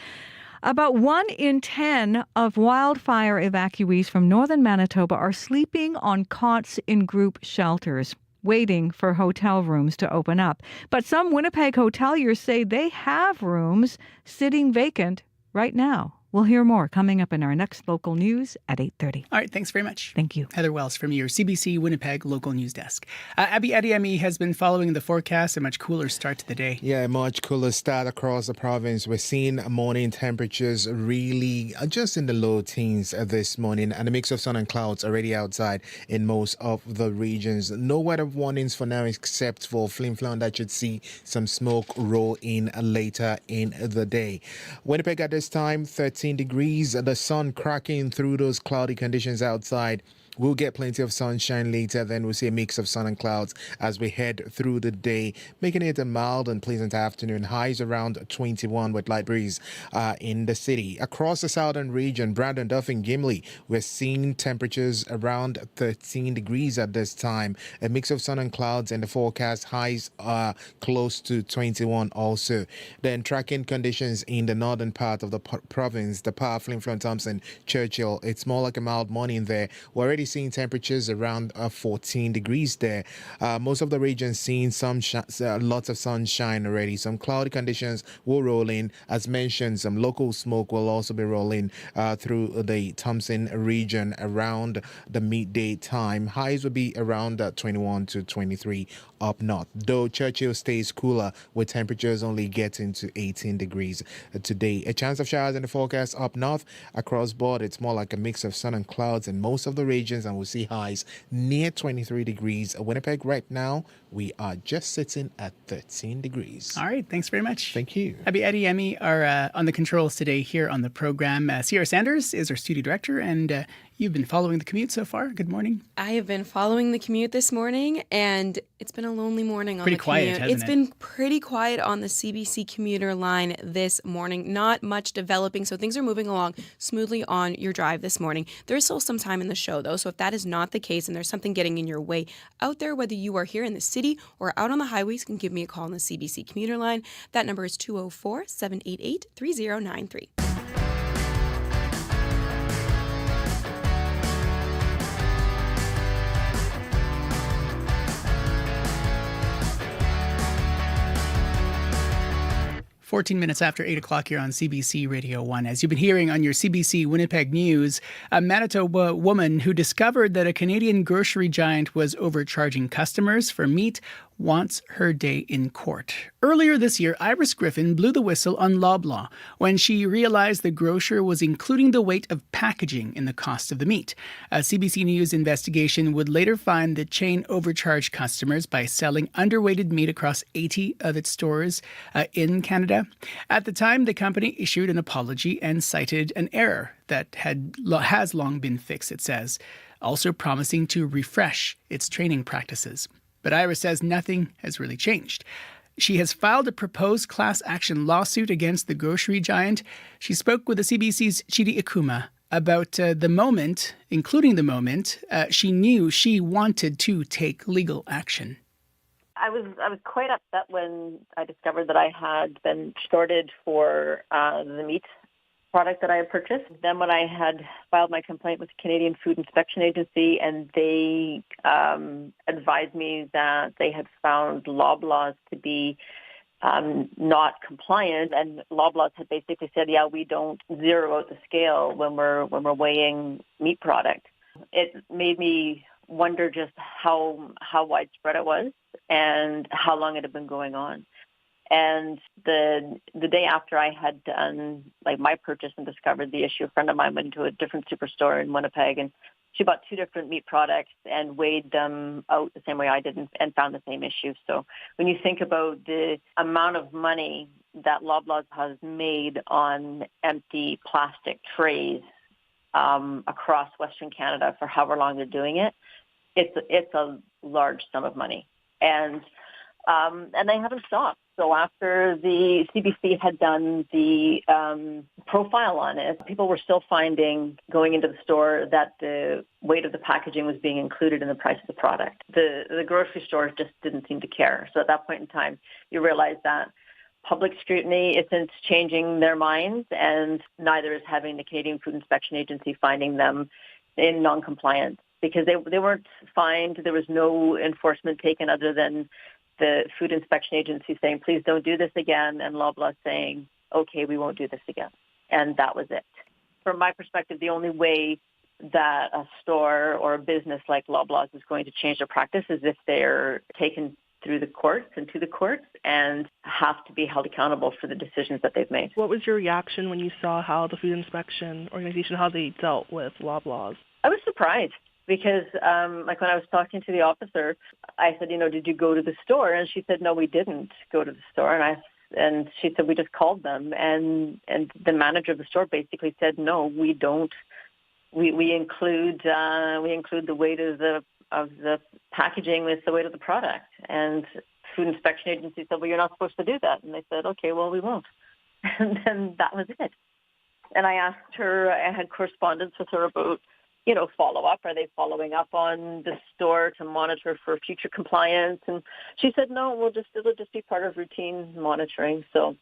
About 1 in 10 of wildfire evacuees from northern Manitoba are sleeping on cots in group shelters, waiting for hotel rooms to open up. But some Winnipeg hoteliers say they have rooms sitting vacant right now. We'll hear more coming up in our next local news at 8:30. All right, thanks very much. Thank you. Heather Wells from your CBC Winnipeg local news desk. Abby Adiemi has been following the forecast. A much cooler start to the day. Yeah, a much cooler start across the province. We're seeing morning temperatures really just in the low teens this morning, and a mix of sun and clouds already outside in most of the regions. No weather warnings for now except for Flin Flon that should see some smoke roll in later in the day. Winnipeg at this time, 13 degrees, the sun cracking through those cloudy conditions outside. We'll get plenty of sunshine later, then we'll see a mix of sun and clouds as we head through the day, making it a mild and pleasant afternoon. Highs around 21 with light breeze in the city. Across the southern region, Brandon, Duff and Gimli, we're seeing temperatures around 13 degrees at this time. A mix of sun and clouds in the forecast. Highs are close to 21 also. Then tracking conditions in the northern part of the province, the part of Flin Flon, Thompson, Churchill, it's more like a mild morning there. We're already seeing temperatures around 14 degrees there. Most of the region seeing lots of sunshine already. Some cloudy conditions will roll in. As mentioned, some local smoke will also be rolling through the Thompson region around the midday time. Highs will be around 21 to 23 up north, though Churchill stays cooler with temperatures only getting to 18 degrees today. A chance of showers in the forecast up north. Across board, it's more like a mix of sun and clouds in most of the regions, and we'll see highs near 23 degrees. Winnipeg right now, we are just sitting at 13 degrees. All right, thanks very much. Thank you. Abby Adiemi are on the controls today here on the program. Sierra Sanders is our studio director, and you've been following the commute so far. Good morning. I have been following the commute this morning, and it's been a lonely morning on the commute. Pretty quiet, hasn't it? It's been pretty quiet on the CBC commuter line this morning. Not much developing, so things are moving along smoothly on your drive this morning. There's still some time in the show, though, so if that is not the case and there's something getting in your way out there, whether you are here in the city or out on the highways, you can give me a call on the CBC commuter line. That number is 204-788-3093. 14 minutes after 8 o'clock here on CBC Radio 1. As you've been hearing on your CBC Winnipeg News, a Manitoba woman who discovered that a Canadian grocery giant was overcharging customers for meat wants her day in court. Earlier this year, Iris Griffin blew the whistle on Loblaw when she realized the grocer was including the weight of packaging in the cost of the meat. A CBC News investigation would later find the chain overcharged customers by selling underweighted meat across 80 of its stores in Canada. At the time, the company issued an apology and cited an error that has long been fixed, it says, also promising to refresh its training practices. But Iris says nothing has really changed. She has filed a proposed class action lawsuit against the grocery giant. She spoke with the CBC's Chidi Ikuma about the moment, including the moment, she knew she wanted to take legal action. I was quite upset when I discovered that I had been shorted for the meat product that I had purchased. Then when I had filed my complaint with the Canadian Food Inspection Agency, and they advised me that they had found Loblaws to be not compliant, and Loblaws had basically said, yeah, we don't zero out the scale when we're weighing meat product. It made me wonder just how widespread it was and how long it had been going on. And the day after I had done my purchase and discovered the issue, a friend of mine went into a different superstore in Winnipeg, and she bought 2 different meat products and weighed them out the same way I did and found the same issue. So when you think about the amount of money that Loblaws has made on empty plastic trays across Western Canada for however long they're doing it, it's a large sum of money. And they haven't stopped. So after the CBC had done the profile on it, people were still finding, going into the store, that the weight of the packaging was being included in the price of the product. The grocery stores just didn't seem to care. So at that point in time, you realize that public scrutiny isn't changing their minds, and neither is having the Canadian Food Inspection Agency finding them in non-compliance, because they weren't fined. There was no enforcement taken other than the Food Inspection Agency saying, please don't do this again, and Loblaw saying, okay, we won't do this again. And that was it. From my perspective, the only way that a store or a business like Loblaws is going to change their practice is if they're taken through the courts and to the courts and have to be held accountable for the decisions that they've made. What was your reaction when you saw how the Food Inspection Organization, how they dealt with Loblaws? I was surprised. Because, when I was talking to the officer, I said, did you go to the store? And she said, no, we didn't go to the store. And she said, we just called them. And the manager of the store basically said, no, we don't. We include the weight of the packaging with the weight of the product. And Food Inspection Agency said, well, you're not supposed to do that. And they said, okay, well, we won't. And then that was it. And I asked her, I had correspondence with her about, follow-up. Are they following up on the store to monitor for future compliance? And she said, no, it'll just be part of routine monitoring. So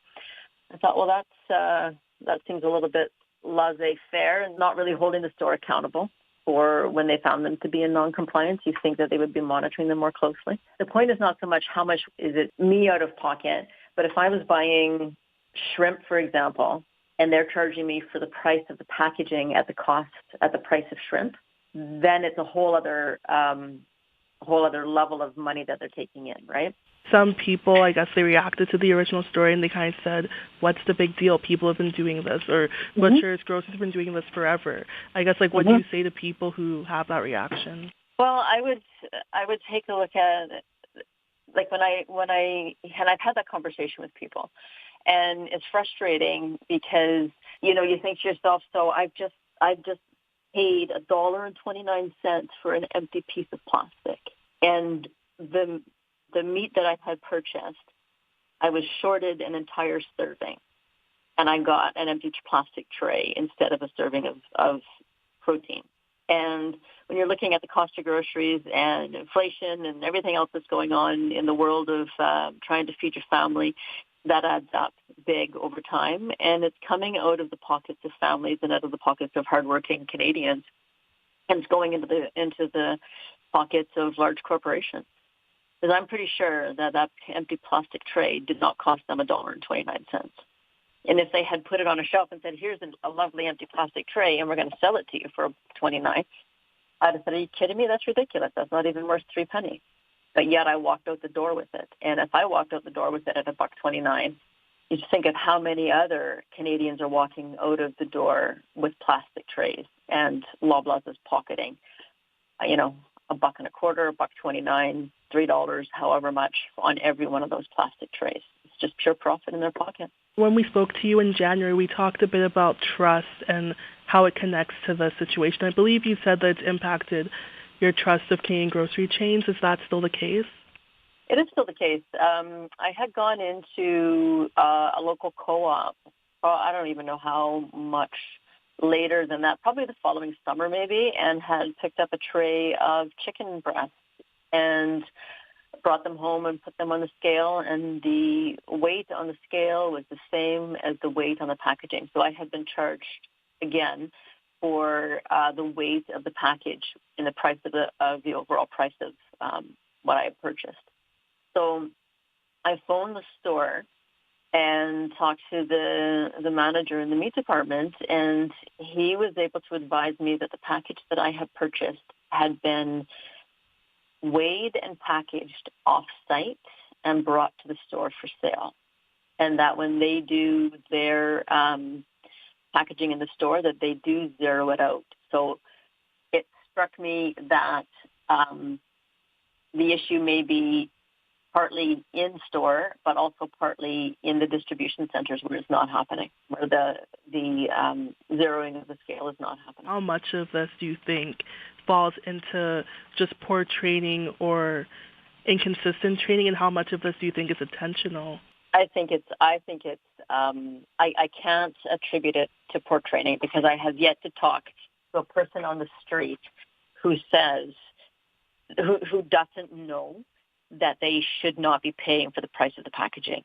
I thought, well, that seems a little bit laissez-faire and not really holding the store accountable for when they found them to be in non-compliance. You think that they would be monitoring them more closely. The point is not so much how much is it me out of pocket, but if I was buying shrimp, for example, and they're charging me for the price of the packaging at the price of shrimp, then it's a whole other level of money that they're taking in, right? Some people, I guess, they reacted to the original story and they kind of said, what's the big deal? People have been doing this, or butchers, grocers have been doing this forever. I guess, what do you say to people who have that reaction? Well, I would take a look at it, and I've had that conversation with people. And it's frustrating because, you think to yourself, so I've just paid $1.29 for an empty piece of plastic. And the meat that I had purchased, I was shorted an entire serving. And I got an empty plastic tray instead of a serving of protein. And when you're looking at the cost of groceries and inflation and everything else that's going on in the world of trying to feed your family, that adds up big over time, and it's coming out of the pockets of families and out of the pockets of hardworking Canadians, and it's going into the pockets of large corporations. Because I'm pretty sure that empty plastic tray did not cost them $1.29. And if they had put it on a shelf and said, here's a lovely empty plastic tray, and we're going to sell it to you for $29, I'd have said, are you kidding me? That's ridiculous. That's not even worth 3 pennies. but yet I walked out the door with it. And if I walked out the door with it at $1.29, you just think of how many other Canadians are walking out of the door with plastic trays, and Loblaws is pocketing, $1.25, $1.29, $3, however much on every one of those plastic trays. It's just pure profit in their pocket. When we spoke to you in January, we talked a bit about trust and how it connects to the situation. I believe you said that it's impacted your trust of Canadian grocery chains. Is that still the case? It is still the case. I had gone into a local co-op, I don't even know how much later than that, probably the following summer maybe, and had picked up a tray of chicken breasts and brought them home and put them on the scale, and the weight on the scale was the same as the weight on the packaging. So I had been charged again for the weight of the package in the price of the overall price of what I had purchased. So I phoned the store and talked to the manager in the meat department, and he was able to advise me that the package that I had purchased had been weighed and packaged off-site and brought to the store for sale, and that when they do their packaging in the store, that they do zero it out. So it struck me that the issue may be partly in store, but also partly in the distribution centers where it's not happening, where the zeroing of the scale is not happening. How much of this do you think falls into just poor training or inconsistent training, and how much of this do you think is intentional? I can't attribute it to poor training, because I have yet to talk to a person on the street who says, who doesn't know that they should not be paying for the price of the packaging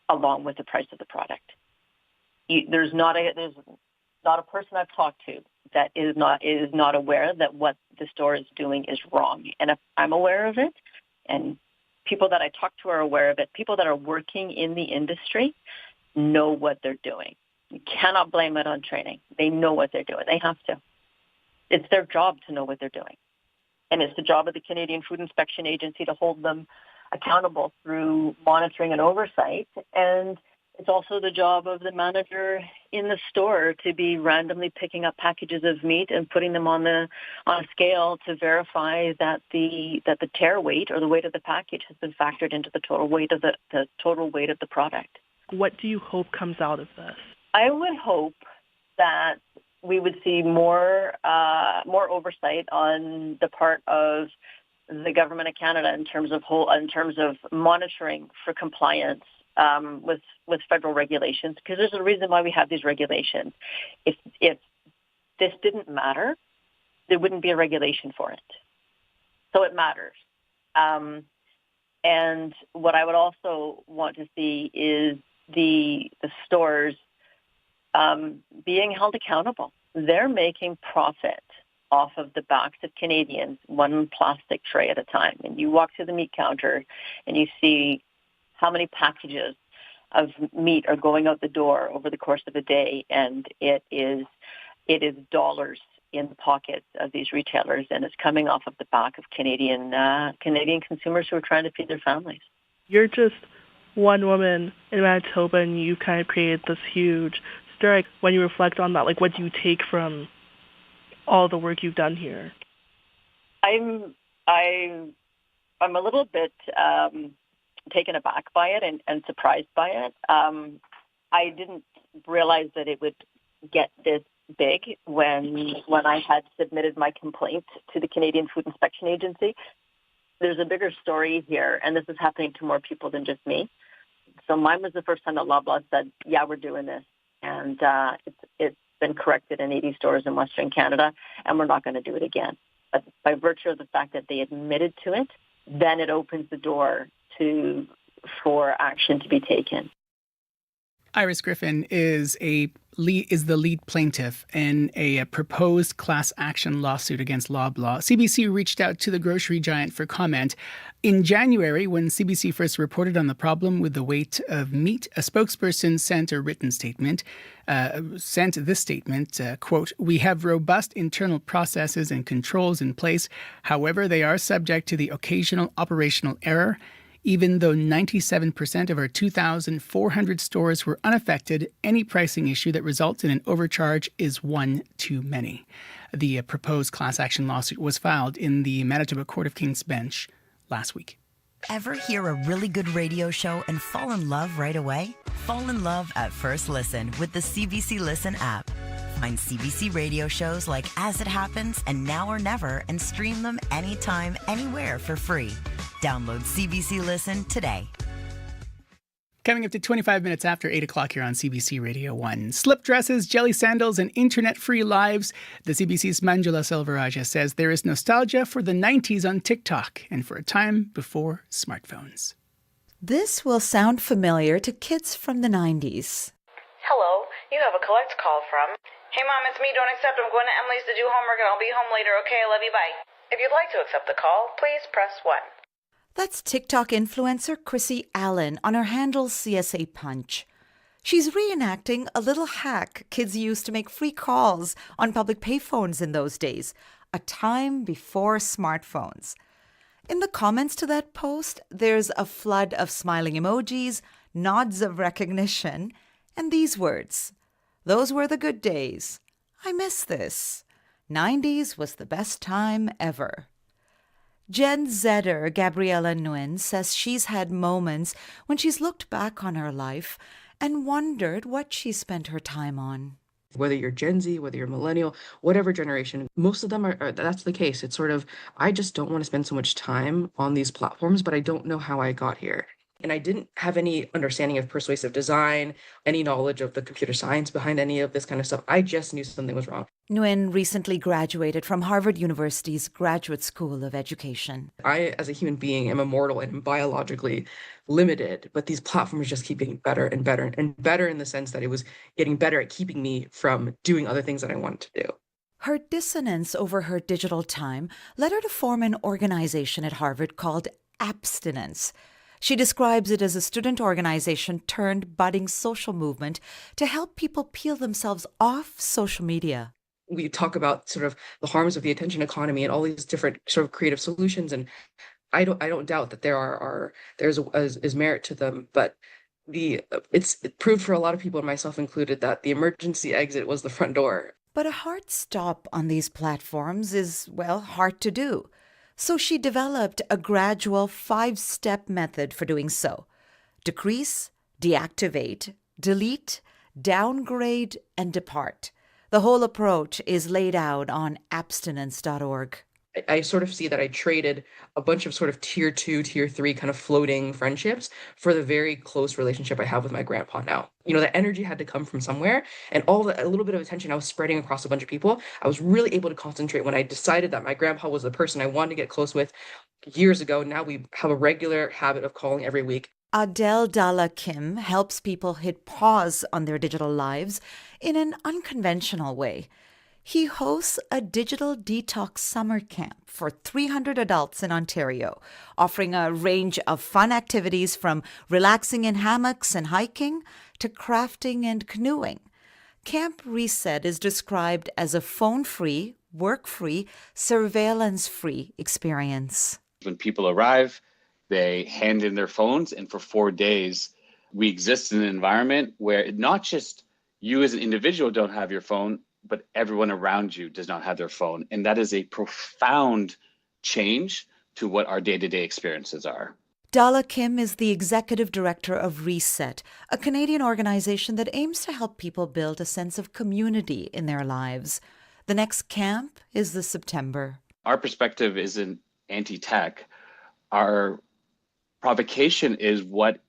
along with the price of the product. There's not a person I've talked to that is not aware that what the store is doing is wrong. And if I'm aware of it, and people that I talk to are aware of it, people that are working in the industry know what they're doing. You cannot blame it on training. They know what they're doing. They have to. It's their job to know what they're doing. And it's the job of the Canadian Food Inspection Agency to hold them accountable through monitoring and oversight. And it's also the job of the manager in the store to be randomly picking up packages of meat and putting them on a scale to verify that the tare weight or the weight of the package has been factored into the total weight of the product. What do you hope comes out of this? I would hope that we would see more oversight on the part of the government of Canada in terms of monitoring for compliance with federal regulations, because there's a reason why we have these regulations. If this didn't matter, there wouldn't be a regulation for it. So it matters. And what I would also want to see is the stores being held accountable. They're making profit off of the backs of Canadians, one plastic tray at a time. And you walk to the meat counter and you see how many packages of meat are going out the door over the course of a day, and it is dollars in the pockets of these retailers, and it's coming off of the back of Canadian consumers who are trying to feed their families. You're just one woman in Manitoba, and you kind of created this huge story. When you reflect on that, what do you take from all the work you've done here? I'm a little bit taken aback by it and surprised by it. I didn't realize that it would get this big when I had submitted my complaint to the Canadian Food Inspection Agency. There's a bigger story here, and this is happening to more people than just me. So mine was the first time that Loblaw said, yeah, we're doing this. And it's been corrected in 80 stores in Western Canada, and we're not going to do it again. But by virtue of the fact that they admitted to it, then it opens the door for action to be taken. Iris Griffin is a is the lead plaintiff in a proposed class action lawsuit against Loblaw. CBC reached out to the grocery giant for comment. In January, when CBC first reported on the problem with the weight of meat, a spokesperson sent this statement, quote, "We have robust internal processes and controls in place. However, they are subject to the occasional operational error. Even though 97% of our 2,400 stores were unaffected, any pricing issue that results in an overcharge is one too many." The proposed class action lawsuit was filed in the Manitoba Court of King's Bench last week. Ever hear a really good radio show and fall in love right away? Fall in love at first listen with the CBC Listen app. Find CBC radio shows like As It Happens and Now or Never and stream them anytime, anywhere for free. Download CBC Listen today. Coming up to 25 minutes after 8 o'clock here on CBC Radio 1. Slip dresses, jelly sandals, and internet-free lives. The CBC's Manjula Selvarajah says there is nostalgia for the 90s on TikTok and for a time before smartphones. This will sound familiar to kids from the 90s. Hello, you have a collect call from... Hey Mom, it's me, don't accept. I'm going to Emily's to do homework and I'll be home later. Okay, I love you, bye. If you'd like to accept the call, please press 1. That's TikTok influencer Chrissy Allen on her handle CSA Punch. She's reenacting a little hack kids used to make free calls on public payphones in those days, a time before smartphones. In the comments to that post, there's a flood of smiling emojis, nods of recognition, and these words. Those were the good days. I miss this. 90s was the best time ever. Gen Zer Gabriella Nguyen says she's had moments when she's looked back on her life and wondered what she spent her time on. Whether you're Gen Z, whether you're millennial, whatever generation, most of them are that's the case. It's sort of, I just don't want to spend so much time on these platforms, but I don't know how I got here. And I didn't have any understanding of persuasive design, any knowledge of the computer science behind any of this kind of stuff. I just knew something was wrong. Nguyen recently graduated from Harvard University's Graduate School of Education. I, as a human being, am immortal and biologically limited, but these platforms just keep getting better and better and better in the sense that it was getting better at keeping me from doing other things that I wanted to do. Her dissonance over her digital time led her to form an organization at Harvard called Abstinence. She describes it as a student organization turned budding social movement to help people peel themselves off social media. We talk about sort of the harms of the attention economy and all these different sort of creative solutions, and I don't doubt that there's merit to them, but it's proved for a lot of people, and myself included, that the emergency exit was the front door. But a hard stop on these platforms is, well, hard to do. So she developed a gradual 5-step method for doing so. Decrease, deactivate, delete, downgrade, and depart. The whole approach is laid out on abstinence.org. I sort of see that I traded a bunch of sort of tier 2, tier 3 kind of floating friendships for the very close relationship I have with my grandpa now. You know, the energy had to come from somewhere, and a little bit of attention I was spreading across a bunch of people. I was really able to concentrate when I decided that my grandpa was the person I wanted to get close with years ago. Now we have a regular habit of calling every week. Adele Dalla Kim helps people hit pause on their digital lives in an unconventional way. He hosts a digital detox summer camp for 300 adults in Ontario, offering a range of fun activities from relaxing in hammocks and hiking to crafting and canoeing. Camp Reset is described as a phone-free, work-free, surveillance-free experience. When people arrive, they hand in their phones, and for 4 days, we exist in an environment where not just you as an individual don't have your phone, but everyone around you does not have their phone. And that is a profound change to what our day-to-day experiences are. Dalla Kim is the executive director of Reset, a Canadian organization that aims to help people build a sense of community in their lives. The next camp is this September. Our perspective isn't anti-tech. Our provocation is what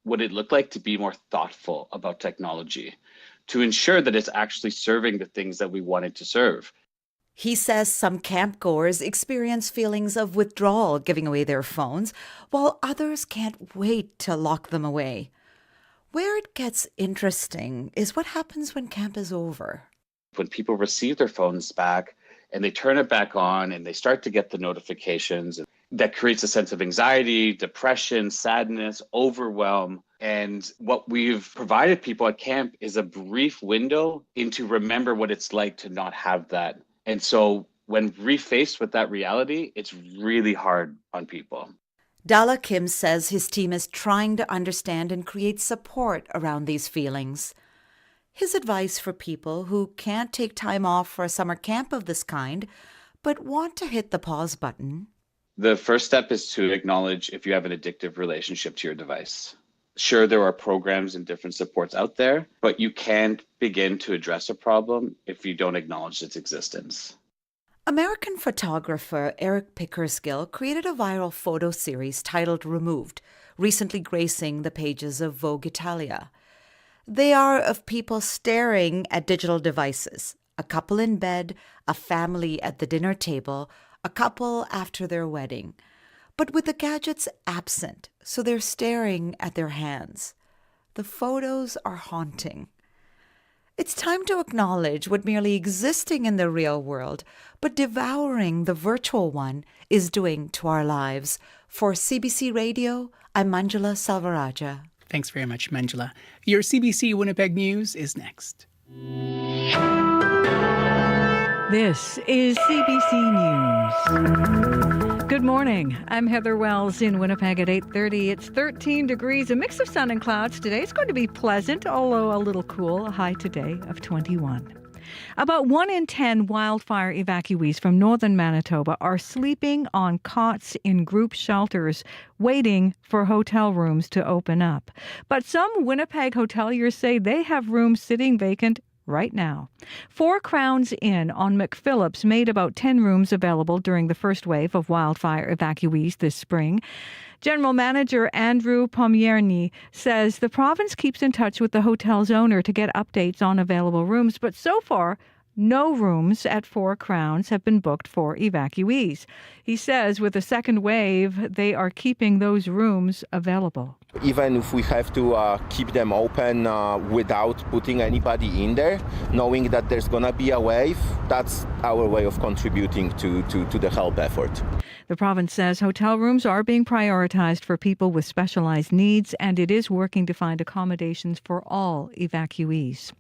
would it look like to be more thoughtful about technology, to ensure that it's actually serving the things that we want it to serve. He says some campgoers experience feelings of withdrawal giving away their phones, while others can't wait to lock them away. Where it gets interesting is what happens when camp is over. When people receive their phones back and they turn it back on and they start to get the notifications, that creates a sense of anxiety, depression, sadness, overwhelm. And what we've provided people at camp is a brief window into remember what it's like to not have that. And so when refaced with that reality, it's really hard on people. Dala Kim says his team is trying to understand and create support around these feelings. His advice for people who can't take time off for a summer camp of this kind, but want to hit the pause button. The first step is to acknowledge if you have an addictive relationship to your device. Sure, there are programs and different supports out there, but you can't begin to address a problem if you don't acknowledge its existence. American photographer Eric Pickersgill created a viral photo series titled Removed, recently gracing the pages of Vogue Italia. They are of people staring at digital devices, a couple in bed, a family at the dinner table, a couple after their wedding, but with the gadgets absent, so they're staring at their hands. The photos are haunting. It's time to acknowledge what merely existing in the real world, but devouring the virtual one, is doing to our lives. For CBC Radio, I'm Manjula Salvaraja. Thanks very much, Manjula. Your CBC Winnipeg News is next. This is CBC News. Good morning. I'm Heather Wells in Winnipeg at 8:30. It's 13 degrees, a mix of sun and clouds today. It's going to be pleasant, although a little cool, a high today of 21. About 1 in 10 wildfire evacuees from northern Manitoba are sleeping on cots in group shelters, waiting for hotel rooms to open up. But some Winnipeg hoteliers say they have rooms sitting vacant right now. 4 Crowns Inn on McPhillips made about 10 rooms available during the first wave of wildfire evacuees this spring. General Manager Andrew Pomierny says the province keeps in touch with the hotel's owner to get updates on available rooms, but so far, no rooms at 4 Crowns have been booked for evacuees. He says with the second wave, they are keeping those rooms available. Even if we have to keep them open without putting anybody in there, knowing that there's going to be a wave, that's our way of contributing to the help effort. The province says hotel rooms are being prioritized for people with specialized needs, and it is working to find accommodations for all evacuees.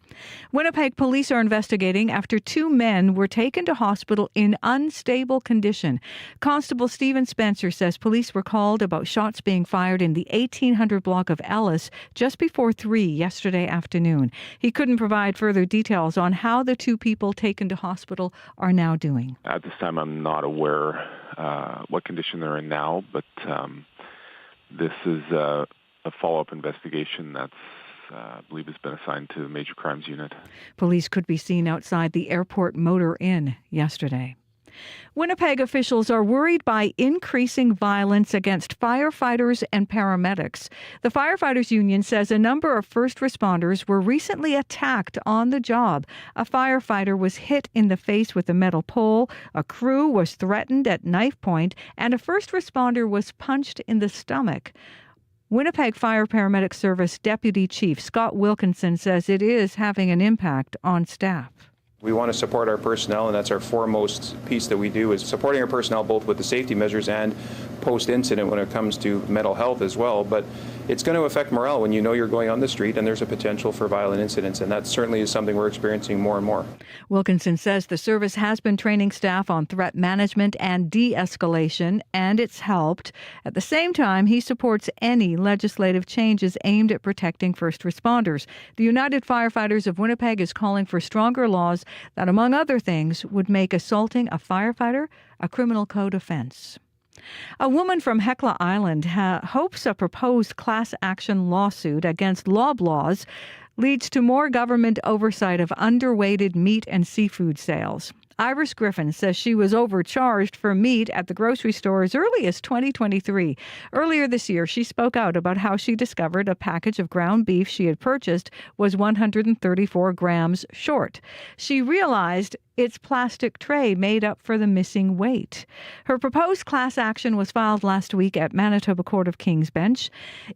Winnipeg police are investigating after 2 men were taken to hospital in unstable condition. Constable Stephen Spencer says police were called about shots being fired in the 1800 block of Ellis just before 3 yesterday afternoon. He couldn't provide further details on how the 2 people taken to hospital are now doing. At this time, I'm not aware what condition they're in now, but this is a follow-up investigation that's I believe has been assigned to the Major Crimes Unit. Police could be seen outside the Airport Motor Inn yesterday. Winnipeg officials are worried by increasing violence against firefighters and paramedics. The Firefighters Union says a number of first responders were recently attacked on the job. A firefighter was hit in the face with a metal pole, a crew was threatened at knife point, and a first responder was punched in the stomach. Winnipeg Fire Paramedic Service Deputy Chief Scott Wilkinson says it is having an impact on staff. We want to support our personnel, and that's our foremost piece that we do, is supporting our personnel both with the safety measures and post-incident when it comes to mental health as well. But it's going to affect morale when you know you're going on the street and there's a potential for violent incidents, and that certainly is something we're experiencing more and more. Wilkinson says the service has been training staff on threat management and de-escalation, and it's helped. At the same time, he supports any legislative changes aimed at protecting first responders. The United Firefighters of Winnipeg is calling for stronger laws that, among other things, would make assaulting a firefighter a criminal code offense. A woman from Hecla Island hopes a proposed class action lawsuit against Loblaws leads to more government oversight of underweighted meat and seafood sales. Iris Griffin says she was overcharged for meat at the grocery store as early as 2023. Earlier this year, she spoke out about how she discovered a package of ground beef she had purchased was 134 grams short. She realized its plastic tray made up for the missing weight. Her proposed class action was filed last week at Manitoba Court of King's Bench.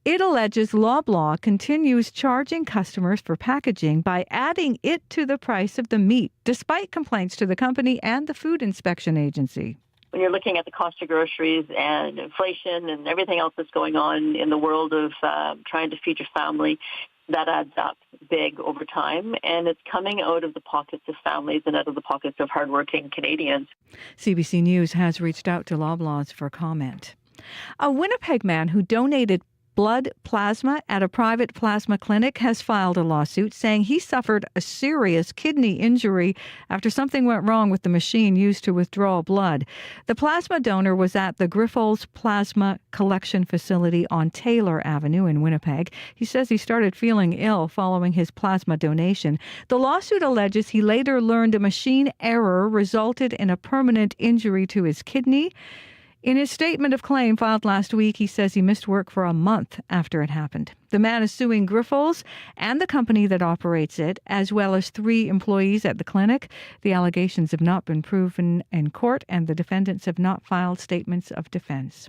It alleges Loblaw continues charging customers for packaging by adding it to the price of the meat, despite complaints to the company and the Food Inspection Agency. When you're looking at the cost of groceries and inflation and everything else that's going on in the world of trying to feed your family, that adds up big over time, and it's coming out of the pockets of families and out of the pockets of hardworking Canadians. CBC News has reached out to Loblaws for comment. A Winnipeg man who donated blood plasma at a private plasma clinic has filed a lawsuit saying he suffered a serious kidney injury after something went wrong with the machine used to withdraw blood. The plasma donor was at the Grifols Plasma Collection Facility on Taylor Avenue in Winnipeg. He says he started feeling ill following his plasma donation. The lawsuit alleges he later learned a machine error resulted in a permanent injury to his kidney. In his statement of claim filed last week, he says he missed work for a month after it happened. The man is suing Grifols and the company that operates it, as well as 3 employees at the clinic. The allegations have not been proven in court, and the defendants have not filed statements of defense.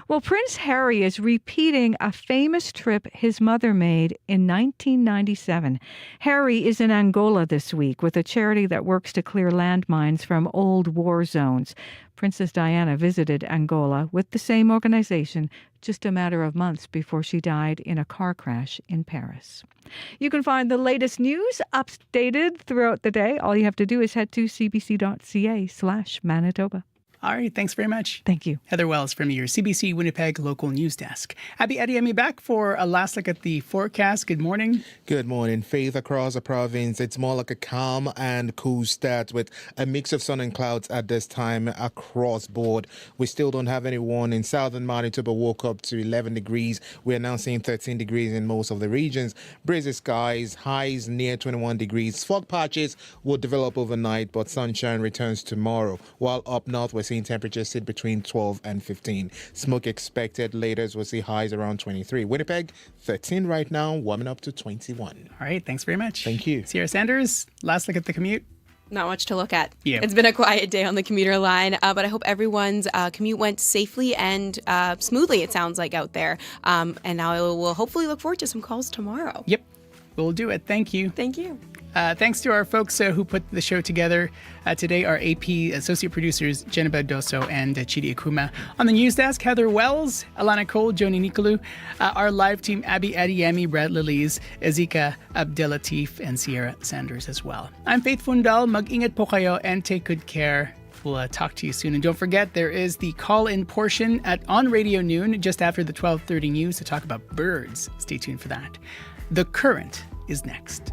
Well, Prince Harry is repeating a famous trip his mother made in 1997. Harry is in Angola this week with a charity that works to clear landmines from old war zones. Princess Diana visited Angola with the same organization just a matter of months before she died in a car crash in Paris. You can find the latest news updated throughout the day. All you have to do is head to cbc.ca/Manitoba. All right, thanks very much. Thank you. Heather Wells from your CBC Winnipeg local news desk. Abby Adiemi back for a last look at the forecast. Good morning. Good morning. Faith across the province. It's more like a calm and cool start with a mix of sun and clouds at this time across board. We still don't have any warning. Southern Manitoba woke up to 11 degrees. We're now seeing 13 degrees in most of the regions. Breezy skies, highs near 21 degrees. Fog patches will develop overnight, but sunshine returns tomorrow. While up north, we're seeing temperatures sit between 12 and 15. Smoke expected later. We'll see highs around 23. Winnipeg, 13 right now, warming up to 21. All right, thanks very much. Thank you. Sierra Sanders, last look at the commute. Not much to look at. Yeah. It's been a quiet day on the commuter line, but I hope everyone's commute went safely and smoothly, it sounds like, out there. And now we'll hopefully look forward to some calls tomorrow. Yep, we'll do it. Thank you. Thank you. Thanks to our folks who put the show together today, our AP associate producers, Jennifer Dosso and Chidi Akuma. On the news desk, Heather Wells, Alana Cole, Joni Nikolu. Our live team, Abby Adiemi, Brad Lilies, Ezeka Abdelatif, and Sierra Sanders as well. I'm Faith Fundal. Mag-ingat po kayo and take good care. We'll talk to you soon. And don't forget, there is the call-in portion on Radio Noon just after the 12:30 news to talk about birds. Stay tuned for that. The Current is next.